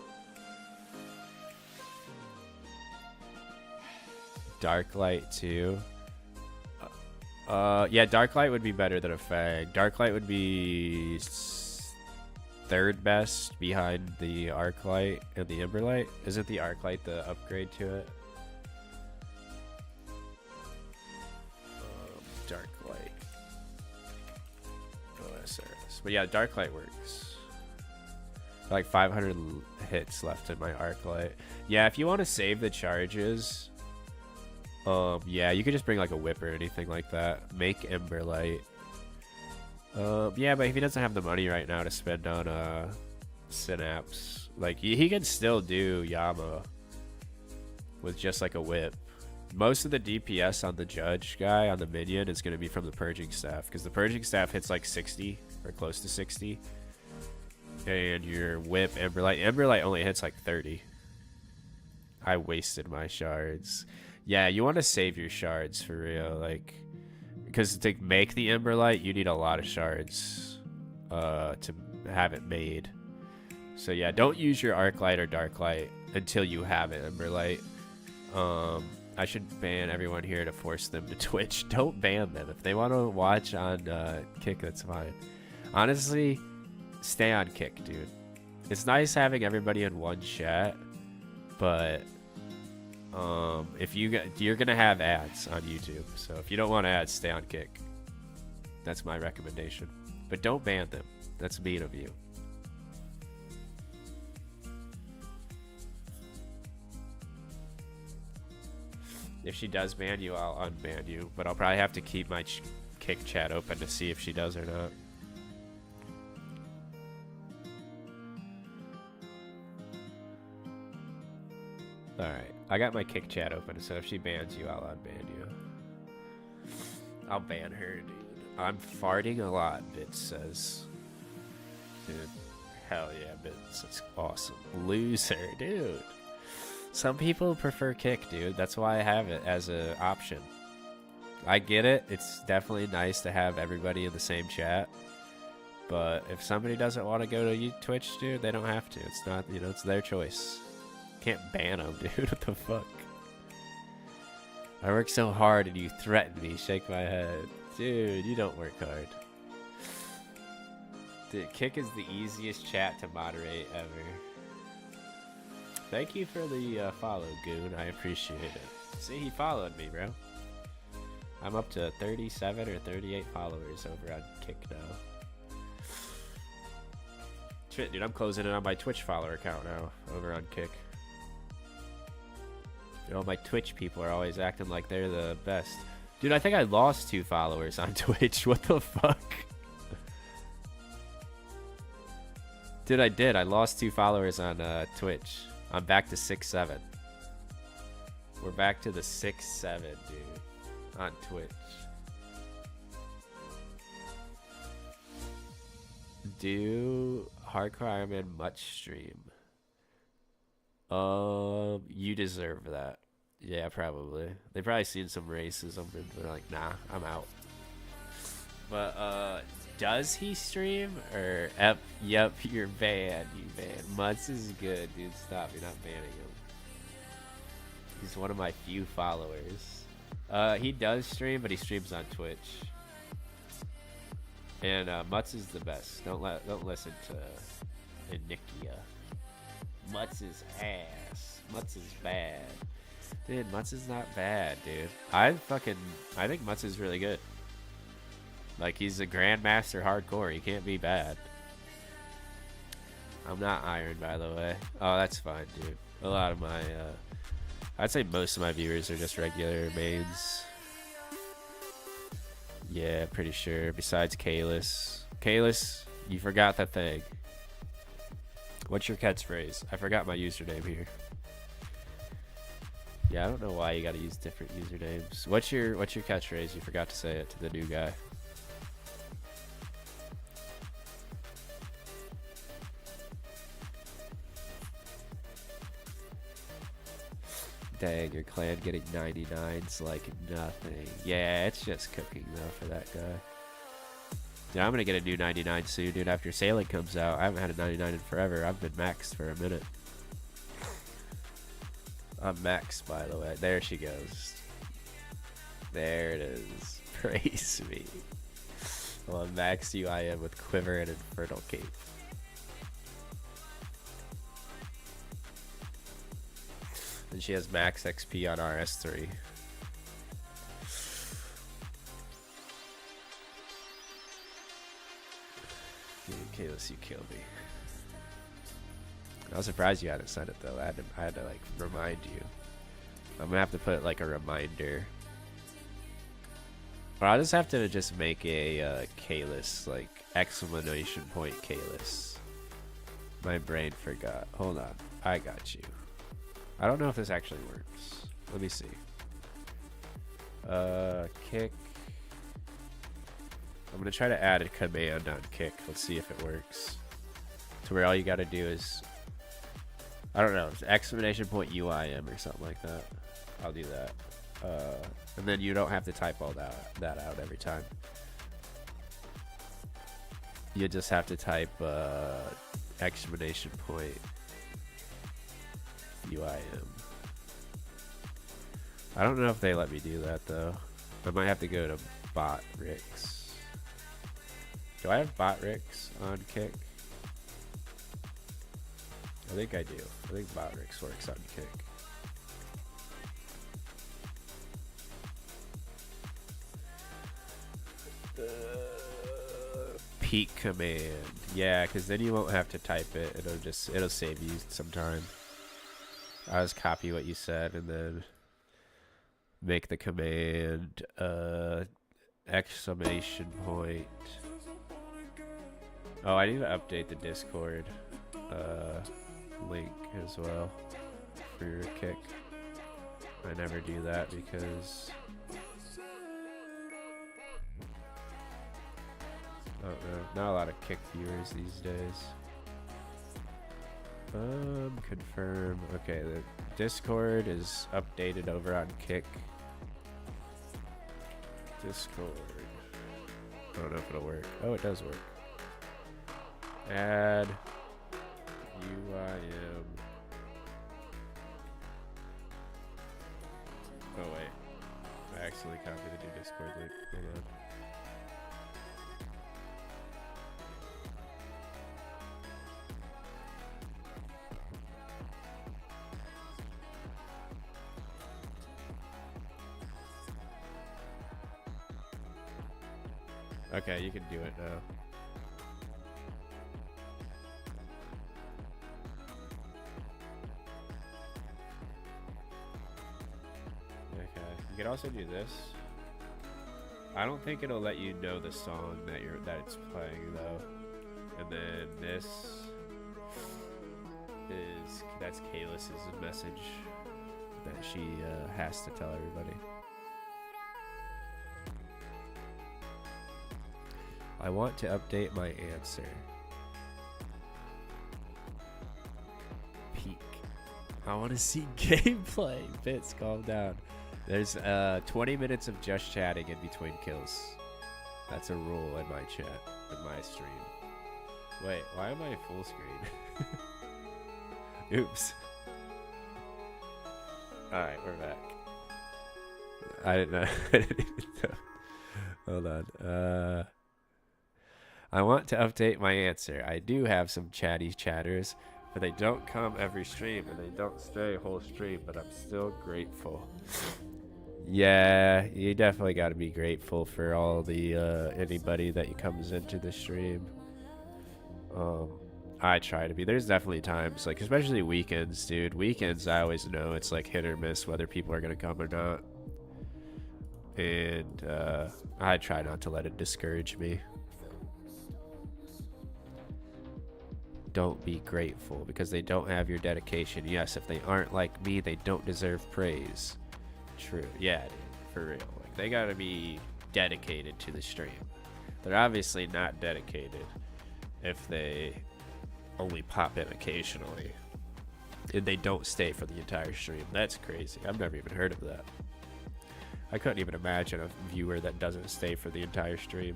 Darklight too. Yeah, Darklight would be better than a Fang. Darklight would be third best behind the Arclight and the Emberlight. Isn't the Arclight the upgrade to it? Darklight. OSRS. But yeah, Darklight works. Like 500 hits left in my Arclight. Yeah, if you want to save the charges, yeah, you could just bring like a Whip or anything like that. Make Emberlight. Yeah, but if he doesn't have the money right now to spend on Synapse, like he can still do Yama with just like a Whip. Most of the DPS on the Judge guy on the minion is going to be from the Purging Staff, because the Purging Staff hits like 60 or close to 60, and your Whip Emberlight only hits like 30. I wasted my shards. Yeah, you want to save your shards for real, like. Because to make the Emberlight, you need a lot of shards to have it made. So yeah, don't use your Arclight or Darklight until you have an Emberlight. I should ban everyone here to force them to Twitch. Don't ban them. If they want to watch on Kick, that's fine. Honestly, stay on Kick, dude. It's nice having everybody in one chat, but if you're gonna have ads on YouTube, so if you don't want ads, stay on Kick. That's my recommendation. But don't ban them. That's mean of you. If she does ban you, I'll unban you, but I'll probably have to keep my Kick chat open to see if she does or not. Alright, I got my Kick chat open, so if she bans you, I'll unban you. I'll ban her, dude. I'm farting a lot, Bits says. Dude, hell yeah, Bits. That's awesome. Loser, dude. Some people prefer Kick, dude. That's why I have it as an option. I get it. It's definitely nice to have everybody in the same chat. But if somebody doesn't want to go to Twitch, dude, they don't have to. It's not, you know, it's their choice. Can't ban them, dude. What the fuck? I work so hard and you threaten me. Shake my head. Dude, you don't work hard. Dude, Kick is the easiest chat to moderate ever. Thank you for the follow, Goon. I appreciate it. See, he followed me, bro. I'm up to 37 or 38 followers over on Kick now. Shit, dude, I'm closing in on my Twitch follower account now over on Kick. You know, my Twitch people are always acting like they're the best. Dude, I think I lost 2 followers on Twitch. What the fuck? Dude, I did. I lost 2 followers on Twitch. I'm back to 6-7. We're back to the 6-7, dude, on Twitch. Do Hardcore Iron Man much stream? You deserve that. Yeah, probably. They've probably seen some racism and they're like, nah, I'm out. But does he stream or yep, you're banned, you banned. Mutz is good, dude. Stop, you're not banning him. He's one of my few followers. He does stream, but he streams on Twitch. And Mutz is the best. Don't listen to Inikia. Mutz is ass. Mutz is bad. Dude, Mutz is not bad, dude. I think Mutz is really good. Like, he's a grandmaster hardcore. He can't be bad. I'm not Iron, by the way. Oh, that's fine, dude. A lot of my I'd say most of my viewers are just regular mains. Yeah, pretty sure. Besides Kalis. Kalis, you forgot that thing. What's your catchphrase? I forgot my username here. Yeah, I don't know why you gotta use different usernames. What's your catchphrase? You forgot to say it to the new guy. Dang, your clan getting 99's like nothing. Yeah, it's just cooking though for that guy. Dude, I'm gonna get a new 99 soon, dude. After Sailing comes out, I haven't had a 99 in forever. I've been maxed for a minute. I'm maxed, by the way. There she goes. There it is. Praise me. Well, I'm maxed UIM with Quiver and Infernal Cape. And she has max XP on RS3. Kalis, you killed me. I was surprised you hadn't said it though. I had to like remind you. I'm gonna have to put like a reminder. Or I'll just have to just make a Kalis, like exclamation point Kalis. My brain forgot. Hold on. I got you. I don't know if this actually works. Let me see. Kick. I'm gonna try to add a command on kick. Let's see if it works. To where all you gotta do is, I don't know, exclamation point UIM or something like that. I'll do that. And then you don't have to type all that out every time. You just have to type exclamation point UIM. I don't know if they let me do that though. I might have to go to bot Ricks. Do I have bot Ricks on kick? I think I do. I think bot Ricks works on kick. Peak command. Yeah, because then you won't have to type it. It'll save you some time. I'll just copy what you said and then make the command exclamation point. Oh, I need to update the Discord link as well for your kick. I never do that because I don't know, not a lot of kick viewers these days. Confirm. Okay, the Discord is updated over on Kick. Discord. I don't know if it'll work. Oh, it does work. Add UIM. Oh wait, I accidentally copied the new Discord link. Hold on. Okay, you can do it now. Okay, you can also do this. I don't think it'll let you know the song that it's playing though. And then this is that's Kalis's message that she has to tell everybody. I want to update my answer. Peak. I want to see gameplay. Bits, calm down. There's 20 minutes of just chatting in between kills. That's a rule in my chat, in my stream. Wait, why am I full screen? Oops. Alright, we're back. I didn't know. I didn't even know. Hold on. I want to update my answer. I do have some chatty chatters, but they don't come every stream and they don't stay a whole stream, but I'm still grateful. Yeah, you definitely got to be grateful for all the anybody that comes into the stream. I try to be. There's definitely times, like especially weekends, dude. Weekends, I always know it's like hit or miss whether people are gonna come or not, and I try not to let it discourage me. Don't be grateful because they don't have your dedication. Yes, if they aren't like me, they don't deserve praise. True. Yeah, dude, for real. Like they gotta be dedicated to the stream. They're obviously not dedicated if they only pop in occasionally and they don't stay for the entire stream. That's crazy. I've never even heard of that. I couldn't even imagine a viewer that doesn't stay for the entire stream.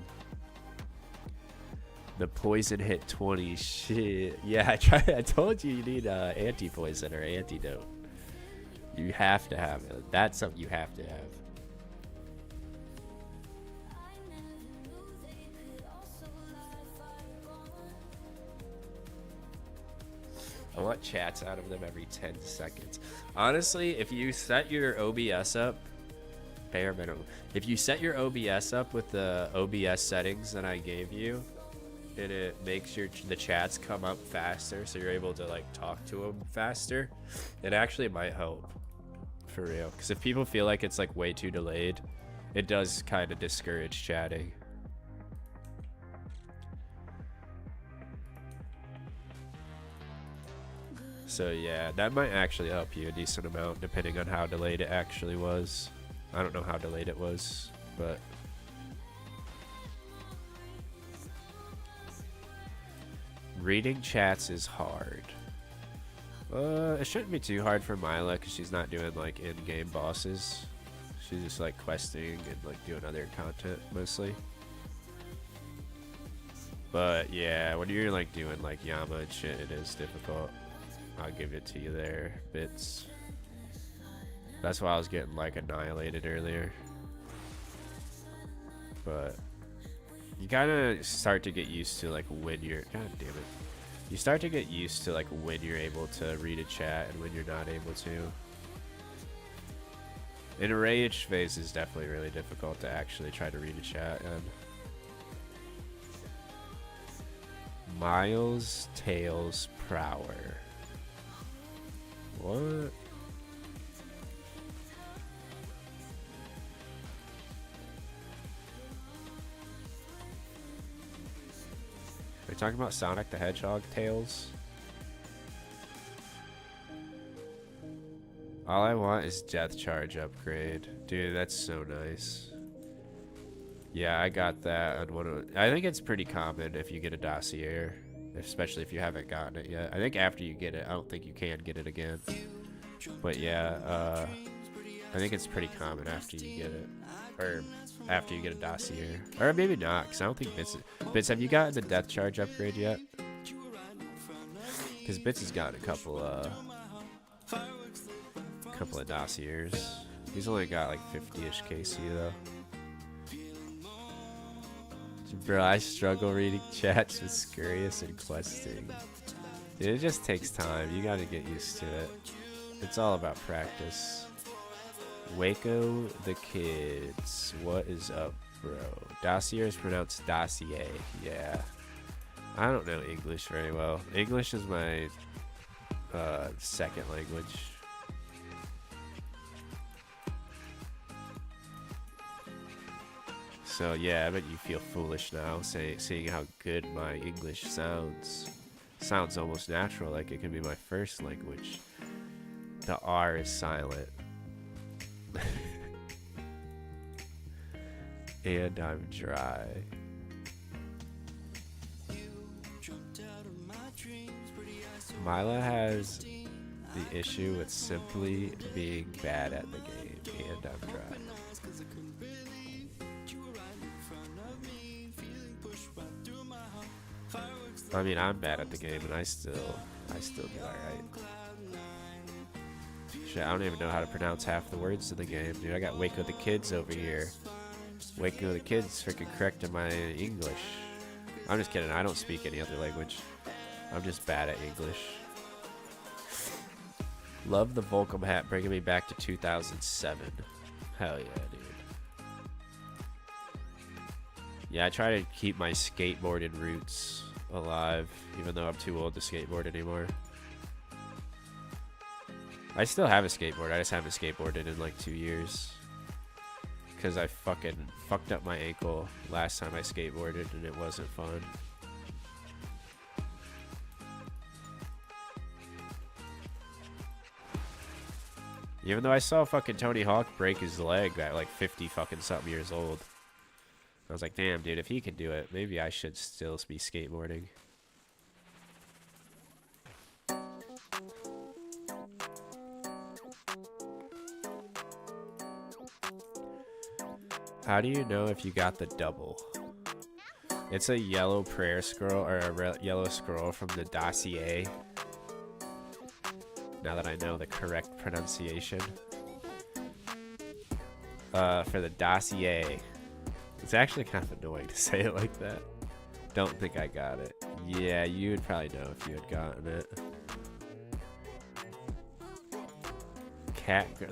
The poison hit 20. Shit. Yeah, I told you need anti-poison or antidote. You have to have it. That's something you have to have. I want chats out of them every 10 seconds. Honestly, if you set your OBS up, bare minimum. If you set your OBS up with the OBS settings that I gave you, and it makes the chats come up faster, so you're able to like talk to them faster, it actually might help. For real. Because if people feel like it's like way too delayed, it does kind of discourage chatting. So yeah, that might actually help you a decent amount depending on how delayed it actually was. I don't know how delayed it was, but reading chats is hard. It shouldn't be too hard for Mila because she's not doing like in-game bosses. She's just like questing and like doing other content mostly. But yeah, when you're like doing like Yama and shit, it is difficult. I'll give it to you there, Bits. That's why I was getting like annihilated earlier. But you kind of start to get used to like when you're, god damn it. You start to get used to like when you're able to read a chat and when you're not able to. In a rage phase is definitely really difficult to actually try to read a chat. And Miles Tails Prower. What? Are you talking about Sonic the Hedgehog Tails? All I want is Death Charge upgrade. Dude, that's so nice. Yeah, I got that on one of, I think it's pretty common if you get a dossier, especially if you haven't gotten it yet. I think after you get it, I don't think you can get it again. But yeah, I think it's pretty common after you get it. Or after you get a dossier. Or maybe not, because I don't think Bits, have you gotten the Death Charge upgrade yet? Because Bits has gotten a couple of dossiers. He's only got like 50-ish KC though. Bro, I struggle reading chats with Scurious and questing. Dude, it just takes time. You gotta get used to it. It's all about practice. Waco the Kids. What is up, bro? Dossier is pronounced dossier. Yeah. I don't know English very well. English is my second language. So yeah, I bet you feel foolish now seeing how good my English sounds. Sounds almost natural, like it could be my first language. The R is silent. And I'm dry. Mila has the issue with simply being bad at the game, and I'm dry. I mean, I'm bad at the game, and I still do alright. Shit, I don't even know how to pronounce half the words in the game, dude. I got Waco the Kids over here. Waco the Kids freaking correcting my English. I'm just kidding. I don't speak any other language. I'm just bad at English. Love the Volcom hat, bringing me back to 2007. Hell yeah, dude. Yeah, I try to keep my skateboarding roots alive, even though I'm too old to skateboard anymore. I still have a skateboard. I just haven't skateboarded in like 2 years. Because I fucking fucked up my ankle last time I skateboarded and it wasn't fun. Even though I saw fucking Tony Hawk break his leg at like 50 fucking something years old. I was like, damn, dude, if he can do it, maybe I should still be skateboarding. How do you know if you got the double? It's a yellow prayer scroll, or a yellow scroll from the dossier. Now that I know the correct pronunciation. For the dossier. It's actually kind of annoying to say it like that. Don't think I got it. Yeah, you would probably know if you had gotten it.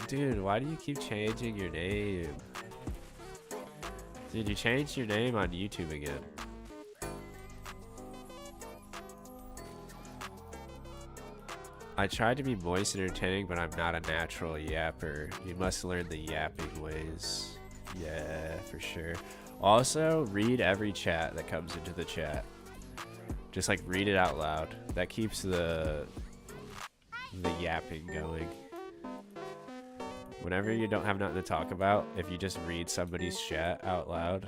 Dude, why do you keep changing your name? Dude, you changed your name on YouTube again. I tried to be moist and entertaining, but I'm not a natural yapper. You must learn the yapping ways. Yeah, for sure. Also, read every chat that comes into the chat. Just like read it out loud. That keeps the yapping going. Whenever you don't have nothing to talk about, if you just read somebody's chat out loud,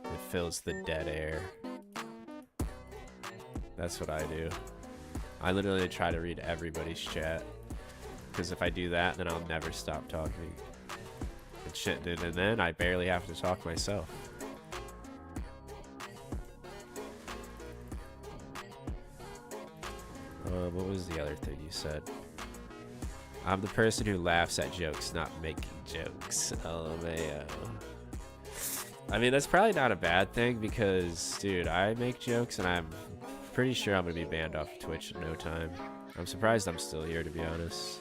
it fills the dead air. That's what I do. I literally try to read everybody's chat. Because if I do that, then I'll never stop talking. And shit, dude. And then I barely have to talk myself. What was the other thing you said? I'm the person who laughs at jokes, not making jokes. LMAO. I mean, that's probably not a bad thing because, dude, I make jokes and I'm pretty sure I'm going to be banned off of Twitch in no time. I'm surprised I'm still here, to be honest.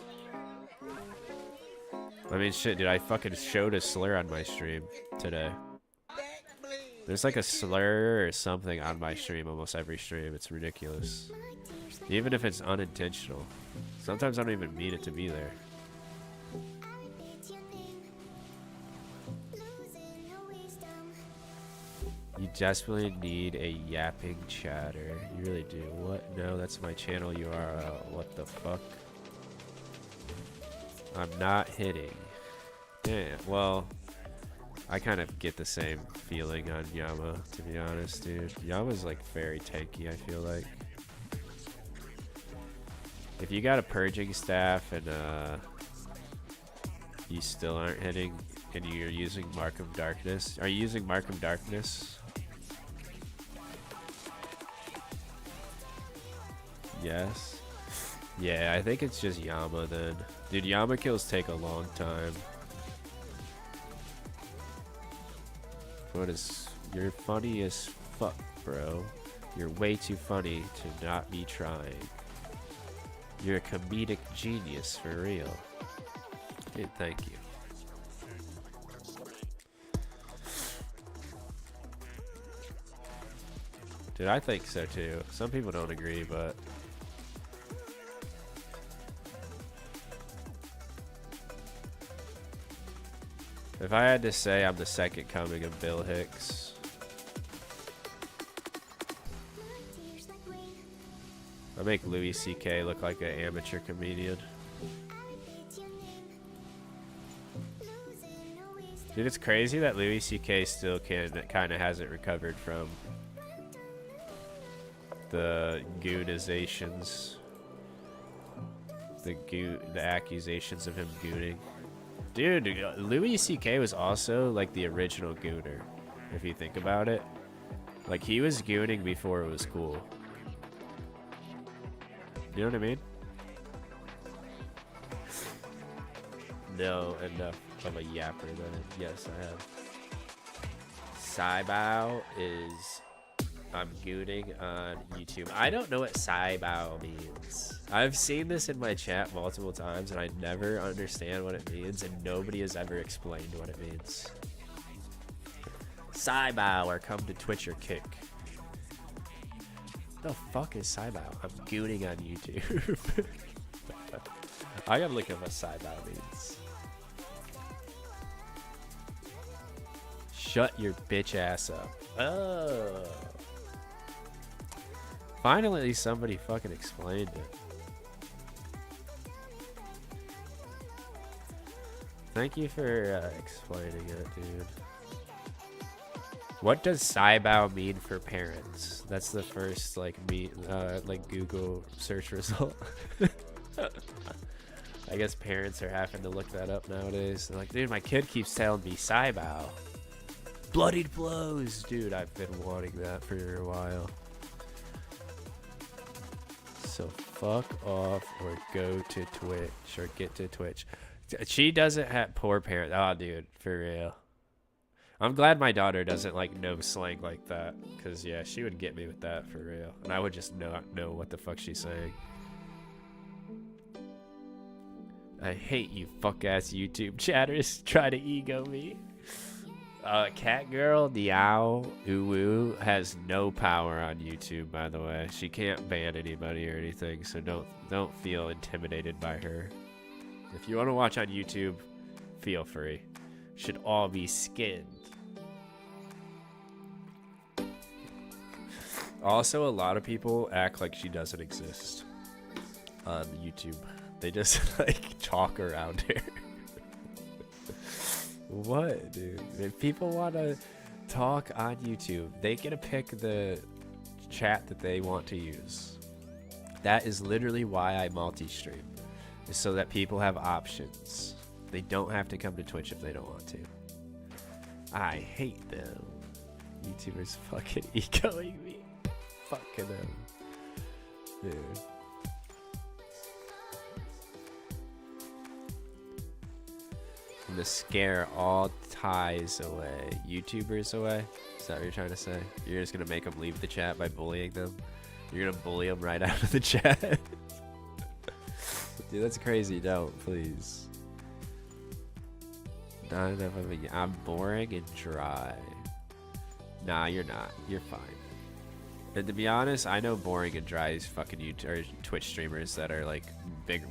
I mean, shit, dude, I fucking showed a slur on my stream today. There's like a slur or something on my stream almost every stream. It's ridiculous. Even if it's unintentional. Sometimes I don't even mean it to be there. You desperately need a yapping chatter. You really do. What? No, that's my channel URL. What the fuck? I'm not hitting. Damn. Well, I kind of get the same feeling on Yama, to be honest, dude. Yama's like very tanky, I feel like. If you got a purging staff and you still aren't hitting and you're using Mark of Darkness. Are you using Mark of Darkness? Yes. Yeah, I think it's just Yama then. Dude, Yama kills take a long time. What is... You're funny as fuck, bro. You're way too funny to not be trying. You're a comedic genius for real. Dude, thank you. Dude, I think so too. Some people don't agree, but... If I had to say I'm the second coming of Bill Hicks... I make Louis CK look like an amateur comedian. Dude, it's crazy that Louis CK still kind of hasn't recovered from the goonizations. The accusations of him gooning. Dude, Louis CK was also like the original gooner, if you think about it. Like, he was gooning before it was cool. You know what I mean? No, enough of a yapper then. Yes, I have. Saibao is I'm gooning on YouTube. I don't know what Saibao means. I've seen this in my chat multiple times and I never understand what it means, and nobody has ever explained what it means. Saibao or come to Twitch or kick. The fuck is Saibao? I'm gooning on YouTube. I gotta look up what Saibao means. Shut your bitch ass up. Oh. Finally, somebody fucking explained it. Thank you for explaining it, dude. What does Saibao mean for parents? That's the first like Google search result. I guess parents are having to look that up nowadays. They're like, dude, my kid keeps telling me Saibao. Bloodied blows, dude. I've been wanting that for a while. So fuck off or go to Twitch or get to Twitch. She doesn't have poor parents. Oh, dude, for real. I'm glad my daughter doesn't like know slang like that, because yeah, she would get me with that for real, and I would just not know what the fuck she's saying. I hate you fuck ass YouTube chatters try to ego me. Cat girl Diao Uwu has no power on YouTube, by the way. She can't ban anybody or anything, so don't feel intimidated by her. If you want to watch on YouTube, feel free. Should all be skinned. Also, a lot of people act like she doesn't exist on YouTube. They just like talk around her. What, dude? If people want to talk on YouTube, they get to pick the chat that they want to use. That is literally why I multi-stream, is so that people have options. They don't have to come to Twitch if they don't want to. I hate them. YouTubers fucking egoing me. Fucking them. Dude. I'm gonna scare all ties away. YouTubers away? Is that what you're trying to say? You're just gonna make them leave the chat by bullying them? You're gonna bully them right out of the chat? Dude, that's crazy. Don't, please. Not enough of a... I'm boring and dry. Nah, you're not. You're fine. And to be honest, I know boring and dry is fucking YouTube or Twitch streamers that are like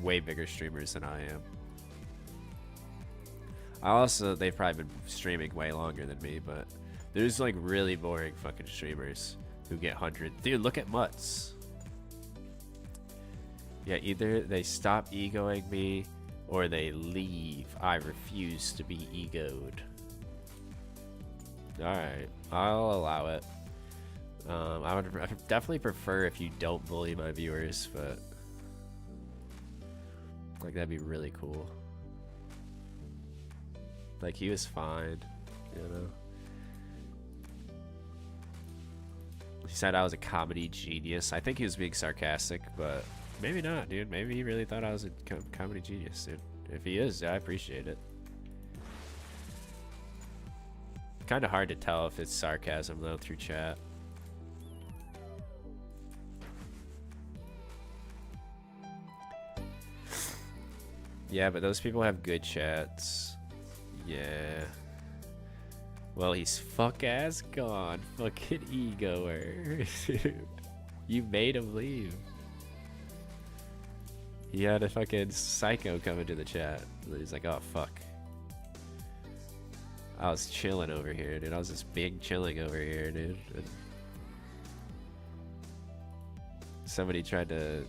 way bigger streamers than I am. They've probably been streaming way longer than me, but there's like really boring fucking streamers who get 100. Dude, look at Mutts. Yeah, either they stop egoing me or they leave. I refuse to be egoed. Alright, I'll allow it. I would definitely prefer if you don't bully my viewers, but like that'd be really cool. Like he was fine, you know. He said I was a comedy genius. I think he was being sarcastic, but maybe not, dude. Maybe he really thought I was a comedy genius, dude. If he is, I appreciate it. Kind of hard to tell if it's sarcasm though through chat. Yeah, but those people have good chats. Yeah. Well, he's fuck ass gone. Fucking egoer. You made him leave. He had a fucking psycho come into the chat. He's like, oh fuck. I was chilling over here, dude. I was just big chilling over here, dude. And somebody tried to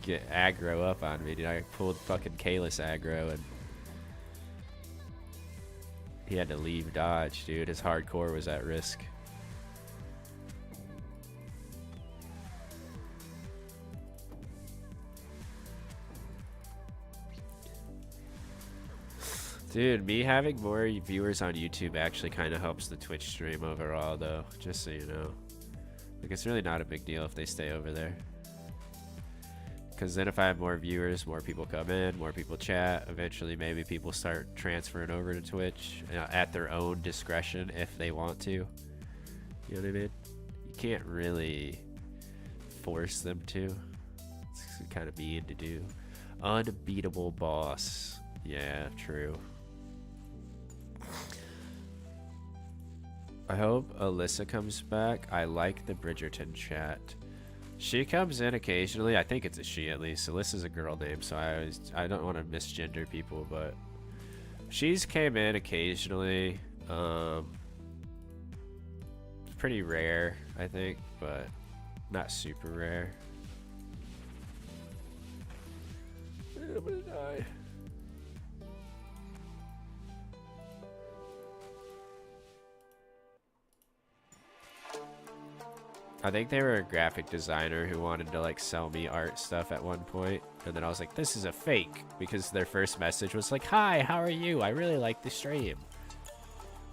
get aggro up on me, dude. I pulled fucking Kalis aggro and he had to leave Dodge, dude. His hardcore was at risk. Dude, me having more viewers on YouTube actually kind of helps the Twitch stream overall, though. Just so you know. Like, it's really not a big deal if they stay over there. Because then if I have more viewers, more people come in, more people chat. Eventually, maybe people start transferring over to Twitch, you know, at their own discretion if they want to. You know what I mean? You can't really force them to. It's kind of mean to do. Unbeatable boss. Yeah, true. I hope Alyssa comes back. I like the Bridgerton chat. She comes in occasionally. I think it's a she at least. Alyssa's a girl name, so I don't want to misgender people, but she's came in occasionally. It's pretty rare, I think, but not super rare. I'm gonna die. I think they were a graphic designer who wanted to like sell me art stuff at one point, and then I was like, this is a fake, because their first message was like, hi, how are you? I really like the stream.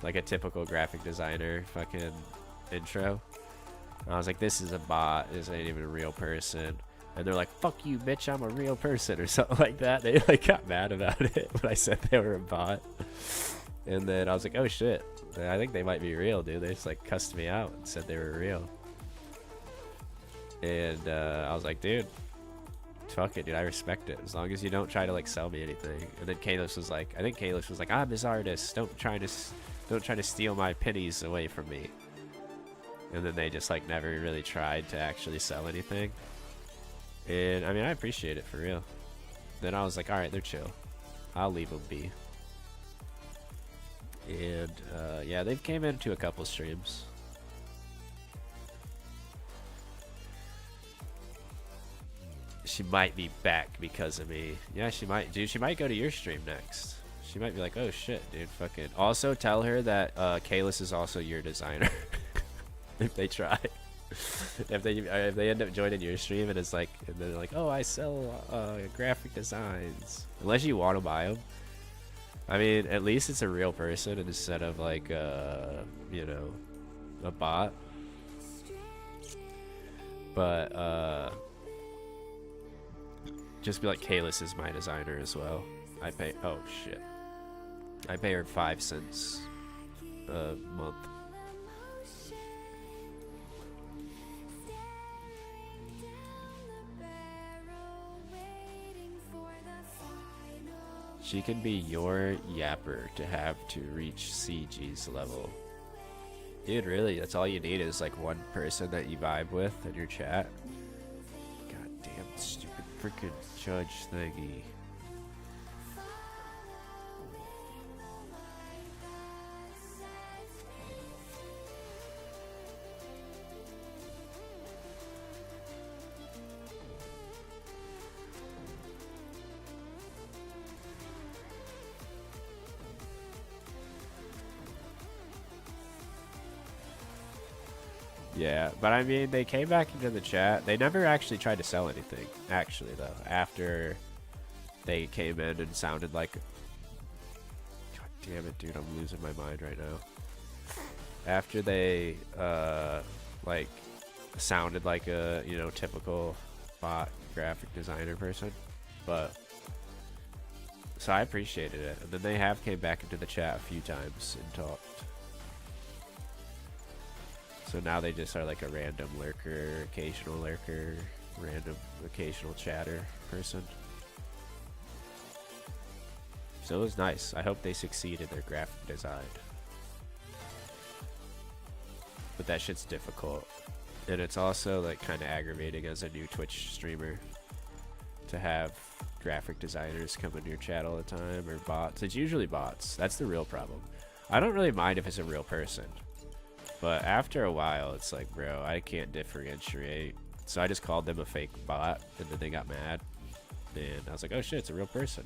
Like a typical graphic designer fucking intro. And I was like, this is a bot, this ain't even a real person. And they're like, fuck you, bitch, I'm a real person, or something like that. They like got mad about it when I said they were a bot. And then I was like, oh shit, I think they might be real, dude. They just like cussed me out and said they were real. And I was like, dude, fuck it, dude, I respect it, as long as you don't try to like sell me anything. And then Kalis was like, I think Kalis was like, I'm his artist, don't try to steal my pennies away from me. And then they just like never really tried to actually sell anything. And I mean, I appreciate it for real. Then I was like, all right, they're chill, I'll leave them be. And yeah, they've came into a couple streams. She might be back because of me. Yeah, she might. Dude, she might go to your stream next. She might be like, oh shit, dude, fucking. Also tell her that Kalis is also your designer. If they try. if they end up joining your stream and it's like, and then they're like, oh, I sell graphic designs. Unless you want to buy them. I mean, at least it's a real person instead of like you know, a bot. But just be like, Kalis is my designer as well. I pay, oh shit, I pay her 5 cents a month. She can be your yapper to have to reach CG's level. Dude, really, that's all you need is like one person that you vibe with in your chat. God damn, stupid freaking judge thingy. Yeah, but I mean, they came back into the chat. They never actually tried to sell anything, actually, though. After they came in and sounded like... God damn it, dude, I'm losing my mind right now. After they, like, sounded like a, you know, typical bot graphic designer person. But... So I appreciated it. And then they have came back into the chat a few times and talked. So now they just are like a random lurker, random occasional chatter person. So it was nice. I hope they succeed in their graphic design. But that shit's difficult. And it's also like kind of aggravating as a new Twitch streamer to have graphic designers come into your chat all the time, or bots. It's usually bots. That's the real problem. I don't really mind if it's a real person. But after a while, it's like, bro, I can't differentiate. So I just called them a fake bot, and then they got mad. And I was like, oh shit, it's a real person.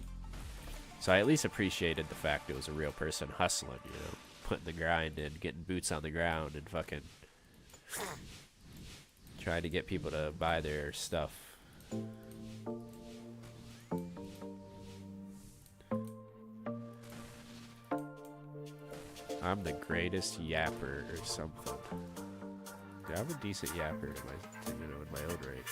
So I at least appreciated the fact it was a real person hustling, you know, putting the grind in, getting boots on the ground, and fucking trying to get people to buy their stuff. I'm the greatest yapper or something. Yeah, I'm a decent yapper in my own right.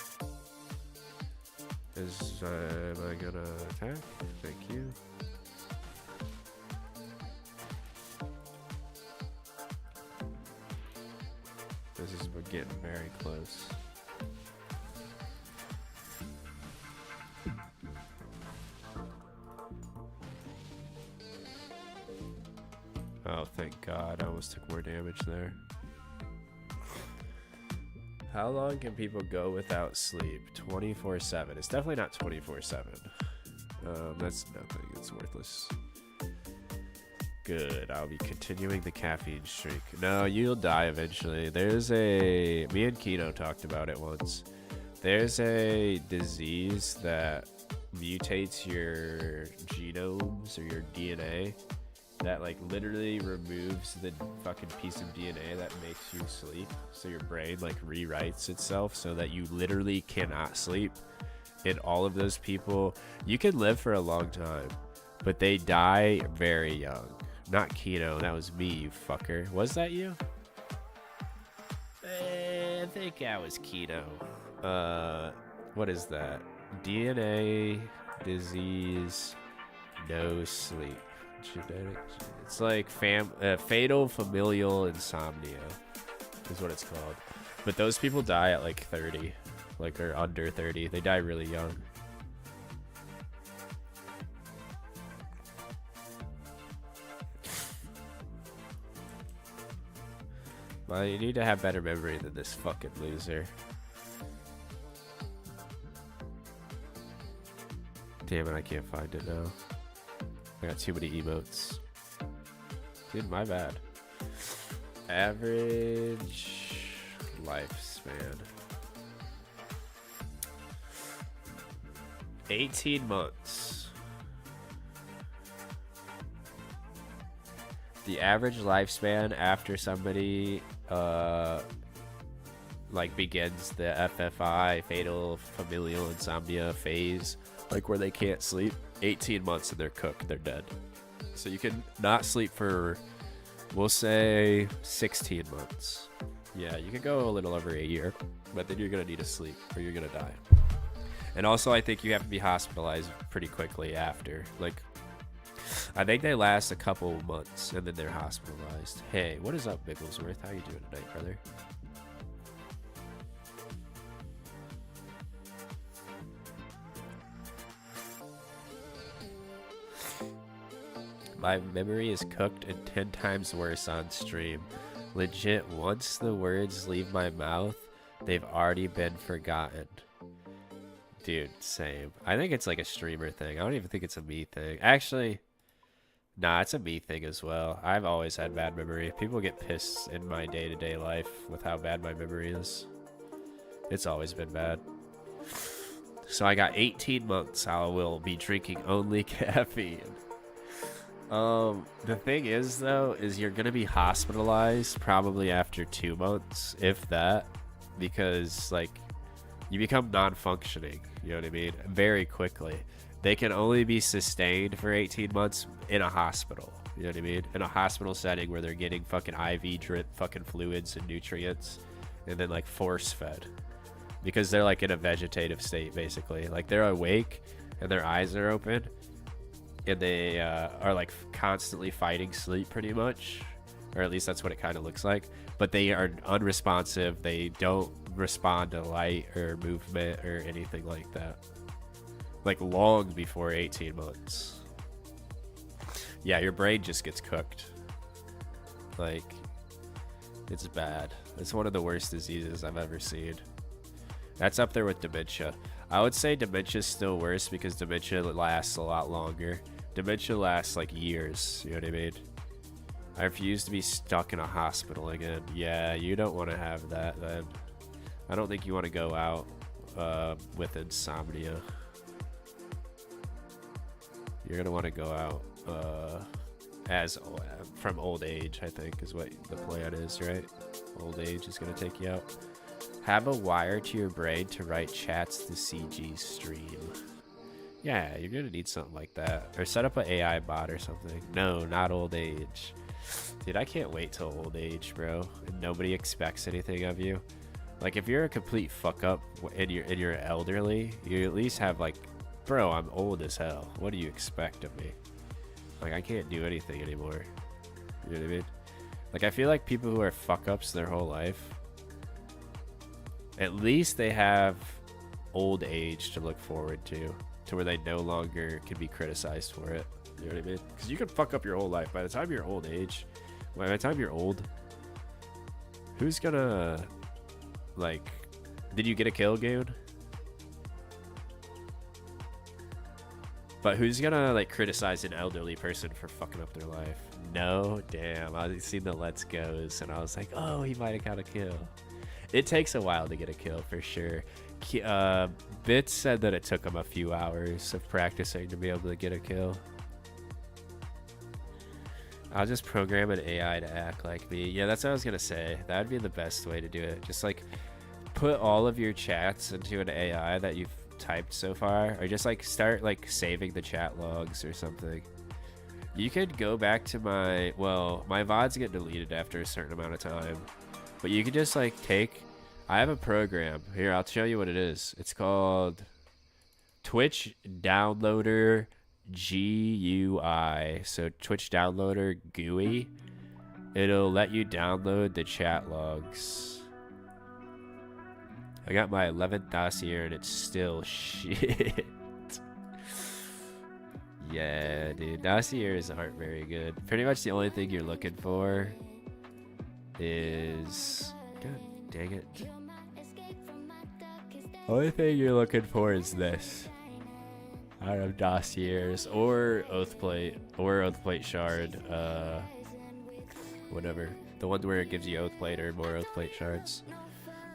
Am I gonna attack? Thank you. This is getting very close. Oh, thank God. I almost took more damage there. How long can people go without sleep? 24/7. It's definitely not 24/7. That's nothing. It's worthless. Good. I'll be continuing the caffeine streak. No, you'll die eventually. Me and Kino talked about it once. There's a disease that mutates your genomes or your DNA that like literally removes the fucking piece of DNA that makes you sleep. So your brain like rewrites itself so that you literally cannot sleep. And all of those people, you can live for a long time, but they die very young. Not Kino, that was me, you fucker. Was that you? I think that was Kino. What is that? DNA, disease, no sleep. Genetics. It's like fatal familial insomnia is what it's called. But those people die at like 30, like or under 30. They die really young. Well, you need to have better memory than this fucking loser. Damn it, I can't find it now. I got too many emotes. Dude, my bad. Average lifespan. 18 months. The average lifespan after somebody like begins the FFI, fatal familial insomnia phase, like where they can't sleep, 18 months and they're cooked, they're dead. So you can not sleep for, we'll say 16 months. Yeah, you can go a little over a year, but then you're gonna need to sleep or you're gonna die. And also I think you have to be hospitalized pretty quickly after. Like, I think they last a couple months and then they're hospitalized. Hey, what is up, Bigglesworth? How you doing tonight, brother? My memory is cooked and 10 times worse on stream. Legit, once the words leave my mouth, they've already been forgotten. Dude, same. I think it's like a streamer thing. I don't even think it's a me thing. Actually, nah, it's a me thing as well. I've always had bad memory. People get pissed in my day-to-day life with how bad my memory is. It's always been bad. So I got 18 months. I will be drinking only caffeine. The thing is, though, is you're going to be hospitalized probably after 2 months, if that, because, like, you become non-functioning, you know what I mean, very quickly. They can only be sustained for 18 months in a hospital, you know what I mean, in a hospital setting where they're getting fucking IV drip fucking fluids and nutrients, and then, like, force-fed, because they're, like, in a vegetative state, basically. Like, they're awake, and their eyes are open, and they are like constantly fighting sleep pretty much, or at least that's what it kind of looks like, but they are unresponsive. They don't respond to light or movement or anything like that, like long before 18 months. Yeah, your brain just gets cooked. Like, it's bad. It's one of the worst diseases I've ever seen. That's up there with dementia. I would say dementia's still worse because dementia lasts a lot longer. Dementia lasts like years, you know what I mean? I refuse to be stuck in a hospital again. Yeah, you don't want to have that then. I don't think you want to go out with insomnia. You're going to want to go out from old age, I think, is what the plan is, right? Old age is going to take you out. Have a wire to your brain to write chats to CG stream. Yeah, you're gonna need something like that. Or set up an AI bot or something. No, not old age. Dude, I can't wait till old age, bro. And nobody expects anything of you. Like if you're a complete fuck up and you're elderly, you at least have like, bro, I'm old as hell. What do you expect of me? Like I can't do anything anymore. You know what I mean? Like I feel like people who are fuck ups their whole life, at least they have old age to look forward to where they no longer can be criticized for it. You know what I mean? Because you can fuck up your whole life. By the time you're old age, by the time you're old, who's gonna, like, did you get a kill, Goon? But who's gonna, like, criticize an elderly person for fucking up their life? No, damn. I seen the Let's Goes, and I was like, oh, he might have got a kill. It takes a while to get a kill, for sure. Bits said that it took him a few hours of practicing to be able to get a kill. I'll just program an AI to act like me. Yeah, that's what I was gonna say. That'd be the best way to do it. Just like put all of your chats into an AI that you've typed so far, or just like start like saving the chat logs or something. You could go back to my VODs get deleted after a certain amount of time, but you could just like I have a program here. I'll show you what it is. It's called Twitch Downloader GUI. So Twitch Downloader GUI. It'll let you download the chat logs. I got my 11th dossier and it's still shit. Yeah, dude. Dossiers aren't very good. Pretty much the only thing you're looking for is... God dang it. Only thing you're looking for is this. I don't know, dossiers or Oathplate or Oathplate shard. Whatever. The one where it gives you Oathplate or more Oathplate shards.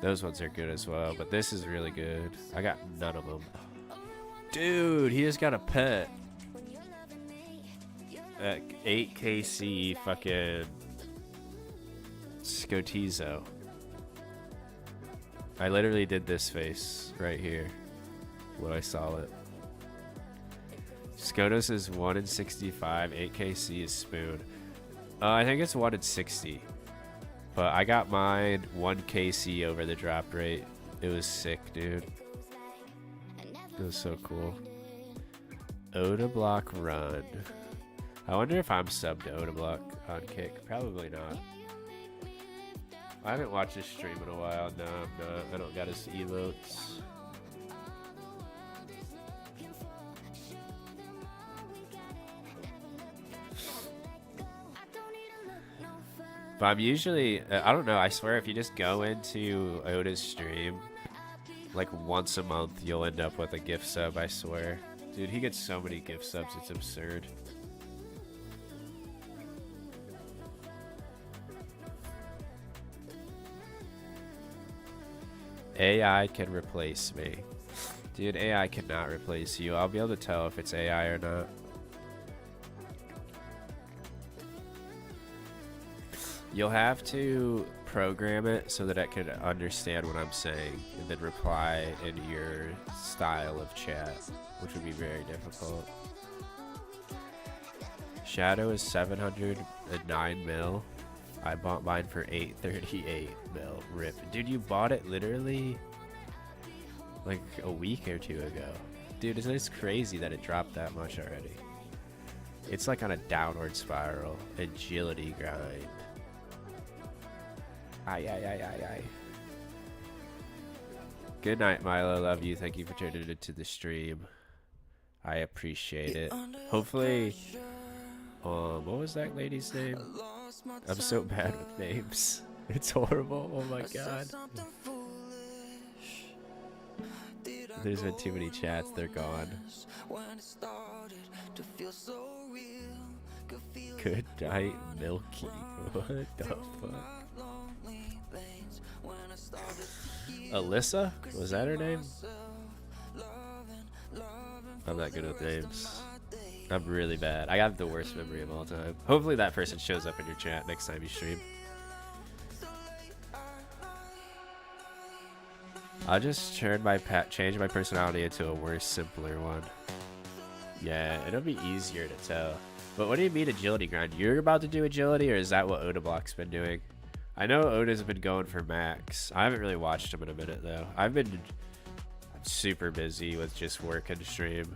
Those ones are good as well, but this is really good. I got none of them. Dude, he just got a pet. 8kc fucking Scotizo. I literally did this face right here when I saw it. Scotos is 1 in 65. 8kc is Spoon. I think it's 1 in 60. But I got mine 1kc over the drop rate. It was sick, dude. It was so cool. Oda Block Run. I wonder if I'm subbed to Oda Block on Kick. Probably not. I haven't watched his stream in a while. No, I'm not. I don't got his emotes. But I'm usually, I don't know, I swear if you just go into Oda's stream, like once a month, you'll end up with a gift sub, I swear. Dude, he gets so many gift subs, it's absurd. AI can replace me. Dude, AI cannot replace you. I'll be able to tell if it's AI or not. You'll have to program it so that it can understand what I'm saying and then reply in your style of chat, which would be very difficult. Shadow is 709 mil. I bought mine for 838 mil. Rip. Dude, you bought it literally like a week or two ago. Dude, it's crazy that it dropped that much already. It's like on a downward spiral. Agility grind. Aye. Good night, Milo. Love you. Thank you for turning into the stream. I appreciate it. Hopefully, what was that lady's name? I'm so bad with names. It's horrible. Oh my god. There's been too many chats. They're gone. Good night, Milky. What the fuck? Alyssa? Was that her name? I'm not good with names. I'm really bad. I have the worst memory of all time. Hopefully that person shows up in your chat next time you stream. I'll just change my personality into a worse, simpler one. Yeah, it'll be easier to tell. But what do you mean agility grind? You're about to do agility, or is that what Oda Block's been doing? I know Oda's been going for max. I haven't really watched him in a minute though. I've been super busy with just work and stream.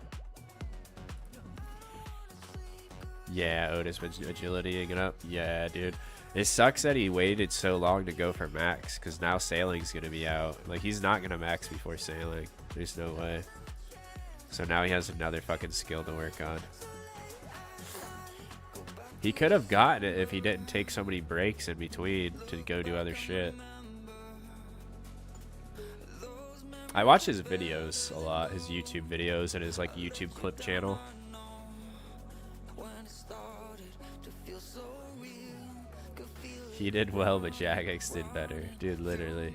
Yeah, Oda's been agilitying it up. Yeah, dude. It sucks that he waited so long to go for max, because now sailing's gonna be out. Like, he's not gonna max before sailing. There's no way. So now he has another fucking skill to work on. He could have gotten it if he didn't take so many breaks in between to go do other shit. I watch his videos a lot, his YouTube videos and his like YouTube clip channel. He did well, but Jagex did better. Dude, literally.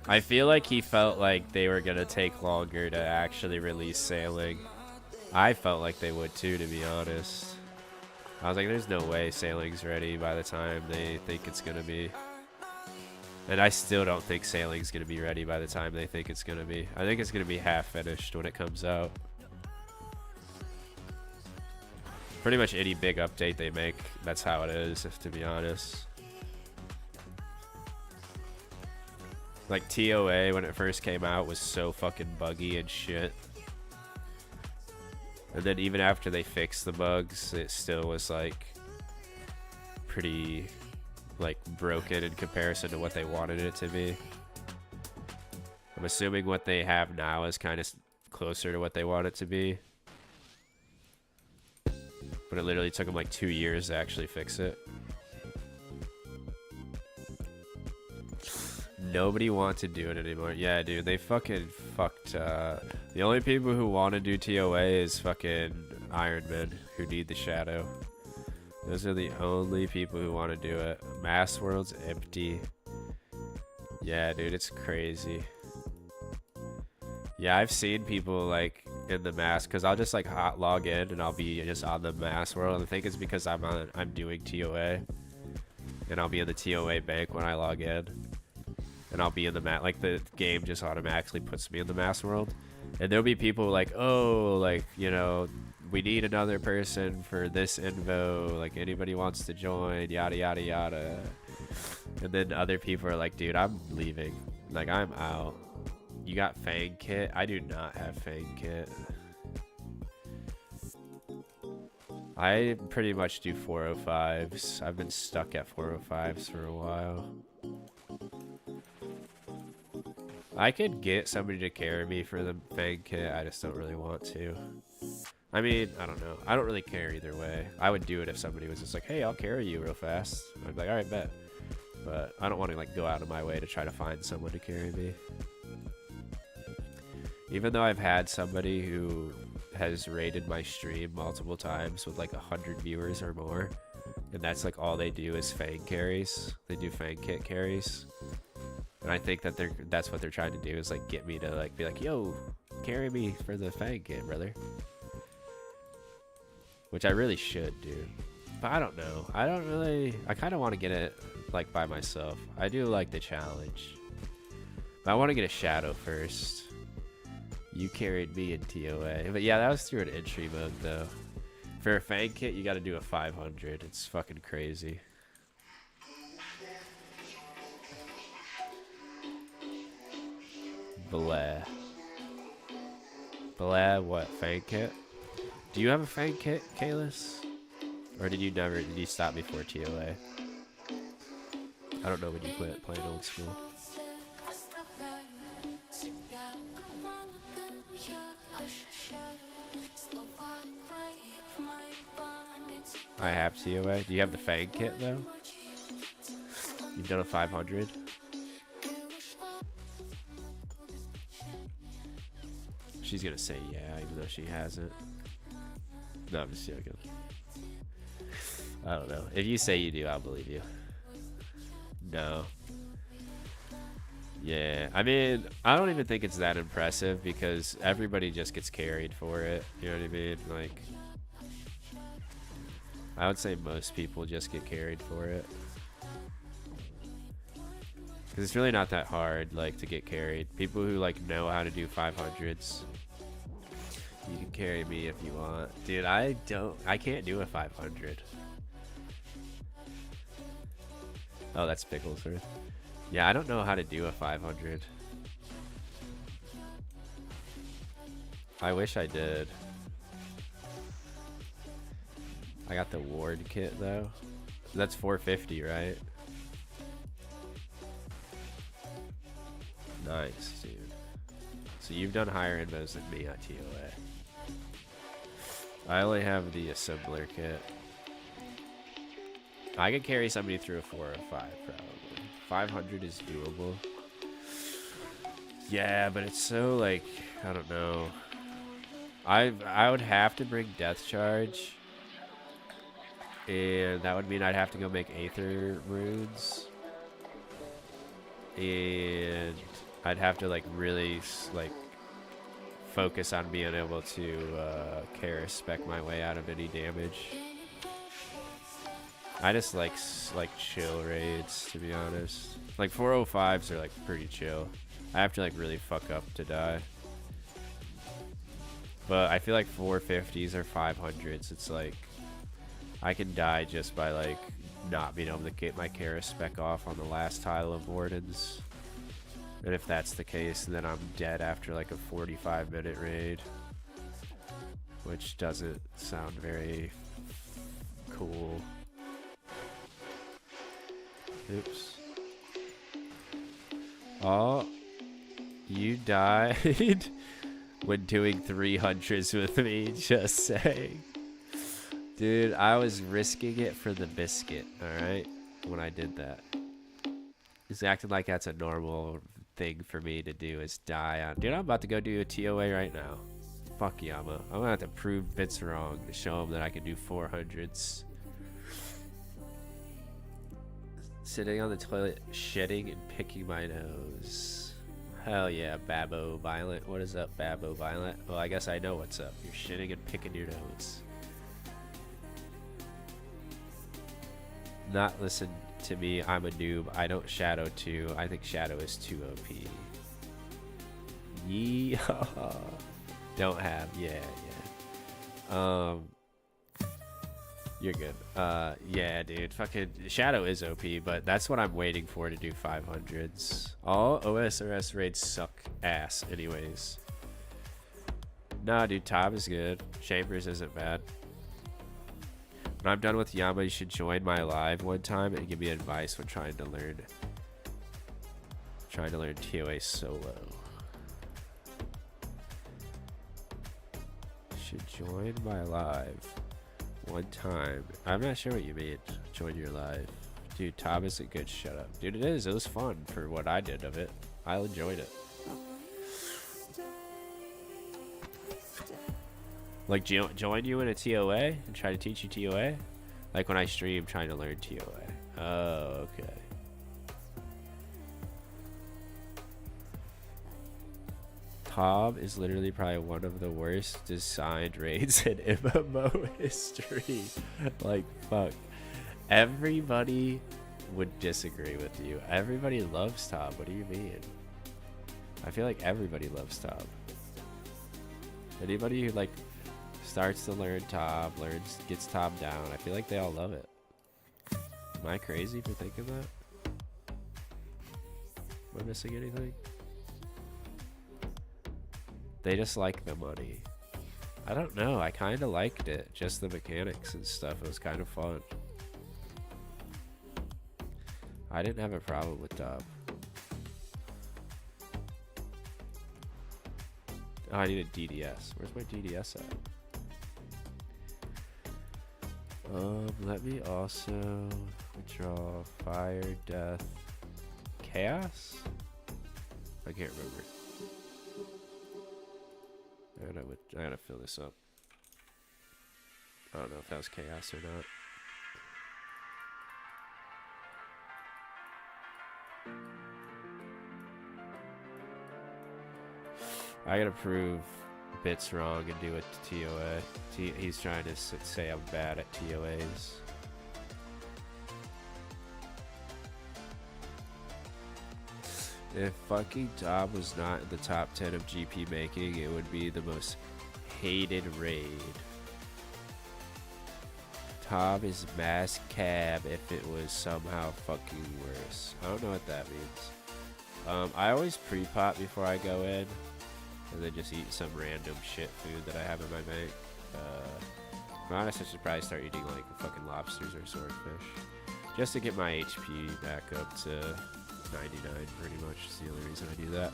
I feel like he felt like they were gonna take longer to actually release sailing. I felt like they would too, to be honest. I was like, there's no way sailing's ready by the time they think it's gonna be. And I still don't think sailing's gonna be ready by the time they think it's gonna be. I think it's gonna be half finished when it comes out. Pretty much any big update they make, that's how it is, to be honest. Like TOA when it first came out was so fucking buggy and shit. And then even after they fixed the bugs, it still was like pretty like broken in comparison to what they wanted it to be. I'm assuming what they have now is kind of closer to what they want it to be. But it literally took them like 2 years to actually fix it. Nobody wants to do it anymore. Yeah, dude, they fucking fucked. The only people who want to do TOA is fucking Iron Man, who need the shadow. Those are the only people who want to do it. Mass World's empty. Yeah, dude, it's crazy. Yeah, I've seen people like in the mass, because I'll just like hot log in and I'll be just on the mass world. And I think it's because I'm doing TOA, and I'll be in the TOA bank when I log in. And I'll be in the like the game just automatically puts me in the mass world. And there'll be people like, oh, like, you know, we need another person for this info, like anybody wants to join, yada yada yada. And then other people are like, dude, I'm leaving, like I'm out. You got Fang Kit? I do not have Fang Kit. I pretty much do 405s. I've been stuck at 405s for a while. I could get somebody to carry me for the Fang Kit, I just don't really want to. I mean, I don't know. I don't really care either way. I would do it if somebody was just like, hey, I'll carry you real fast. I'd be like, alright, bet. But I don't want to like go out of my way to try to find someone to carry me. Even though I've had somebody who has rated my stream multiple times with like 100 viewers or more, and that's like all they do is Fang carries. They do Fang Kit carries. And I think that that's what they're trying to do, is like get me to like be like, yo, carry me for the Fang Kit, brother. Which I really should do. But I don't know. I kind of want to get it like by myself. I do like the challenge. But I want to get a shadow first. You carried me in TOA. But yeah, that was through an entry mode though. For a Fang Kit, you got to do a 500. It's fucking crazy. Blah. Blah, what? Fang Kit? Do you have a Fang Kit, Kalis? Or did you stop before TOA? I don't know when you quit playing Old School. I have TOA. Do you have the Fang Kit though? You've done a 500? She's gonna say yeah, even though she hasn't. No, I'm just joking. I don't know. If you say you do, I'll believe you. No. Yeah, I mean, I don't even think it's that impressive because everybody just gets carried for it. You know what I mean? Like, I would say most people just get carried for it. Because it's really not that hard, like, to get carried. People who, like, know how to do 500s. You can carry me if you want. Dude, I can't do a 500. Oh, that's Picklesworth. Yeah, I don't know how to do a 500. I wish I did. I got the ward kit though. That's 450, right? Nice, dude. So you've done higher invos than me at TOA. I only have the assembler kit. I could carry somebody through a 4 or 5 probably. 500 is doable. Yeah, but it's so like, I don't know. I would have to bring Death Charge. And that would mean I'd have to go make Aether runes. And I'd have to like really like focus on being able to Kara spec my way out of any damage. I just like chill raids, to be honest. Like 405s are like pretty chill. I have to like really fuck up to die. But I feel like 450s or 500s, it's like I can die just by like not being able to get my Kara spec off on the last tile of Wardens. And if that's the case, then I'm dead after like a 45-minute raid. Which doesn't sound very cool. Oops. Oh, you died when doing 300s with me, just saying. Dude, I was risking it for the biscuit, alright? When I did that. It's acting like that's a normal thing for me to do, is die on. Dude, I'm about to go do a TOA right now. Fuck Yama. I'm gonna have to prove bits wrong to show him that I can do 400s. Sitting on the toilet, shitting and picking my nose. Hell yeah, Babbo Violent. What is up, Babbo Violent? Well, I guess I know what's up. You're shitting and picking your nose. Not listen to me, I'm a noob. I don't Shadow 2. I think Shadow is too OP. Yeehaw. Don't have. Yeah. You're good. Yeah, dude. Fucking Shadow is OP, but that's what I'm waiting for to do 500s. All OSRS raids suck ass anyways. Nah, dude. Tom is good. Chambers isn't bad. When I'm done with Yama, you should join my live one time and give me advice when trying to learn TOA solo. Should join my live one time. I'm not sure what you mean. Join your live. Dude, Tom is a good shut up. Dude, it is. It was fun for what I did of it. I enjoyed it. Like, join you in a TOA and try to teach you TOA? Like when I stream trying to learn TOA. Oh, okay. Tom is literally probably one of the worst designed raids in MMO history. Like, fuck. Everybody would disagree with you. Everybody loves Tom. What do you mean? I feel like everybody loves Tom. Anybody who, like, starts to learn Tom, gets Tom down, I feel like they all love it. Am I crazy for thinking that? Am I missing anything? They just like the money. I don't know. I kind of liked it. Just the mechanics and stuff. It was kind of fun. I didn't have a problem with Tom. Oh, I need a DDS. Where's my DDS at? Let me also withdraw Fire, Death, Chaos? I can't remember. I gotta fill this up. I don't know if that was Chaos or not. I gotta prove bits wrong and do a TOA. He's trying to say I'm bad at TOAs. If fucking Tom was not in the top 10 of GP making, it would be the most hated raid. Cobb is mass cab if it was somehow fucking worse. I don't know what that means. I always pre-pot before I go in, and then just eat some random shit food that I have in my bank. To be honest, I should probably start eating like fucking lobsters or swordfish, just to get my HP back up to 99. Pretty much, is the only reason I do that.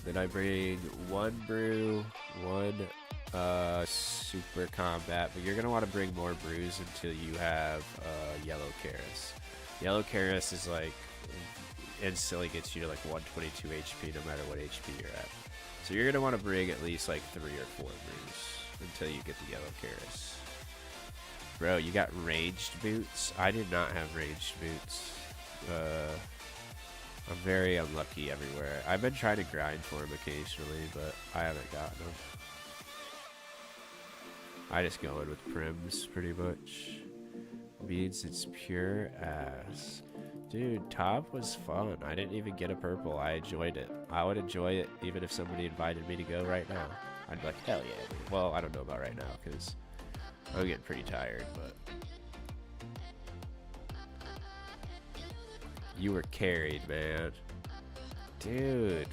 Then I bring one brew, one super combat, but you're gonna want to bring more brews until you have yellow Karis. Yellow Karis is like instantly gets you to like 122 HP no matter what HP you're at. So you're gonna want to bring at least like 3 or 4 brews until you get the yellow Karis. Bro, you got ranged boots? I did not have ranged boots. I'm very unlucky everywhere. I've been trying to grind for them occasionally, but I haven't gotten them. I just go in with prims pretty much. Means it's pure ass. Dude, top was fun. I didn't even get a purple. I enjoyed it. I would enjoy it even if somebody invited me to go right now. I'd be like, hell yeah, dude. Well, I don't know about right now because I'm getting pretty tired, but you were carried, man. Dude.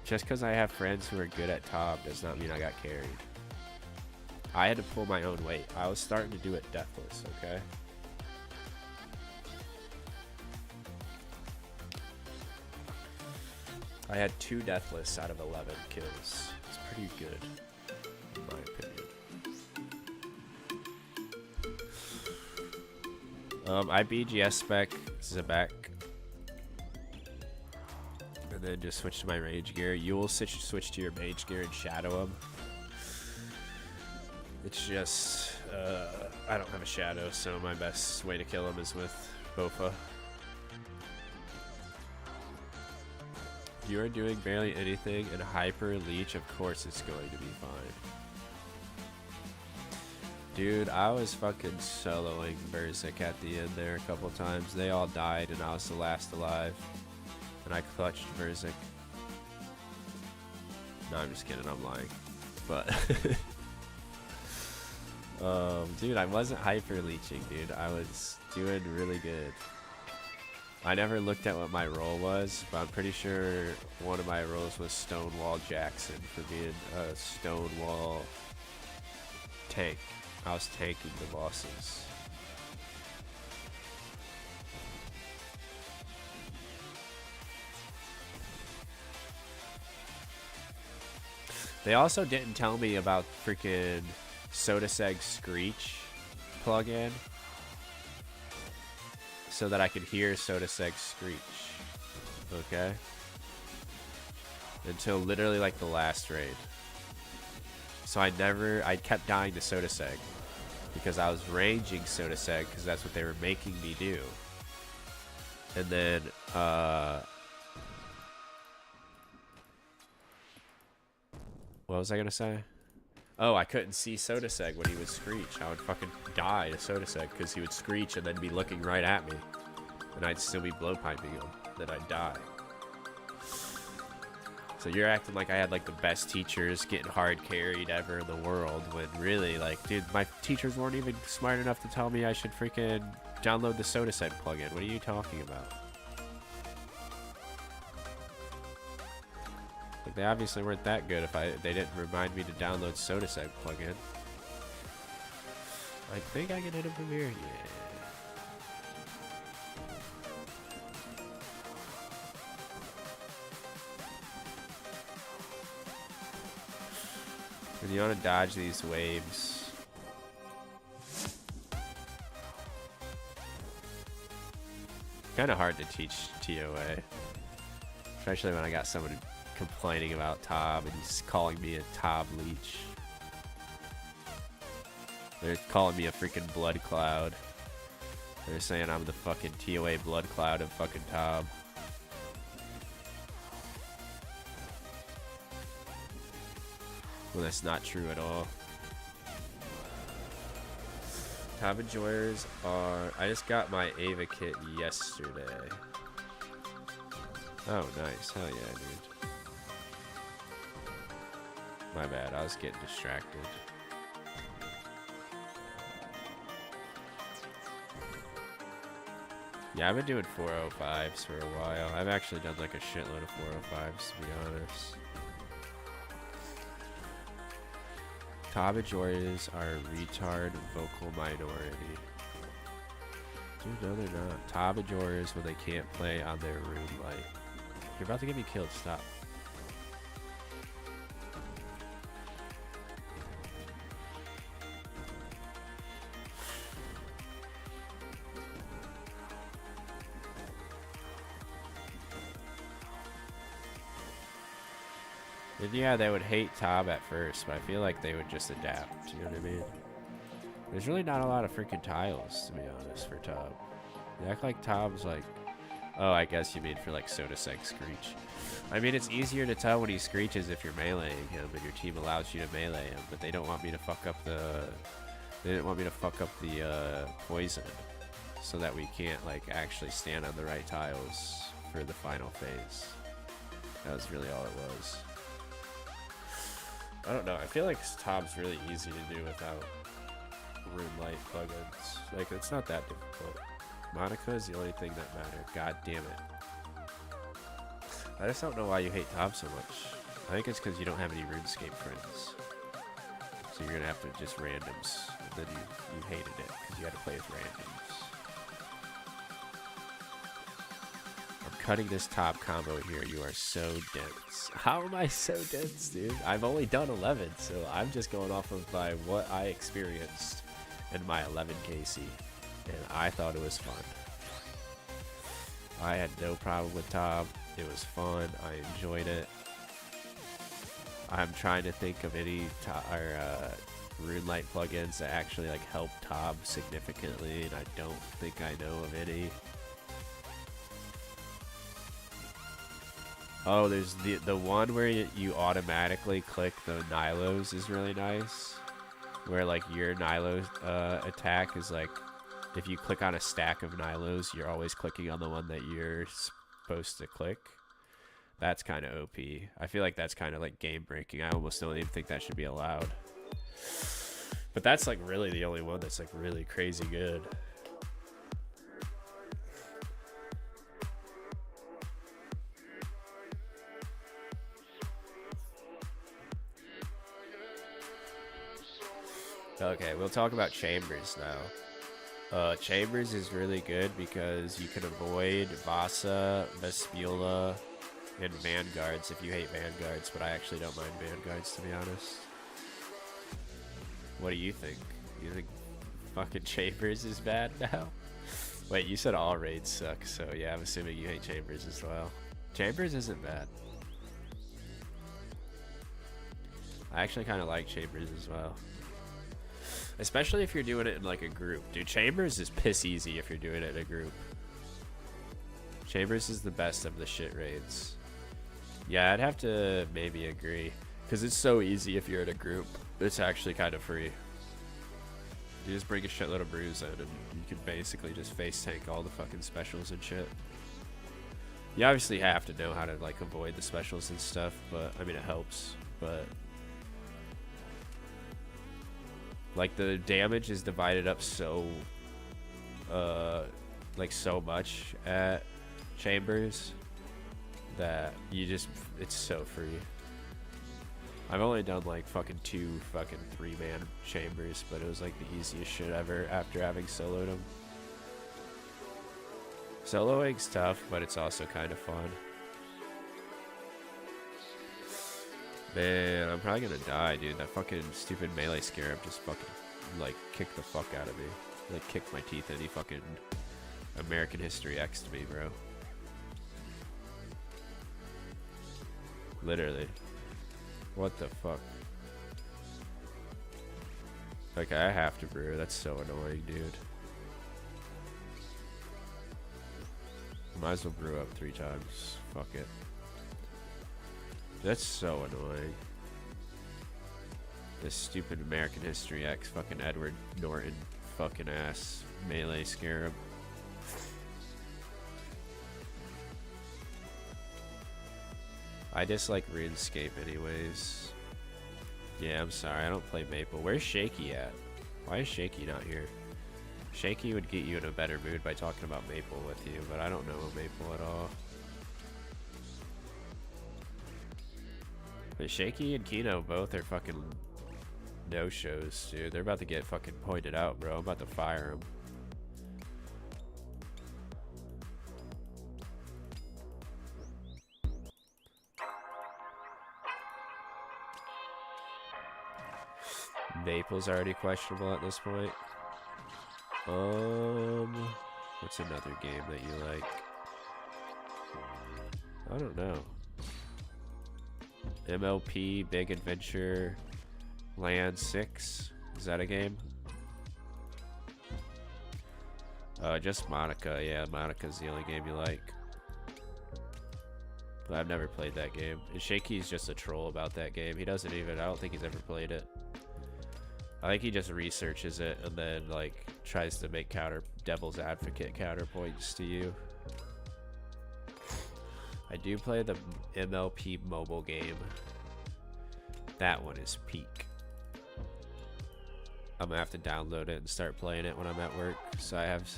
Just because I have friends who are good at top does not mean I got carried. I had to pull my own weight. I was starting to do it deathless, okay? I had 2 deathless out of 11 kills. It's pretty good, in my opinion. I BGS spec Zebek, and then just switch to my rage gear. You will switch to your mage gear and shadow him. It's just I don't have a shadow, so my best way to kill him is with Bofa. You are doing barely anything, and hyper leech, of course it's going to be fine. Dude, I was fucking soloing Berserk at the end there a couple times. They all died, and I was the last alive. And I clutched Berserk. No, I'm just kidding, I'm lying. But, dude, I wasn't hyper leeching, dude. I was doing really good. I never looked at what my role was, but I'm pretty sure one of my roles was Stonewall Jackson for being a Stonewall tank. I was tanking the bosses. They also didn't tell me about freaking Sodaseg Screech plugin, so that I could hear Sodaseg Screech. Okay? Until literally like the last raid. So I kept dying to Sodaseg because I was ranging Sodaseg because that's what they were making me do. And then what was I gonna say? Oh, I couldn't see Sodaseg when he would screech. I would fucking die to Sodaseg because he would screech and then be looking right at me. And I'd still be blowpiping him. Then I'd die. So you're acting like I had like the best teachers getting hard carried ever in the world, when really, like, dude, my teachers weren't even smart enough to tell me I should freaking download the Sodaseg plugin. What are you talking about? Like, they obviously weren't that good if they didn't remind me to download Sodaseg plugin. I think I can hit him from here. Yeah. And you want to dodge these waves. Kind of hard to teach TOA. Especially when I got someone complaining about Tob and he's calling me a Tob leech. They're calling me a freaking blood cloud. They're saying I'm the fucking TOA blood cloud of fucking Tob. Well, that's not true at all. Top enjoyers are... I just got my Ava kit yesterday. Oh, nice. Hell yeah, dude. My bad. I was getting distracted. Yeah, I've been doing 405s for a while. I've actually done like a shitload of 405s, to be honest. Tabajoras are a retard vocal minority. Dude, no, they're not. Tabajoras when they can't play on their rune light. You're about to get me killed. Stop. And yeah, they would hate Tab at first, but I feel like they would just adapt. You know what I mean? There's really not a lot of freaking tiles, to be honest, for Tab. They act like Tab's like... Oh, I guess you mean for like Soda Seg Screech. I mean, it's easier to tell when he screeches if you're meleeing him and your team allows you to melee him, but they don't want me to fuck up the... They didn't want me to fuck up the poison, so that we can't like actually stand on the right tiles for the final phase. That was really all it was. I don't know, I feel like Tab's really easy to do without Rune Light plugins. Like, it's not that difficult. Monica is the only thing that mattered. God damn it. I just don't know why you hate Tab so much. I think it's because you don't have any RuneScape friends. So you're gonna have to just randoms. And then you hated it because you had to play with randoms. I'm cutting this top combo here. You are so dense. How am I so dense, dude? I've only done 11, so I'm just going off of by what I experienced in my 11 KC. And I thought it was fun. I had no problem with Tab. It was fun. I enjoyed it. I'm trying to think of any RuneLight plugins that actually like help Tab significantly, and I don't think I know of any. Oh, there's the one where you automatically click the Nilos is really nice. Where like your Nilo attack is like, if you click on a stack of Nilos, you're always clicking on the one that you're supposed to click. That's kind of OP. I feel like that's kind of like game breaking. I almost don't even think that should be allowed. But that's like really the only one that's like really crazy good. Okay, we'll talk about Chambers now. Chambers is really good because you can avoid Vasa, Vespula, and Vanguards if you hate Vanguards, but I actually don't mind Vanguards, to be honest. What do you think? You think fucking Chambers is bad now? Wait, you said all raids suck, so yeah, I'm assuming you hate Chambers as well. Chambers isn't bad. I actually kind of like Chambers as well. Especially if you're doing it in like a group. Dude, Chambers is piss easy if you're doing it in a group. Chambers is the best of the shit raids. Yeah, I'd have to maybe agree. Because it's so easy if you're in a group. It's actually kind of free. You just bring a shitload of brews in and you can basically just face tank all the fucking specials and shit. You obviously have to know how to like avoid the specials and stuff, but I mean it helps. But like the damage is divided up so like so much at Chambers that you just, it's so free. I've only done like fucking 2 fucking 3-man Chambers, but it was like the easiest shit ever after having soloed them. Soloing's tough, but it's also kind of fun. Man, I'm probably gonna die, dude. That fucking stupid melee scarab just fucking, like, kicked the fuck out of me. Like, kicked my teeth in. He fucking American History X'd me, bro. Literally. What the fuck? Okay, I have to brew. That's so annoying, dude. Might as well brew up 3 times. Fuck it. That's so annoying. This stupid American History X fucking Edward Norton fucking ass melee scarab. I dislike Runescape anyways. Yeah, I'm sorry. I don't play Maple. Where's Shaky at? Why is Shaky not here? Shaky would get you in a better mood by talking about Maple with you, but I don't know Maple at all. But Shaky and Kino both are fucking no-shows, dude. They're about to get fucking pointed out, bro. I'm about to fire them. Maple's already questionable at this point. What's another game that you like? I don't know. MLP, Big Adventure, Land 6. Is that a game? Just Monica. Yeah, Monica's the only game you like. But I've never played that game. And Shaky's just a troll about that game. He doesn't even, I don't think he's ever played it. I think he just researches it and then like tries to make devil's advocate counterpoints to you. I do play the MLP mobile game. That one is peak. I'm gonna have to download it and start playing it when I'm at work, so I have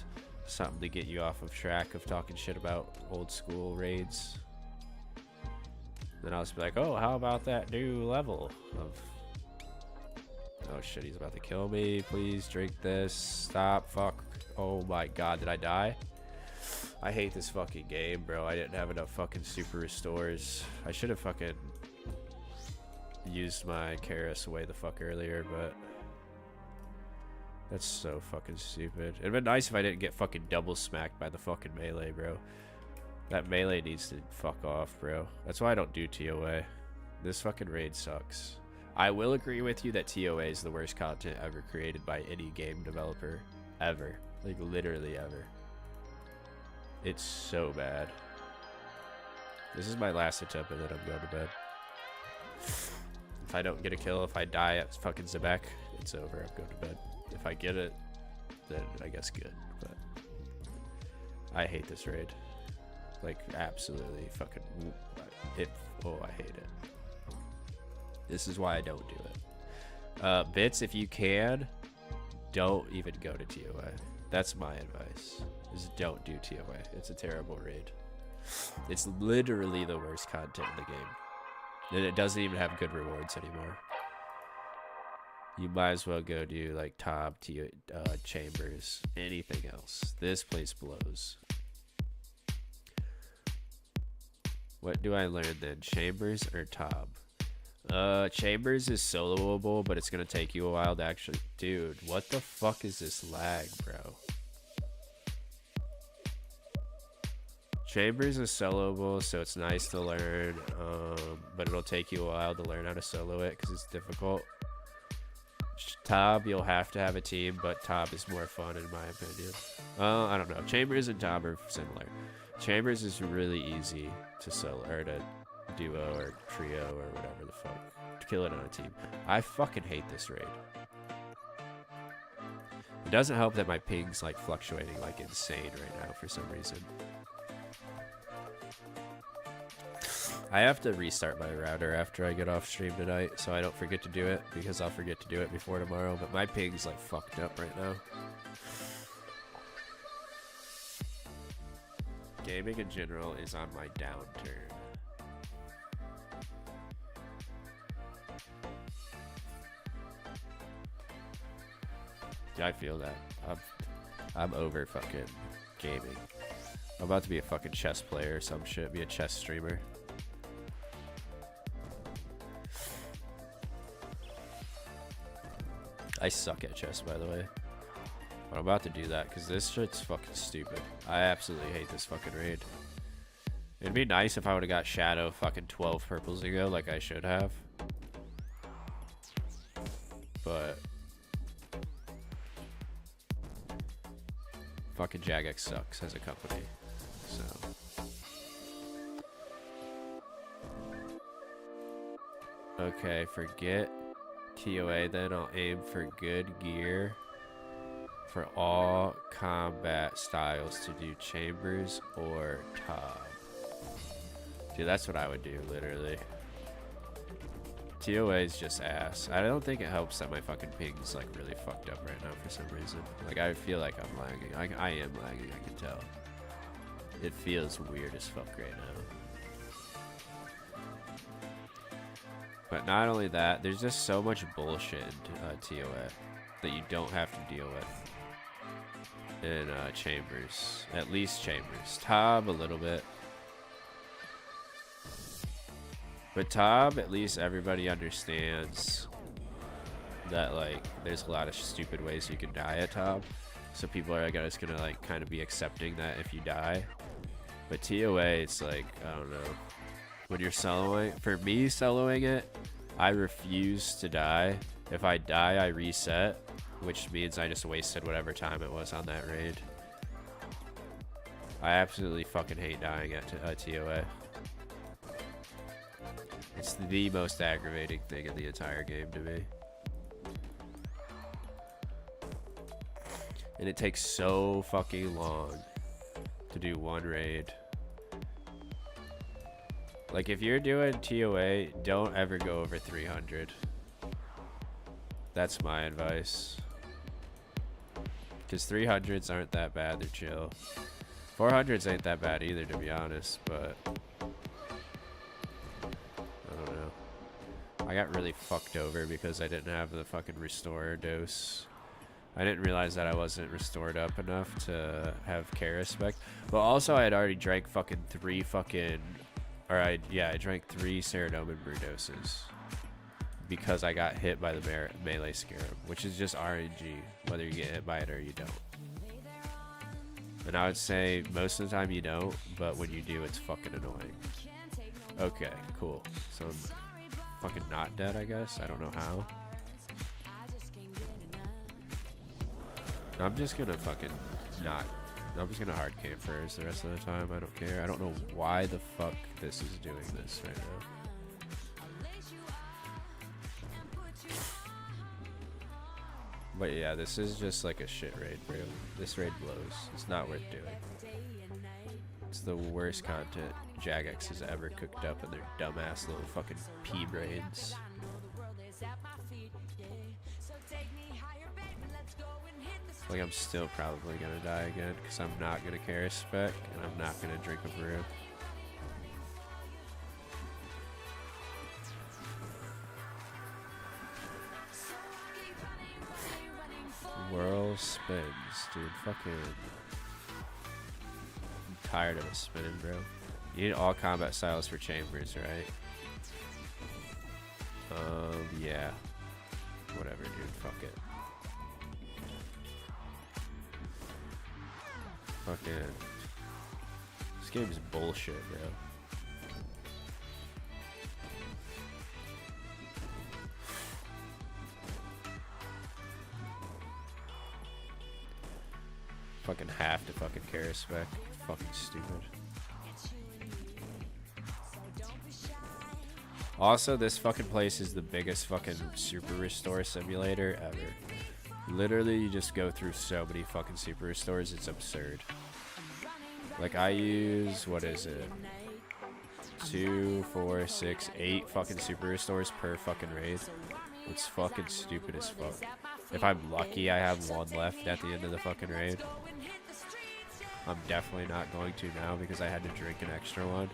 something to get you off of track of talking shit about old school raids. Then I'll just be like, oh, how about that new level of... Oh shit, he's about to kill me. Please drink this. Stop. Fuck. Oh my god, did I die? I hate this fucking game, bro. I didn't have enough fucking super restores. I should have fucking used my Karis way the fuck earlier, but that's so fucking stupid. It'd been nice if I didn't get fucking double smacked by the fucking melee, bro. That melee needs to fuck off, bro. That's why I don't do TOA. This fucking raid sucks. I will agree with you that TOA is the worst content ever created by any game developer. Ever. Like, literally ever. It's so bad. This is my last attempt and then I'm going to bed. If I don't get a kill, if I die at fucking Zebek, it's over. I'm going to bed. If I get it, then I guess good. But I hate this raid. Like, absolutely fucking... Oh, I hate it. This is why I don't do it. Bits, if you can, don't even go to TOA. That's my advice. Is don't do TOA. It's a terrible raid. It's literally the worst content in the game. And it doesn't even have good rewards anymore. You might as well go do like Top, Chambers, anything else. This place blows. What do I learn then? Chambers or Top? Chambers is soloable, but it's gonna take you a while to actually... Dude, what the fuck is this lag, bro? Chambers is soloable, so it's nice to learn, but it'll take you a while to learn how to solo it because it's difficult. Tob, you'll have to have a team, but Tob is more fun in my opinion. I don't know. Chambers and Tob are similar. Chambers is really easy to solo, or to duo or trio or whatever the fuck, to kill it on a team. I fucking hate this raid. It doesn't help that my ping's like fluctuating like insane right now for some reason. I have to restart my router after I get off stream tonight, so I don't forget to do it, because I'll forget to do it before tomorrow, but my ping's like fucked up right now. Gaming in general is on my downturn. Yeah, I feel that. I'm over fucking gaming. I'm about to be a fucking chess player or some shit, be a chess streamer. I suck at chess, by the way. But I'm about to do that because this shit's fucking stupid. I absolutely hate this fucking raid. It'd be nice if I would have got Shadow fucking 12 purples ago like I should have. But fucking Jagex sucks as a company. So okay, forget TOA then. I'll aim for good gear for all combat styles to do Chambers or Top. Dude, that's what I would do, literally. TOA is just ass. I don't think it helps that my fucking ping's like really fucked up right now for some reason. Like I feel like I'm lagging. I am lagging, I can tell. It feels weird as fuck right now. But not only that, there's just so much bullshit in TOA that you don't have to deal with in Chambers. At least Chambers. Tob a little bit. But Tob, at least everybody understands that like there's a lot of stupid ways you can die at Tob. So people are just gonna like kind of be accepting that if you die. But TOA, it's like, I don't know. When you're soloing, for me soloing it, I refuse to die. If I die, I reset, which means I just wasted whatever time it was on that raid. I absolutely fucking hate dying at TOA. It's the most aggravating thing in the entire game to me. And it takes so fucking long to do one raid. Like if you're doing TOA, don't ever go over 300. That's my advice. Because 300s aren't that bad, they're chill. 400s ain't that bad either, to be honest, but I don't know. I got really fucked over because I didn't have the fucking restorer dose. I didn't realize that I wasn't restored up enough to have care respect. But also I had already drank fucking I drank 3 Ceradomin brew doses because I got hit by the melee scarab, which is just RNG, whether you get hit by it or you don't. And I would say most of the time you don't, but when you do, it's fucking annoying. Okay, cool. So I'm fucking not dead, I guess. I don't know how. I'm just gonna fucking not. I'm just gonna hard camp first the rest of the time. I don't care. I don't know why the fuck this is doing this right now. But yeah, this is just like a shit raid, bro. This raid blows. It's not worth doing. It's the worst content Jagex has ever cooked up in their dumbass little fucking pea brains. Like I'm still probably gonna die again because I'm not gonna care spec and I'm not gonna drink a brew. Whirl spins, dude. Fucking. I'm tired of it spinning, bro. You need all combat styles for Chambers, right? Yeah. Whatever, dude. Fuck it. Fucking. This game is bullshit, bro. Fucking have to fucking care spec. Fucking stupid. Also, this fucking place is the biggest fucking super restore simulator ever. Literally, you just go through so many fucking super restores, it's absurd. Like, I use, what is it? 2, 4, 6, 8 fucking super restores per fucking raid. It's fucking stupid as fuck. If I'm lucky, I have 1 left at the end of the fucking raid. I'm definitely not going to now because I had to drink an extra one.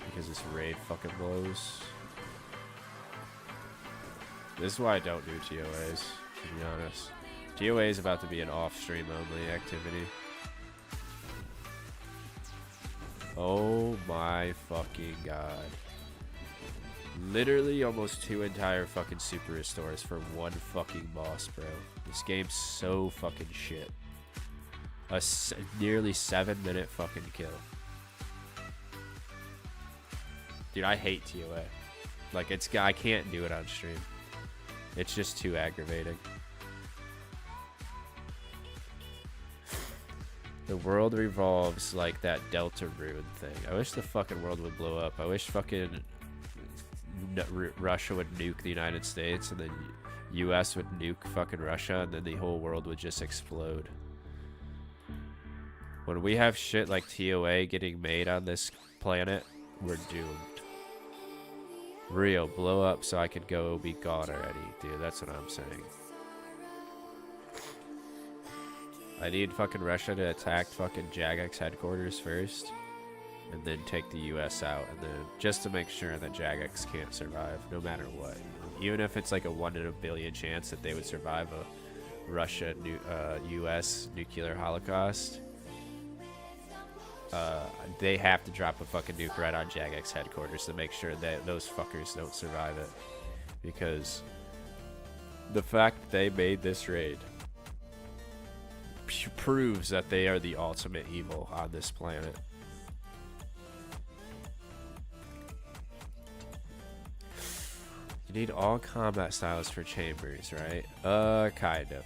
Because this raid fucking blows. This is why I don't do TOAs, to be honest. TOA is about to be an off-stream only activity. Oh my fucking god. Literally almost 2 entire fucking super restores for 1 fucking boss, bro. This game's so fucking shit. A nearly 7-minute fucking kill. Dude, I hate TOA. Like, I can't do it on stream. It's just too aggravating. The world revolves like that Delta Rune thing. I wish the fucking world would blow up. I wish fucking Russia would nuke the United States and then US would nuke fucking Russia and then the whole world would just explode. When we have shit like TOA getting made on this planet, we're doomed. Real, blow up so I could go be God already. Dude, that's what I'm saying. I need fucking Russia to attack fucking Jagex headquarters first. And then take the US out. And then just to make sure that Jagex can't survive no matter what. Even if it's like a 1 in a billion chance that they would survive a Russia US nuclear holocaust. They have to drop a fucking nuke right on Jagex headquarters to make sure that those fuckers don't survive it. Because the fact that they made this raid proves that they are the ultimate evil on this planet. You need all combat styles for chambers, right? Kind of.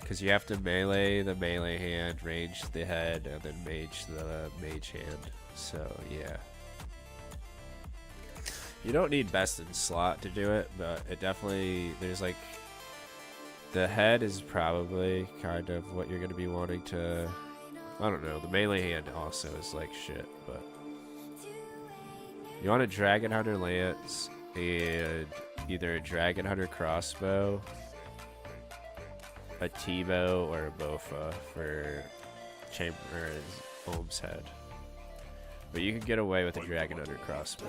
Because you have to melee the melee hand, range the head, and then mage the mage hand. So, yeah. You don't need best in slot to do it, but it definitely, there's like, the head is probably kind of what you're going to be wanting to, I don't know, the melee hand also is like shit, but you want a Dragon Hunter Lance and either a Dragon Hunter Crossbow, a T-bow, or a Bofa for Chamber Ohm's head. But you can get away with a Dragon Hunter Crossbow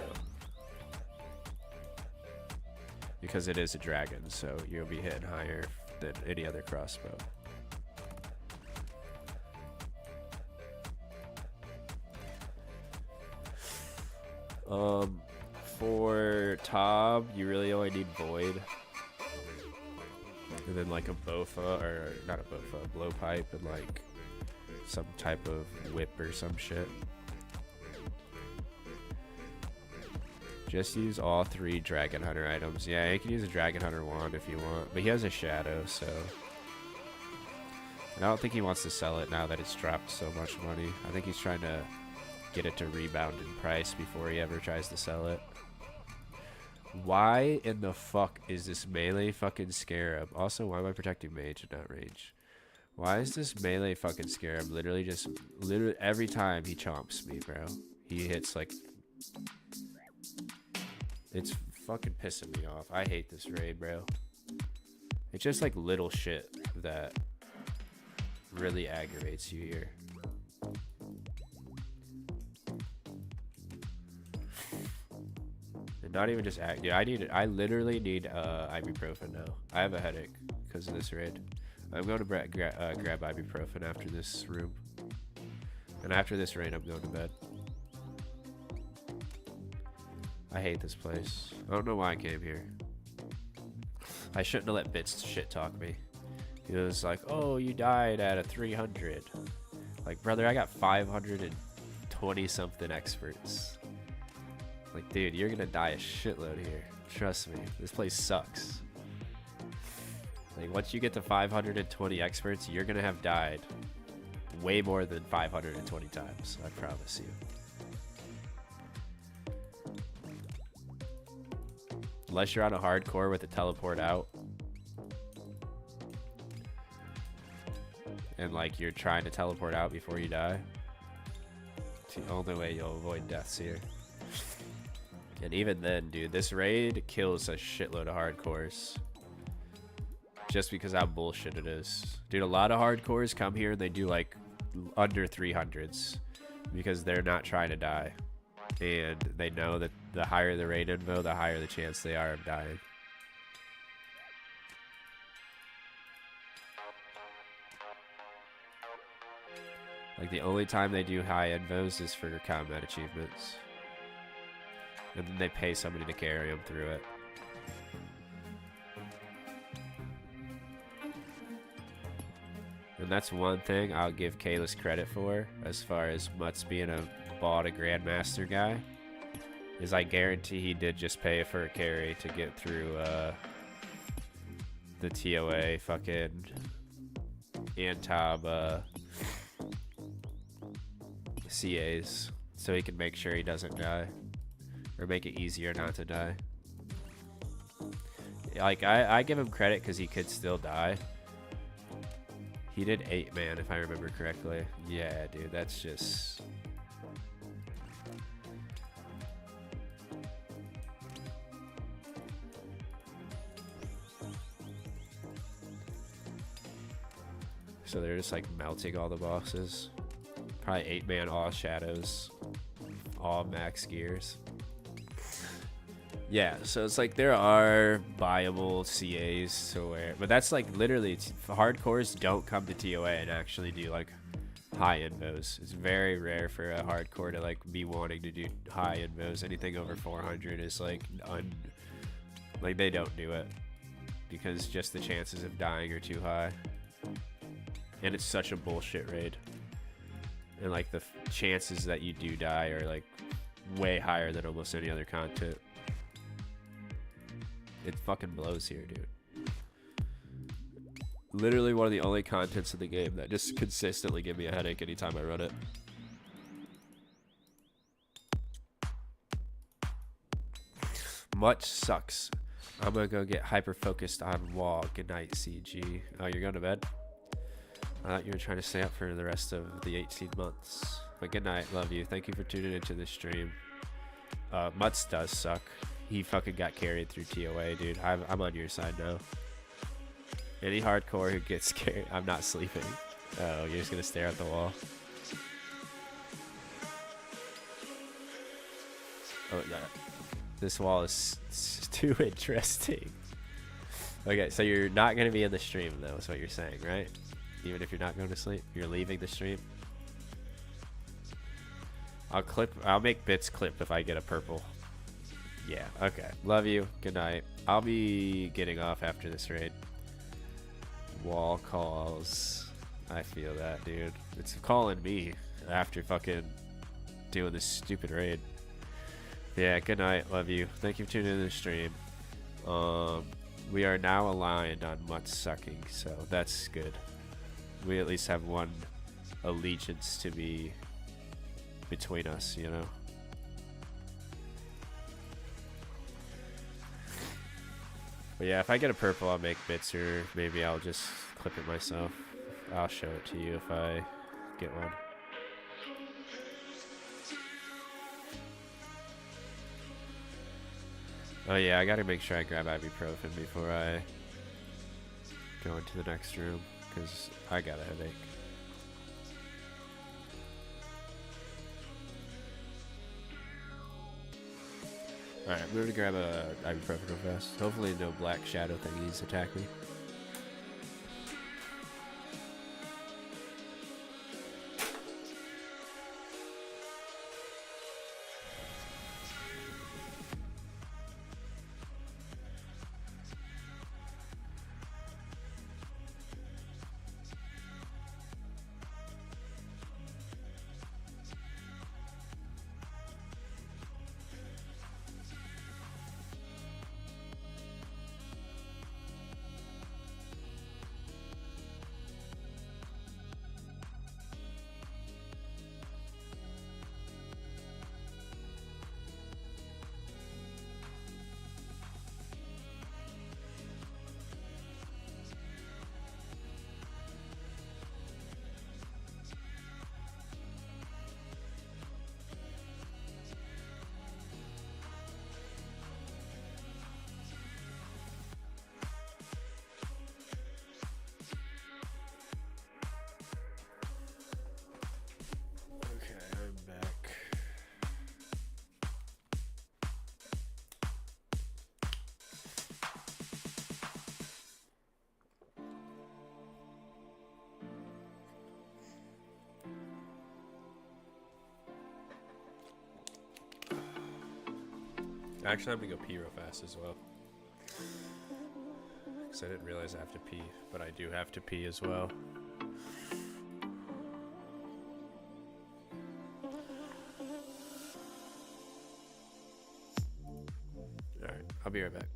because it is a dragon, so you'll be hitting higher than any other crossbow. For Tob, you really only need Void. And then like a Bofa, or not a Bofa, a blowpipe, and like some type of whip or some shit. Just use all 3 Dragon Hunter items. Yeah, you can use a Dragon Hunter wand if you want, but he has a shadow, so. And I don't think he wants to sell it now that it's dropped so much money. I think he's trying to get it to rebound in price before he ever tries to sell it. Why in the fuck is this melee fucking Scarab? Also, why am I protecting mage and not range? Why is this melee fucking Scarab literally every time he chomps me, bro? He hits like... It's fucking pissing me off. I hate this raid, bro. It's just like little shit that really aggravates you here. And not even just dude, I literally need ibuprofen now. I have a headache because of this raid. I'm going to grab ibuprofen after this room. And after this raid, I'm going to bed. I hate this place. I don't know why I came here. I shouldn't have let Bits shit talk me. He was like, oh, you died at a 300. Like, brother, I got 520 something experts. Like, dude, you're gonna die a shitload here. Trust me, this place sucks. Like, once you get to 520 experts, you're gonna have died way more than 520 times. I promise you. Unless you're on a hardcore with a teleport out. And like you're trying to teleport out before you die. It's the only way you'll avoid deaths here. And even then, dude, this raid kills a shitload of hardcores. Just because how bullshit it is. Dude, a lot of hardcores come here and they do like under 300s. Because they're not trying to die. And they know that the higher the raid info, the higher the chance they are of dying. Like, the only time they do high invos is for combat achievements. And then they pay somebody to carry them through it. And that's one thing I'll give Kalis credit for, as far as Mutz being a Grandmaster guy, is I guarantee he did just pay for a carry to get through the TOA fucking Antab CAs, so he can make sure he doesn't die, or make it easier not to die. Like, I give him credit because he could still die. He did 8-man if I remember correctly. Yeah, dude, that's just... So they're just like melting all the bosses. Probably 8-man all shadows, all max gears. Yeah, so it's like there are buyable CAs to where, but that's like literally hardcores don't come to TOA and actually do like high invos. It's very rare for a hardcore to like be wanting to do high invos. Anything over 400 is like like they don't do it because just the chances of dying are too high, and it's such a bullshit raid. And like the chances that you do die are like way higher than almost any other content. It fucking blows here, dude. Literally one of the only contents in the game that just consistently give me a headache anytime I run it. Much sucks. I'm gonna go get hyper focused on wall. Good night, CG. Oh, you're going to bed? I thought you were trying to stay up for the rest of the 18 months. But good night, love you. Thank you for tuning into this stream. Mutz does suck. He fucking got carried through TOA, dude. I'm on your side now. Any hardcore who gets carried, I'm not sleeping. Oh, you're just gonna stare at the wall. Oh, no. This wall is too interesting. Okay, so you're not gonna be in the stream, though, is what you're saying, right? Even if you're not going to sleep, you're leaving the stream. I'll make bits clip if I get a purple. Yeah, okay. Love you. Good night. I'll be getting off after this raid. Wall calls. I feel that, dude. It's calling me after fucking doing this stupid raid. Yeah, good night. Love you. Thank you for tuning in to the stream. We are now aligned on Mutt sucking, so that's good. We at least have one allegiance to be between us, you know? But yeah, if I get a purple, I'll make bits, or maybe I'll just clip it myself. I'll show it to you if I get one. Oh yeah, I gotta make sure I grab ibuprofen before I go into the next room, because I got a headache. Alright, I'm gonna grab a ibuprofen real fast. Hopefully no black shadow thingies attack me. Actually, I'm gonna go pee real fast as well, because I didn't realize I have to pee, but I do have to pee as well. Alright, I'll be right back.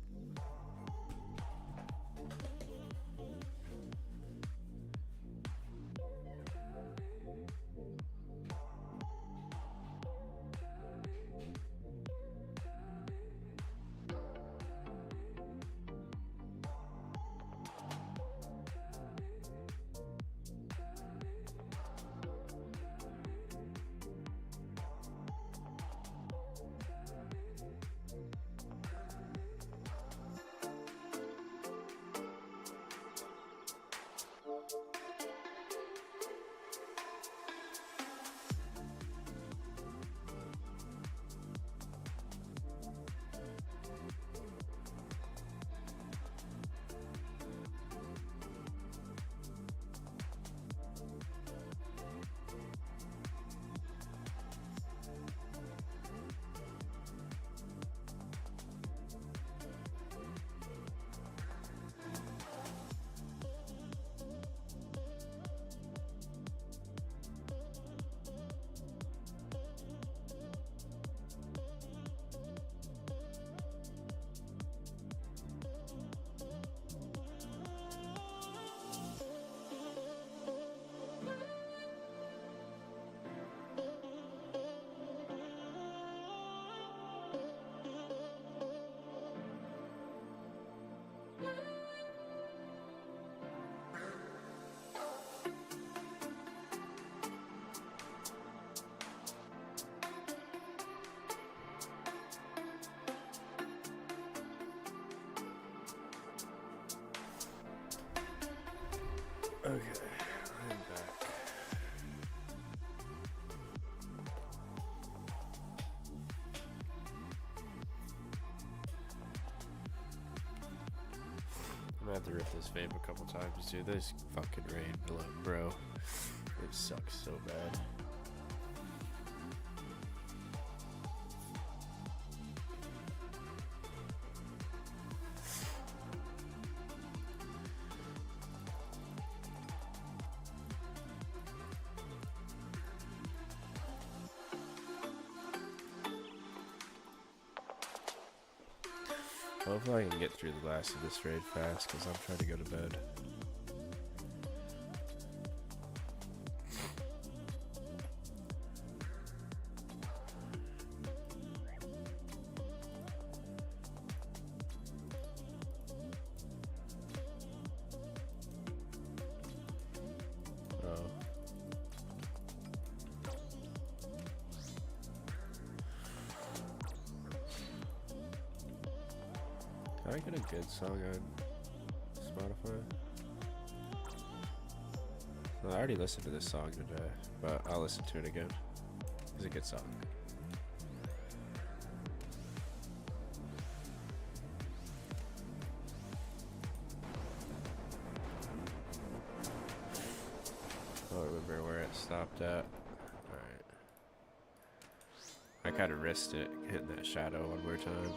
Okay, I'm back. I'm gonna have to rip this vape a couple times, dude. This fucking rain below, bro. It sucks so bad. Hopefully I can get through the last of this raid fast, because I'm trying to go to bed. Can I get a good song on Spotify? Well, I already listened to this song today, but I'll listen to it again. It's a good song. I don't remember where it stopped at. Alright. I kind of risked it, hitting that shadow one more time.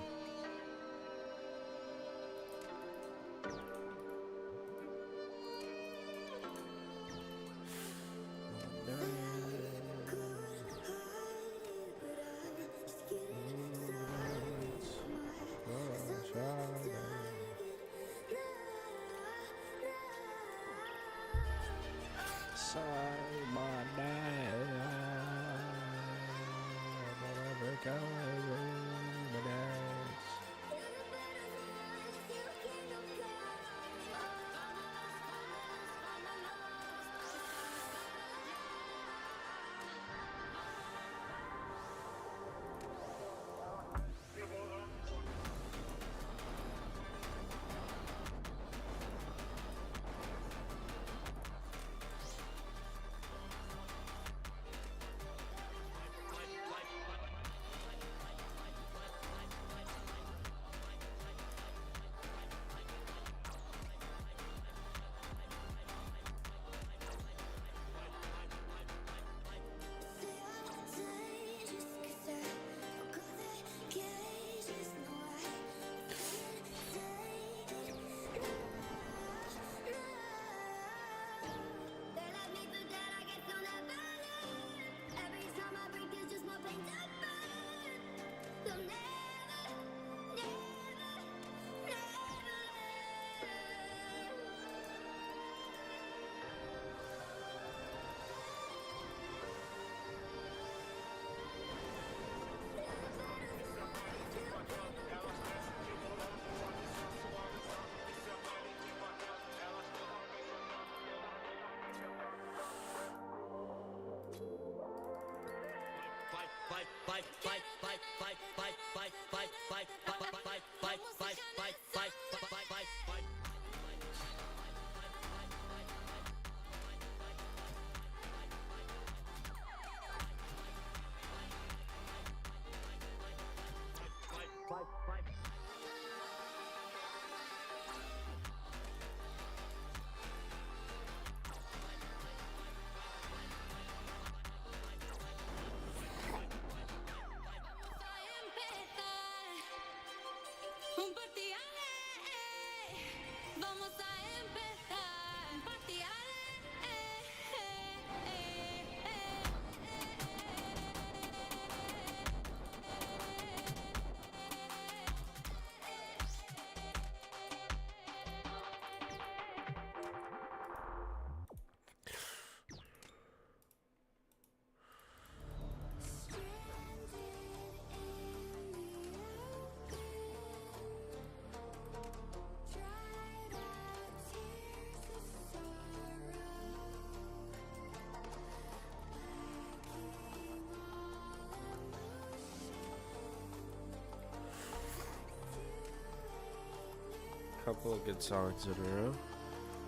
Couple of good songs in a row.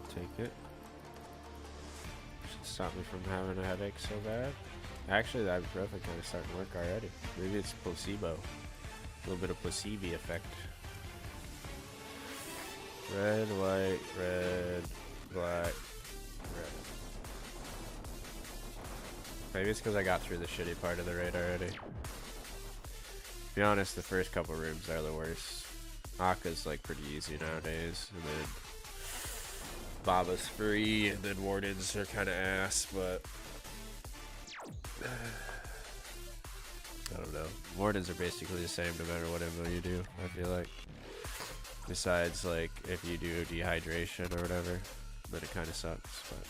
Take it. stop me from having a headache so bad. Actually, that ibuprofen kind of starting to work already. Maybe it's placebo. A little bit of placebo effect. Red, white, red, black, red. Maybe it's because I got through the shitty part of the raid already. To be honest, the first couple rooms are the worst. Aka's like pretty easy nowadays, and then Baba's free, and then Wardens are kind of ass, but I don't know. Wardens are basically the same no matter what MO you do, I feel like. Besides, like, if you do dehydration or whatever, then it kind of sucks, but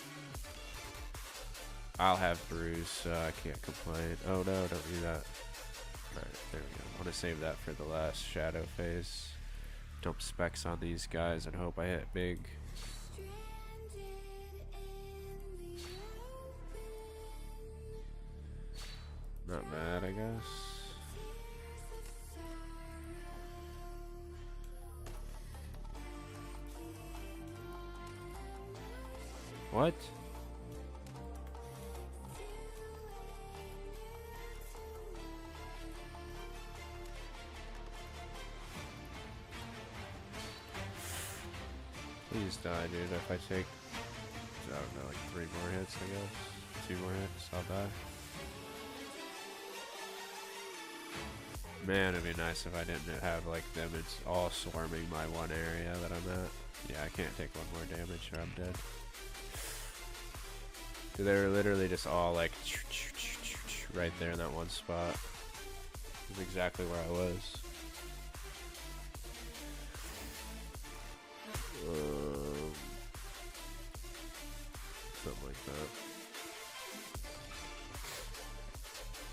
I'll have brews, so I can't complain. Oh no, don't do that. Alright, there we go. I want to save that for the last shadow phase. Dump specs on these guys and hope I hit big. Not bad, I guess. What? Please die, dude. If I take, I don't know, like 3 more hits, I guess. 2 more hits, I'll die. Man, it'd be nice if I didn't have like them. It's all swarming my one area that I'm at. Yeah, I can't take 1 more damage or I'm dead. They're literally just all like right there in that one spot. That's exactly where I was. Something like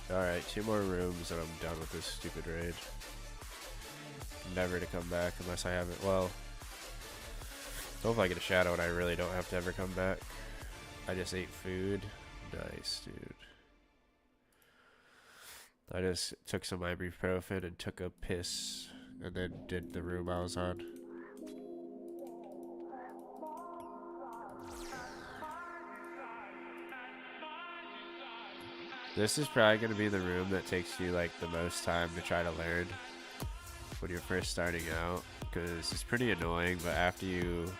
that. Alright, 2 more rooms and I'm done with this stupid raid. Never to come back unless I have it. Well, hopefully I get a shadow and I really don't have to ever come back. I just ate food. Nice, dude. I just took some ibuprofen and took a piss and then did the room I was on. This is probably going to be the room that takes you like the most time to try to learn when you're first starting out, because it's pretty annoying, but after you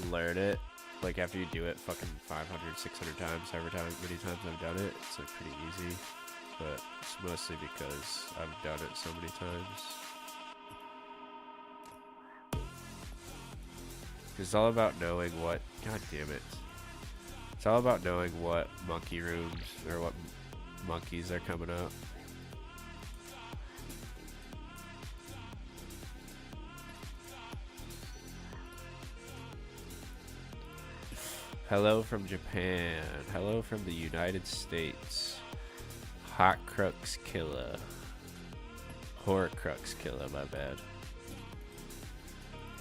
learn it, like after you do it fucking 500, 600 times, however many times I've done it, it's like pretty easy, but it's mostly because I've done it so many times. It's all about knowing what, god damn it. It's all about knowing what monkey rooms or what monkeys are coming up. Hello from Japan. Hello from the United States. Hot Crux Killer. Horcrux Killer, my bad.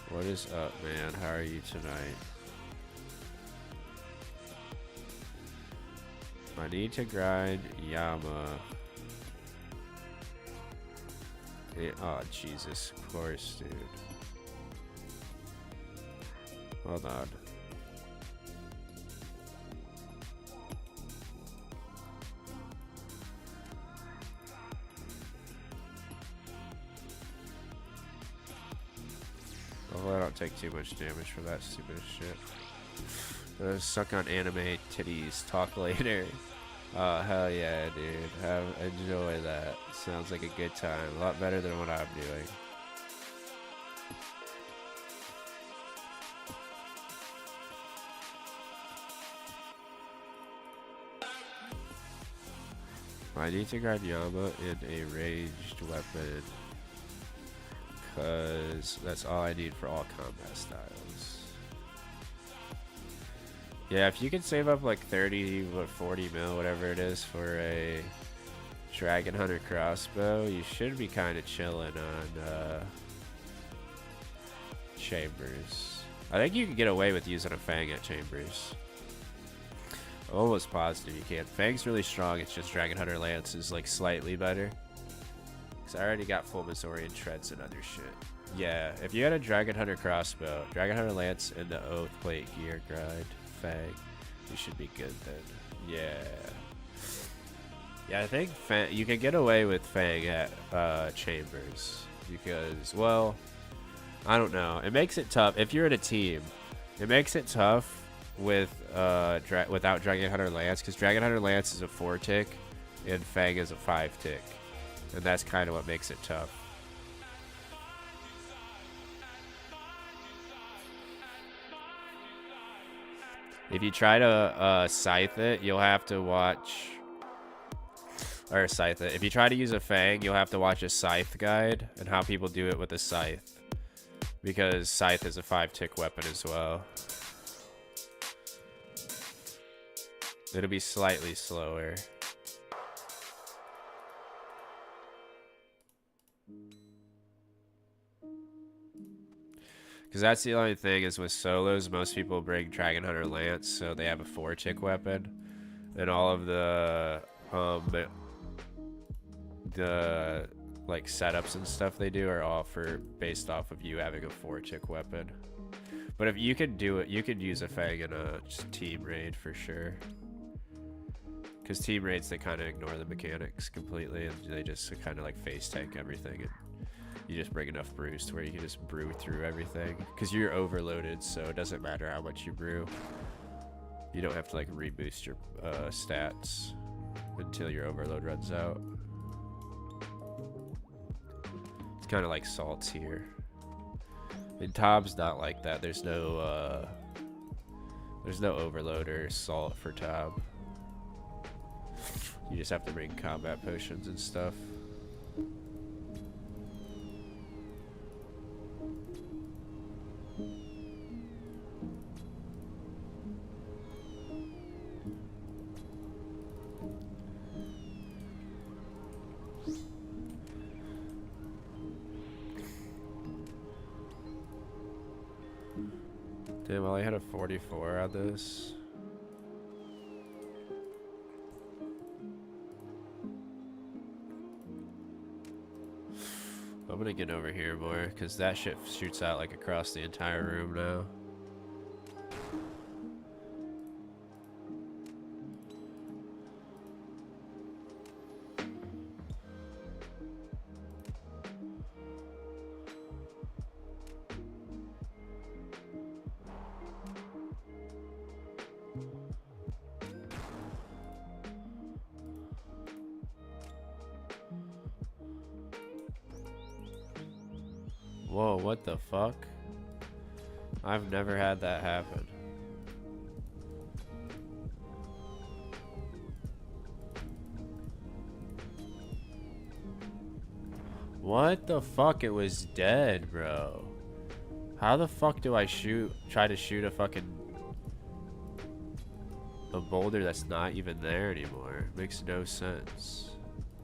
What is up, man? How are you tonight? I need to grind Yama. Oh, Jesus. Of course, dude. Hold on. Hopefully I don't take too much damage for that stupid shit. Suck on anime titties. Talk later. Oh, hell yeah, dude. Enjoy that. Sounds like a good time. A lot better than what I'm doing. I need to grab Yama in a ranged weapon, because that's all I need for all combat styles. Yeah, if you can save up like 30 or 40 mil, whatever it is, for a Dragon Hunter crossbow, you should be kind of chilling on Chambers. I think you can get away with using a Fang at Chambers. I'm almost positive you can. Fang's really strong, it's just Dragon Hunter Lance is like slightly better. Because I already got full Missourian Treads and other shit. Yeah, if you had a Dragon Hunter crossbow, Dragon Hunter Lance, and the Oath Plate gear grind, Fang, You should be good then. Yeah. Yeah, I think you can get away with Fang at Chambers because, well, I don't know. It makes it tough if you're in a team. It makes it tough with without Dragon Hunter Lance, because Dragon Hunter Lance is a 4-tick and Fang is a 5-tick, and that's kind of what makes it tough. If you try to scythe it, you'll have to watch. Or scythe it. If you try to use a Fang, you'll have to watch a scythe guide and how people do it with a scythe. Because scythe is a 5-tick weapon as well. It'll be slightly slower. Because that's the only thing is with solos, most people bring Dragon Hunter Lance, so they have a 4-tick weapon. And all of the like setups and stuff they do are all based off of you having a 4-tick weapon. But if you could do it, you could use a Fang in a team raid for sure. Because team raids, they kind of ignore the mechanics completely, and they just kind of like face tank everything, and you just bring enough brews to where you can just brew through everything. Because you're overloaded, so it doesn't matter how much you brew. You don't have to like reboost your stats until your overload runs out. It's kind of like salts here. And Tob's not like that. There's no overload or salt for Tob. You just have to bring combat potions and stuff. Damn, well, I had a 44 on this. I'm gonna get over here more, because that shit shoots out like across the entire room now. Whoa, what the fuck? I've never had that happen. What the fuck? It was dead, bro. How the fuck do I try to shoot a boulder that's not even there anymore? Makes no sense.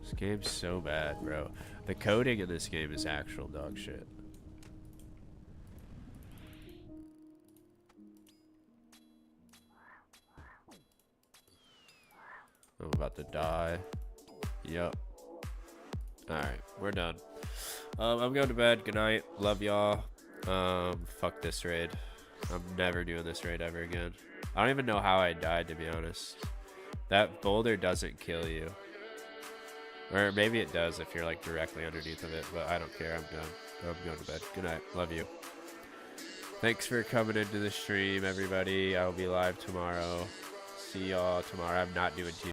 This game's so bad, bro. The coding in this game is actual dog shit. I'm about to die. Yep. Alright, we're done. I'm going to bed. Good night. Love y'all. Fuck this raid. I'm never doing this raid ever again. I don't even know how I died, to be honest. That boulder doesn't kill you. Or maybe it does if you're like directly underneath of it, but I don't care. I'm done. I'm going to bed. Good night. Love you. Thanks for coming into the stream, everybody. I'll be live tomorrow. See y'all tomorrow. I'm not doing